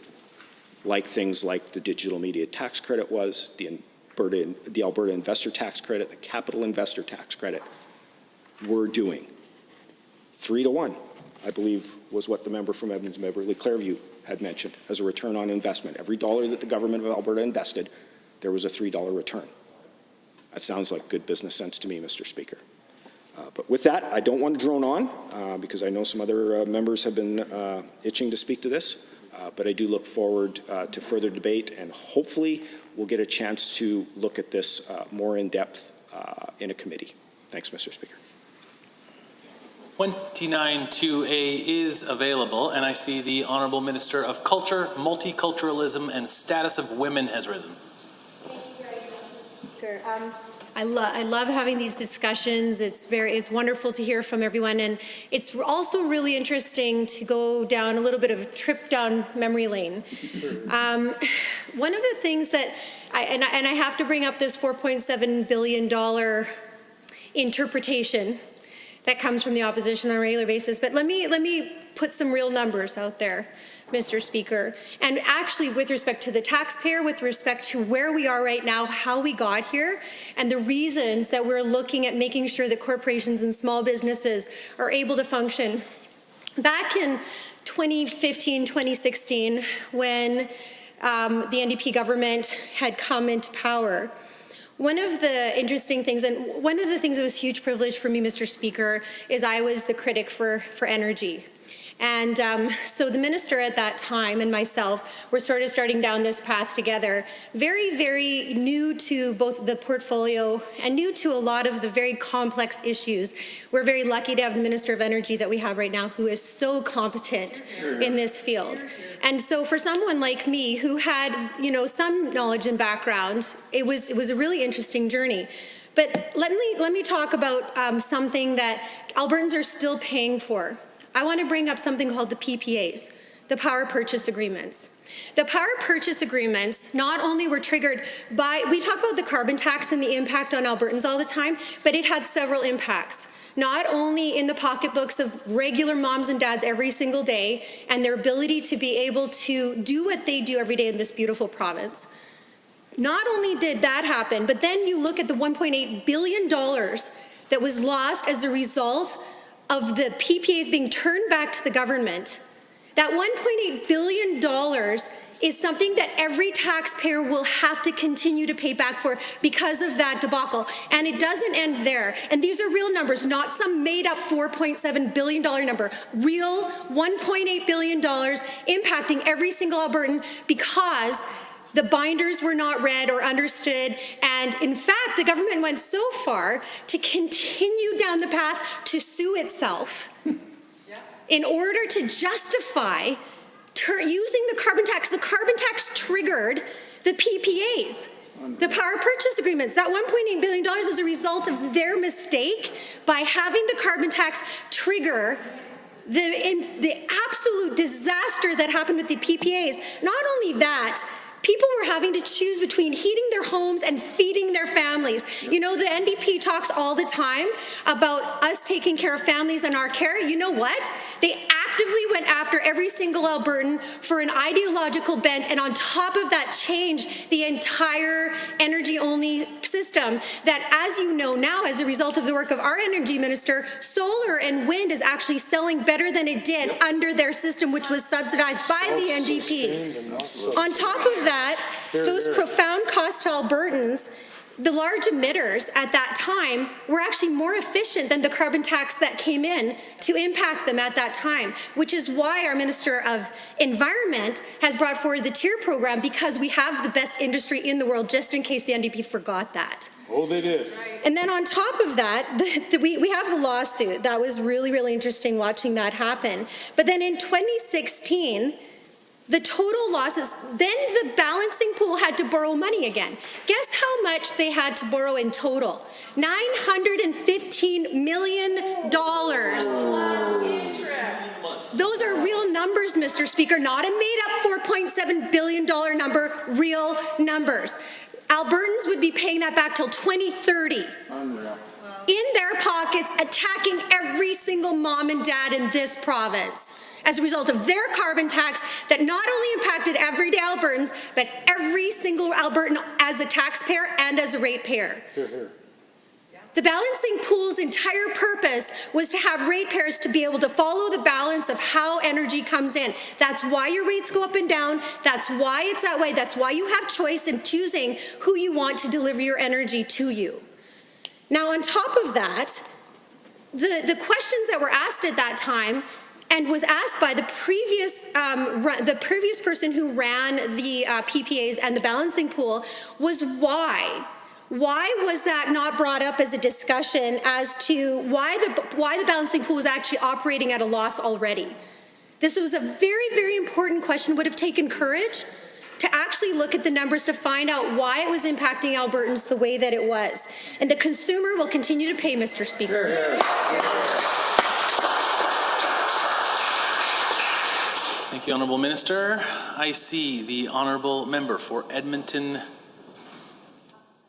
Speaker 5: like things like the digital media tax credit was, the Alberta investor tax credit, the capital investor tax credit. We're doing 3-to-1, I believe, was what the member from Edmonton, Beverly Clairview, had mentioned as a return on investment. Every dollar that the government of Alberta invested, there was a $3 return. That sounds like good business sense to me, Mr. Speaker. But with that, I don't want to drone on because I know some other members have been itching to speak to this. But I do look forward to further debate, and hopefully we'll get a chance to look at this more in depth in a committee. Thanks, Mr. Speaker.
Speaker 1: 29-2A is available, and I see the Honourable Minister of Culture, Multiculturalism and Status of Women has risen.
Speaker 15: Thank you very much, Mr. Speaker. I love having these discussions. It's wonderful to hear from everyone, and it's also really interesting to go down a little bit of a trip down memory lane. One of the things that I have to bring up this $4.7 billion interpretation that comes from the opposition on a regular basis, but let me put some real numbers out there, Mr. Speaker. And actually, with respect to the taxpayer, with respect to where we are right now, how we got here, and the reasons that we're looking at making sure that corporations and small businesses are able to function. Back in 2015, 2016, when the NDP government had come into power, one of the interesting things, and one of the things that was a huge privilege for me, Mr. Speaker, is I was the critic for energy. And so the minister at that time and myself were sort of starting down this path together, very, very new to both the portfolio and new to a lot of the very complex issues. We're very lucky to have the Minister of Energy that we have right now, who is so competent in this field. And so for someone like me who had, some knowledge and background, it was a really interesting journey. But let me talk about something that Albertans are still paying for. I want to bring up something called the PPAs, the power purchase agreements. The power purchase agreements not only were triggered by, we talk about the carbon tax and the impact on Albertans all the time, but it had several impacts. Not only in the pocketbooks of regular moms and dads every single day and their ability to be able to do what they do every day in this beautiful province. Not only did that happen, but then you look at the $1.8 billion that was lost as a result of the PPAs being turned back to the government. That $1.8 billion is something that every taxpayer will have to continue to pay back for because of that debacle. And it doesn't end there. And these are real numbers, not some made up $4.7 billion number. Real $1.8 billion impacting every single Albertan because the binders were not read or understood, and in fact, the government went so far to continue down the path to sue itself in order to justify using the carbon tax. The carbon tax triggered the PPAs, the power purchase agreements. That $1.8 billion is a result of their mistake by having the carbon tax trigger the absolute disaster that happened with the PPAs. Not only that, people were having to choose between heating their homes and feeding their families. You know, the NDP talks all the time about us taking care of families and our care. You know what? They actively went after every single Albertan for an ideological bent, and on top of that, changed the entire energy-only system that, as you know now, as a result of the work of our energy minister, solar and wind is actually selling better than it did under their system, which was subsidized by the NDP. On top of that, those profound costs to Albertans, the large emitters at that time were actually more efficient than the carbon tax that came in to impact them at that time, which is why our Minister of Environment has brought forward the TIER program, because we have the best industry in the world, just in case the NDP forgot that.
Speaker 3: Oh, they did.
Speaker 15: And then on top of that, we have the lawsuit. That was really, really interesting watching that happen. But then in 2016, the total losses, then the balancing pool had to borrow money again. Guess how much they had to borrow in total? $915 million. Those are real numbers, Mr. Speaker, not a made-up $4.7 billion number, real numbers. Albertans would be paying that back till 2030. Unreal. In their pockets, attacking every single mom and dad in this province as a result of their carbon tax that not only impacted everyday Albertans, but every single Albertan as a taxpayer and as a ratepayer. The balancing pool's entire purpose was to have ratepayers to be able to follow the balance of how energy comes in. That's why your rates go up and down. That's why it's that way. That's why you have choice in choosing who you want to deliver your energy to you. Now, on top of that, the questions that were asked at that time and was asked by the previous person who ran the PPAs and the balancing pool was why? Why was that not brought up as a discussion as to why the balancing pool was actually operating at a loss already? This was a very, very important question. Would have taken courage to actually look at the numbers to find out why it was impacting Albertans the way that it was. And the consumer will continue to pay, Mr. Speaker.
Speaker 1: Thank you, Honourable Minister. I see the Honourable Member for Edmonton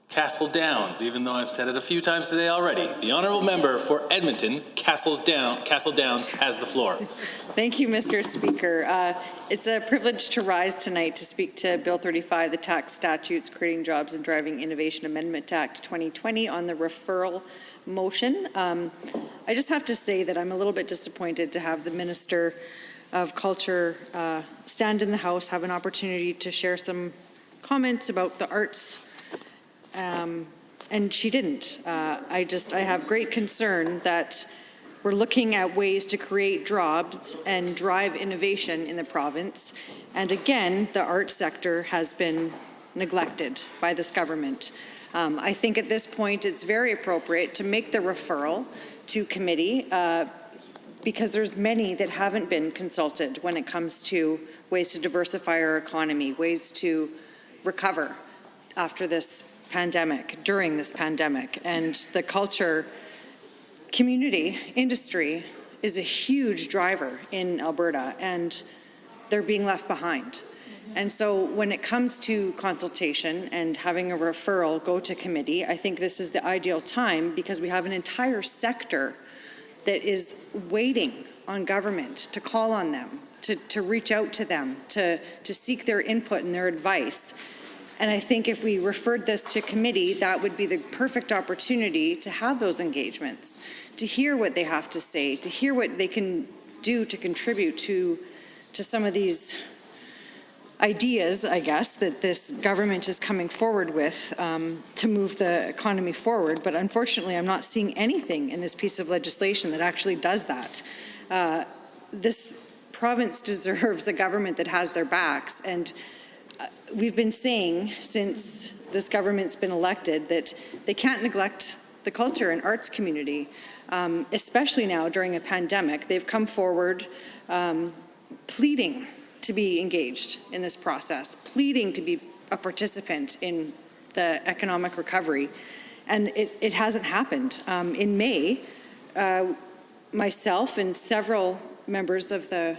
Speaker 1: Castle Downs, even though I've said it a few times today already. The Honourable Member for Edmonton Castle Downs has the floor.
Speaker 4: Thank you, Mr. Speaker. It's a privilege to rise tonight to speak to Bill 35, the Tax Statutes Creating Jobs and Driving Innovation Amendment Act 2020 on the referral motion. I just have to say that I'm a little bit disappointed to have the Minister of Culture stand in the House, have an opportunity to share some comments about the arts, and she didn't. I have great concern that we're looking at ways to create jobs and drive innovation in the province, and again, the arts sector has been neglected by this government. I think at this point it's very appropriate to make the referral to committee because there's many that haven't been consulted when it comes to ways to diversify our economy, ways to recover after this pandemic, during this pandemic. And the culture community industry is a huge driver in Alberta, and they're being left behind. And so when it comes to consultation and having a referral go to committee, I think this is the ideal time because we have an entire sector that is waiting on government to call on them, to reach out to them, to seek their input and their advice. And I think if we referred this to committee, that would be the perfect opportunity to have those engagements, to hear what they have to say, to hear what they can do to contribute to some of these ideas, I guess, that this government is coming forward with to move the economy forward. But unfortunately, I'm not seeing anything in this piece of legislation that actually does that. This province deserves a government that has their backs. And we've been saying since this government's been elected that they can't neglect the culture and arts community, especially now during a pandemic. They've come forward pleading to be engaged in this process, pleading to be a participant in the economic recovery, and it hasn't happened. In May, myself and several members of the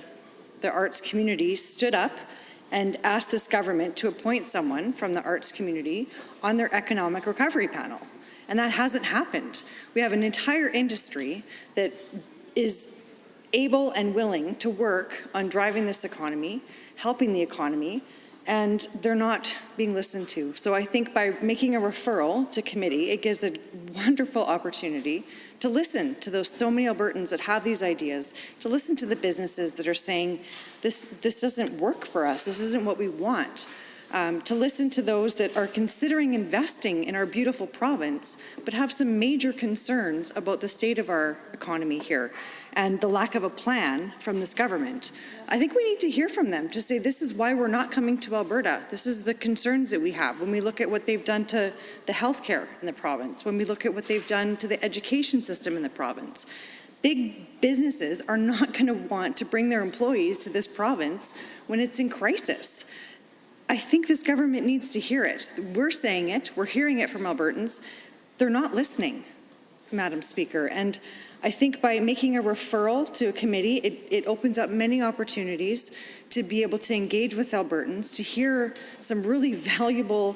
Speaker 4: arts community stood up and asked this government to appoint someone from the arts community on their economic recovery panel. And that hasn't happened. We have an entire industry that is able and willing to work on driving this economy, helping the economy, and they're not being listened to. So I think by making a referral to committee, it gives a wonderful opportunity to listen to those so many Albertans that have these ideas, to listen to the businesses that are saying, this doesn't work for us, this isn't what we want. To listen to those that are considering investing in our beautiful province, but have some major concerns about the state of our economy here and the lack of a plan from this government. I think we need to hear from them to say this is why we're not coming to Alberta. This is the concerns that we have when we look at what they've done to the healthcare in the province, when we look at what they've done to the education system in the province. Big businesses are not going to want to bring their employees to this province when it's in crisis. I think this government needs to hear it. We're saying it, we're hearing it from Albertans. They're not listening, Madam Speaker. And I think by making a referral to a committee, it opens up many opportunities to be able to engage with Albertans, to hear some really valuable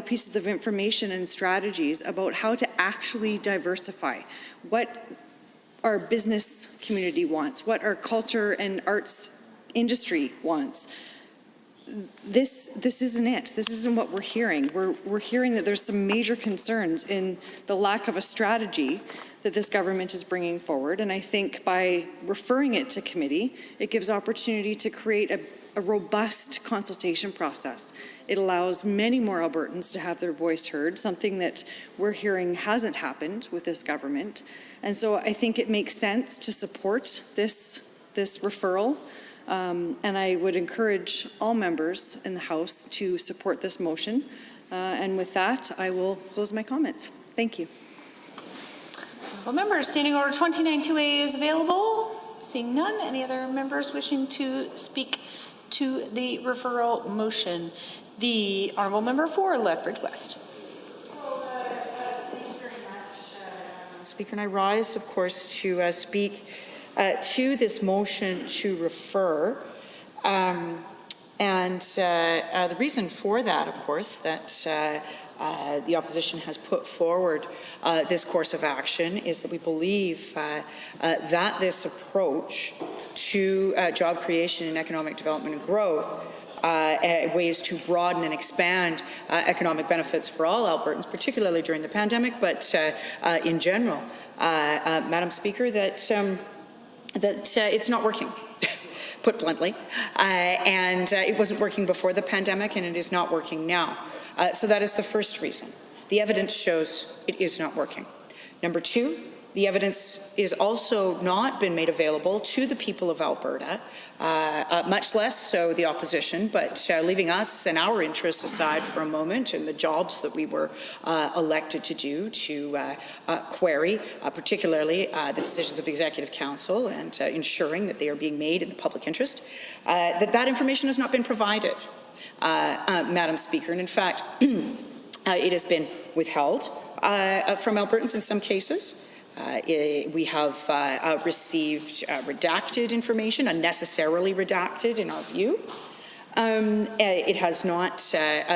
Speaker 4: pieces of information and strategies about how to actually diversify, what our business community wants, what our culture and arts industry wants. This isn't it. This isn't what we're hearing. We're hearing that there's some major concerns in the lack of a strategy that this government is bringing forward. And I think by referring it to committee, it gives opportunity to create a robust consultation process. It allows many more Albertans to have their voice heard, something that we're hearing hasn't happened with this government. And so I think it makes sense to support this referral. And I would encourage all members in the House to support this motion. And with that, I will close my comments. Thank you.
Speaker 16: Well, members, Standing Order 29-2A is available. Seeing none, any other members wishing to speak to the referral motion? The Honourable Member for Lethbridge West.
Speaker 17: Thank you very much, Speaker. And I rise, of course, to speak to this motion to refer. The reason for that, of course, that the opposition has put forward this course of action is that we believe that this approach to job creation and economic development and growth, ways to broaden and expand economic benefits for all Albertans, particularly during the pandemic, but in general, Madam Speaker, that it's not working, put bluntly, and it wasn't working before the pandemic, and it is not working now. So that is the first reason. The evidence shows it is not working. Number two, the evidence is also not been made available to the people of Alberta, much less so the opposition, but leaving us and our interests aside for a moment and the jobs that we were elected to do, to query, particularly the decisions of the Executive Council and ensuring that they are being made in the public interest, that information has not been provided, Madam Speaker. And in fact, it has been withheld from Albertans in some cases. We have received redacted information, unnecessarily redacted in our view. It has not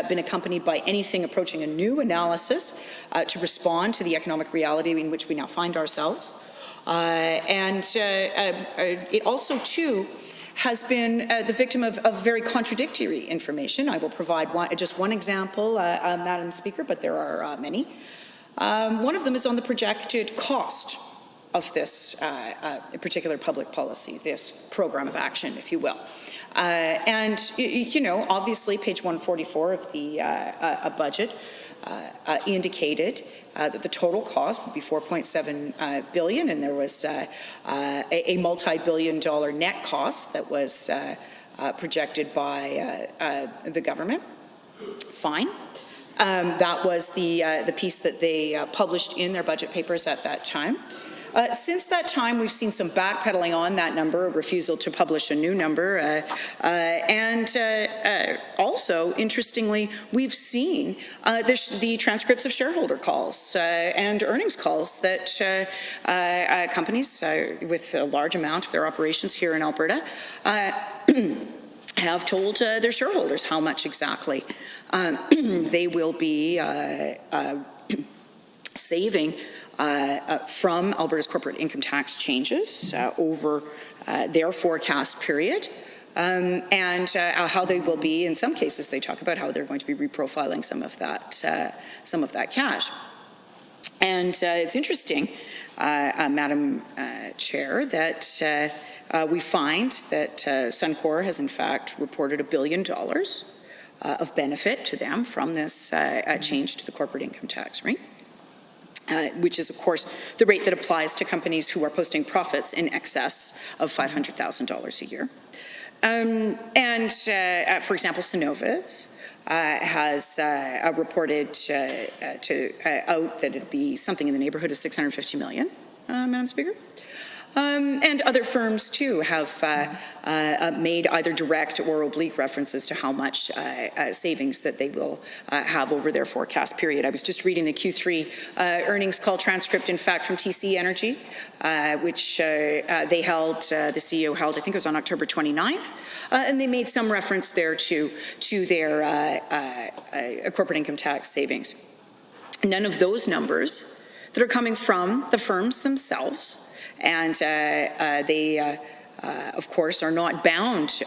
Speaker 17: been accompanied by anything approaching a new analysis to respond to the economic reality in which we now find ourselves. It also, too, has been the victim of very contradictory information. I will provide just one example, Madam Speaker, but there are many. One of them is on the projected cost of this particular public policy, this program of action, if you will. Obviously, page 144 of the budget indicated that the total cost would be $4.7 billion, and there was a multi-billion-dollar net cost that was projected by the government. Fine. That was the piece that they published in their budget papers at that time. Since that time, we've seen some backpedaling on that number, a refusal to publish a new number, also, interestingly, we've seen the transcripts of shareholder calls and earnings calls that companies with a large amount of their operations here in Alberta have told their shareholders how much exactly they will be saving from Alberta's corporate income tax changes over their forecast period. And how they will be, in some cases, they talk about how they're going to be reprofiling some of that cash. And it's interesting, Madam Chair, that we find that Suncor has in fact reported $1 billion of benefit to them from this change to the corporate income tax rate. Which is, of course, the rate that applies to companies who are posting profits in excess of $500,000 a year. For example, Cenovus has reported out that it'd be something in the neighborhood of $650 million, Madam Speaker. And other firms, too, have made either direct or oblique references to how much savings that they will have over their forecast period. I was just reading the Q3 earnings call transcript, in fact, from TC Energy, which they held, the CEO held, I think it was on October 29th, and they made some reference there to their corporate income tax savings. None of those numbers that are coming from the firms themselves, and they, of course, are not bound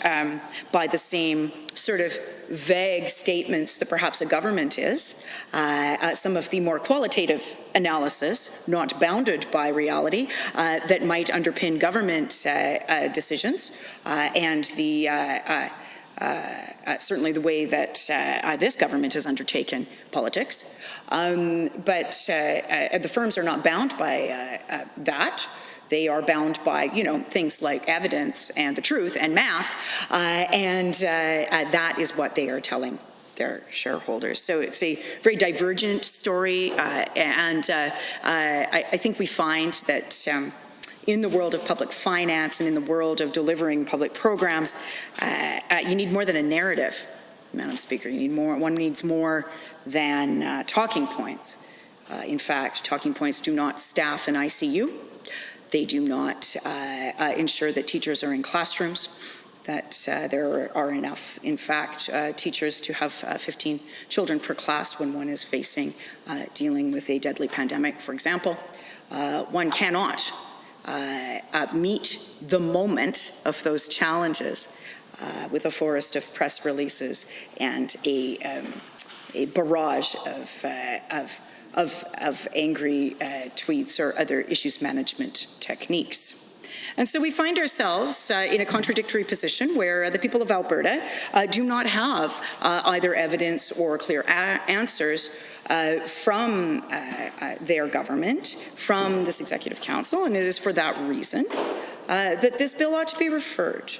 Speaker 17: by the same sort of vague statements that perhaps a government is. Some of the more qualitative analysis, not bounded by reality, that might underpin government decisions, and the certainly the way that this government has undertaken politics. But the firms are not bound by that. They are bound by, things like evidence and the truth and math, and that is what they are telling their shareholders. So it's a very divergent story, and I think we find that in the world of public finance and in the world of delivering public programs, you need more than a narrative, Madam Speaker. You need more. One needs more than talking points. In fact, talking points do not staff an ICU. They do not ensure that teachers are in classrooms, that there are enough, in fact, teachers to have 15 children per class when one is facing dealing with a deadly pandemic, for example. One cannot meet the moment of those challenges with a forest of press releases and a barrage of angry tweets or other issues management techniques. And so we find ourselves in a contradictory position where the people of Alberta do not have either evidence or clear answers from their government, from this Executive Council, and it is for that reason that this bill ought to be referred.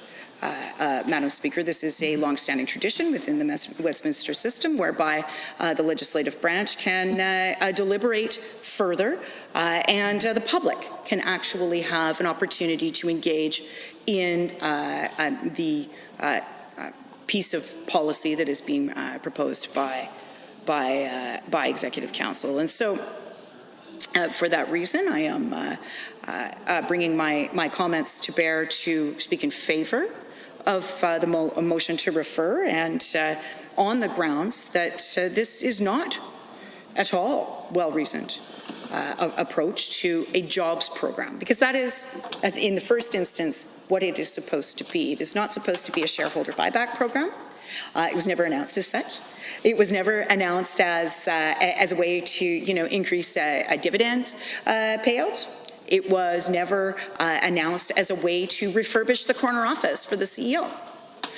Speaker 17: Madam Speaker, this is a long-standing tradition within the Westminster system whereby the legislative branch can deliberate further and the public can actually have an opportunity to engage in the piece of policy that is being proposed by Executive Council. And so for that reason, I am bringing my comments to bear to speak in favour of the motion to refer, and on the grounds that this is not at all well-reasoned approach to a jobs program, because that is, in the first instance, what it is supposed to be. It is not supposed to be a shareholder buyback program. It was never announced as such. It was never announced as a way to, increase a dividend payout. It was never announced as a way to refurbish the corner office for the CEO.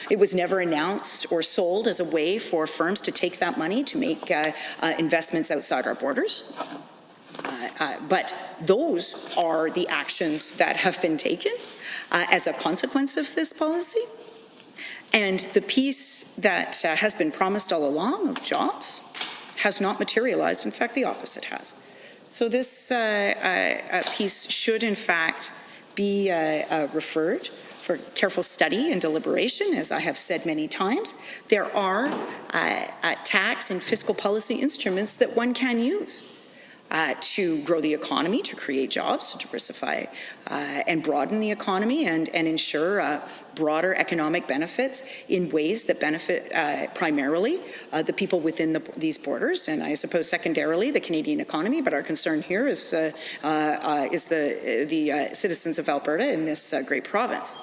Speaker 17: It was never announced or sold as a way for firms to take that money to make investments outside our borders. But those are the actions that have been taken as a consequence of this policy. And the piece that has been promised all along of jobs has not materialized. In fact, the opposite has. So this piece should, in fact, be referred for careful study and deliberation. As I have said many times, there are tax and fiscal policy instruments that one can use to grow the economy, to create jobs, to diversify and broaden the economy and ensure broader economic benefits in ways that benefit primarily the people within these borders, and I suppose secondarily the Canadian economy. But our concern here is the citizens of Alberta in this great province.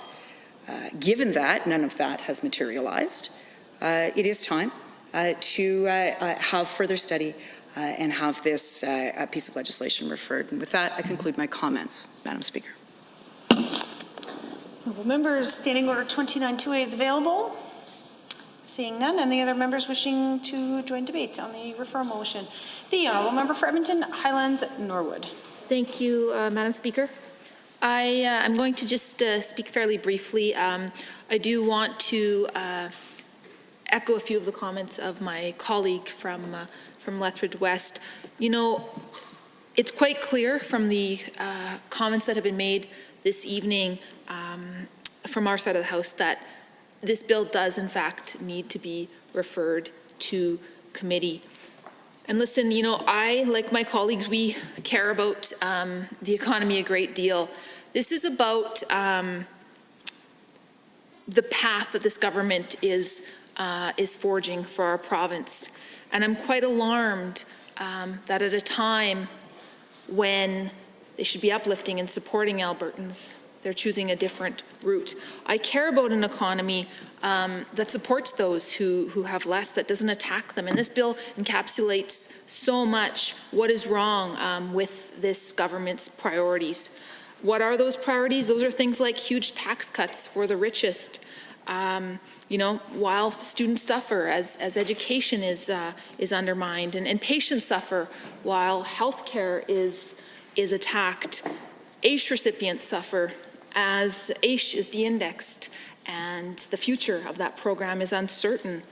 Speaker 17: Given that none of that has materialized, it is time to have further study and have this piece of legislation referred. And with that, I conclude my comments, Madam Speaker.
Speaker 16: Members, Standing Order 29-2A is available. Seeing none, any other members wishing to join debate on the referral motion? The Honourable Member for Edmonton Highlands Norwood.
Speaker 6: Thank you, Madam Speaker. I'm going to just speak fairly briefly. I do want to echo a few of the comments of my colleague from Lethbridge West. You know, it's quite clear from the comments that have been made this evening from our side of the House that this bill does, in fact, need to be referred to committee. And listen, you know, I, like my colleagues, we care about the economy a great deal. This is about the path that this government is forging for our province. And I'm quite alarmed that at a time when they should be uplifting and supporting Albertans, they're choosing a different route. I care about an economy that supports those who have less, that doesn't attack them. And this bill encapsulates so much what is wrong with this government's priorities. What are those priorities? Those are things like huge tax cuts for the richest. You know, while students suffer as education is undermined, and patients suffer while healthcare is attacked. AISH recipients suffer as AISH is de-indexed and the future of that program is uncertain.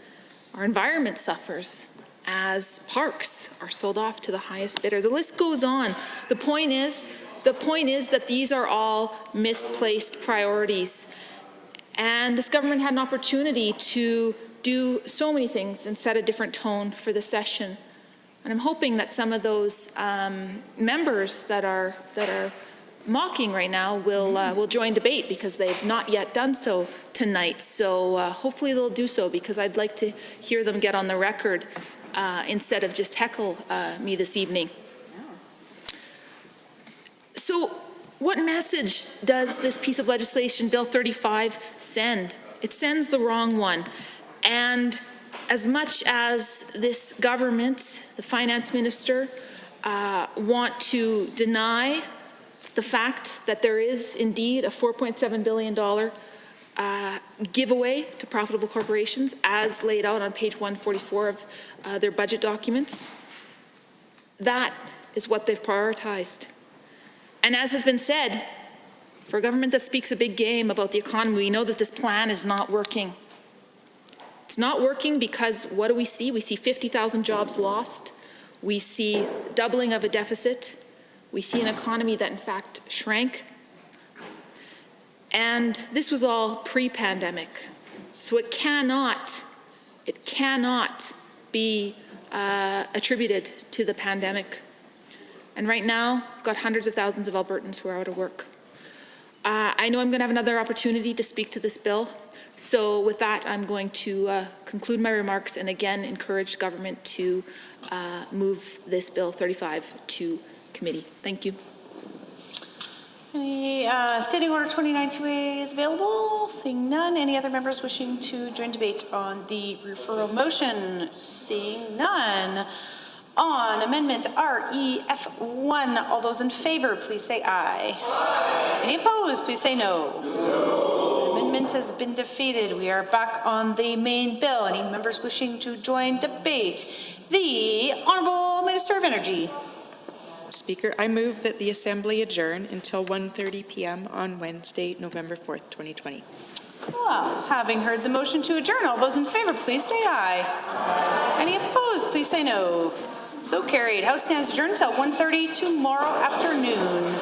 Speaker 6: Our environment suffers as parks are sold off to the highest bidder. The list goes on. The point is that these are all misplaced priorities. And this government had an opportunity to do so many things and set a different tone for the session. And I'm hoping that some of those members that are mocking right now will join debate, because they've not yet done so tonight. So hopefully they'll do so, because I'd like to hear them get on the record instead of just heckle me this evening. So what message does this piece of legislation, Bill 35, send? It sends the wrong one. And as much as this government, the finance minister, want to deny the fact that there is indeed a $4.7 billion giveaway to profitable corporations, as laid out on page 144 of their budget documents, that is what they've prioritized. And as has been said, for a government that speaks a big game about the economy, we know that this plan is not working. It's not working because what do we see? We see 50,000 jobs lost. We see doubling of a deficit. We see an economy that in fact shrank. And this was all pre-pandemic. So it cannot be attributed to the pandemic. And right now, we've got hundreds of thousands of Albertans who are out of work. I know I'm going to have another opportunity to speak to this bill. So with that, I'm going to conclude my remarks and again encourage government to move this Bill 35 to committee. Thank you.
Speaker 16: Standing Order 29-2A is available. Seeing none. Any other members wishing to join debate on the referral motion? Seeing none. On Amendment REF1, all those in favor, please say aye. Aye. Any opposed, please say no. No. The amendment has been defeated. We are back on the main bill. Any members wishing to join debate? The Honourable Minister of Energy.
Speaker 9: Speaker, I move that the Assembly adjourn until 1:30 p.m. on Wednesday, November 4th, 2020.
Speaker 16: Well, having heard the motion to adjourn, all those in favor, please say aye. Aye. Any opposed, please say no. So carried. House stands adjourned until 1:30 tomorrow afternoon.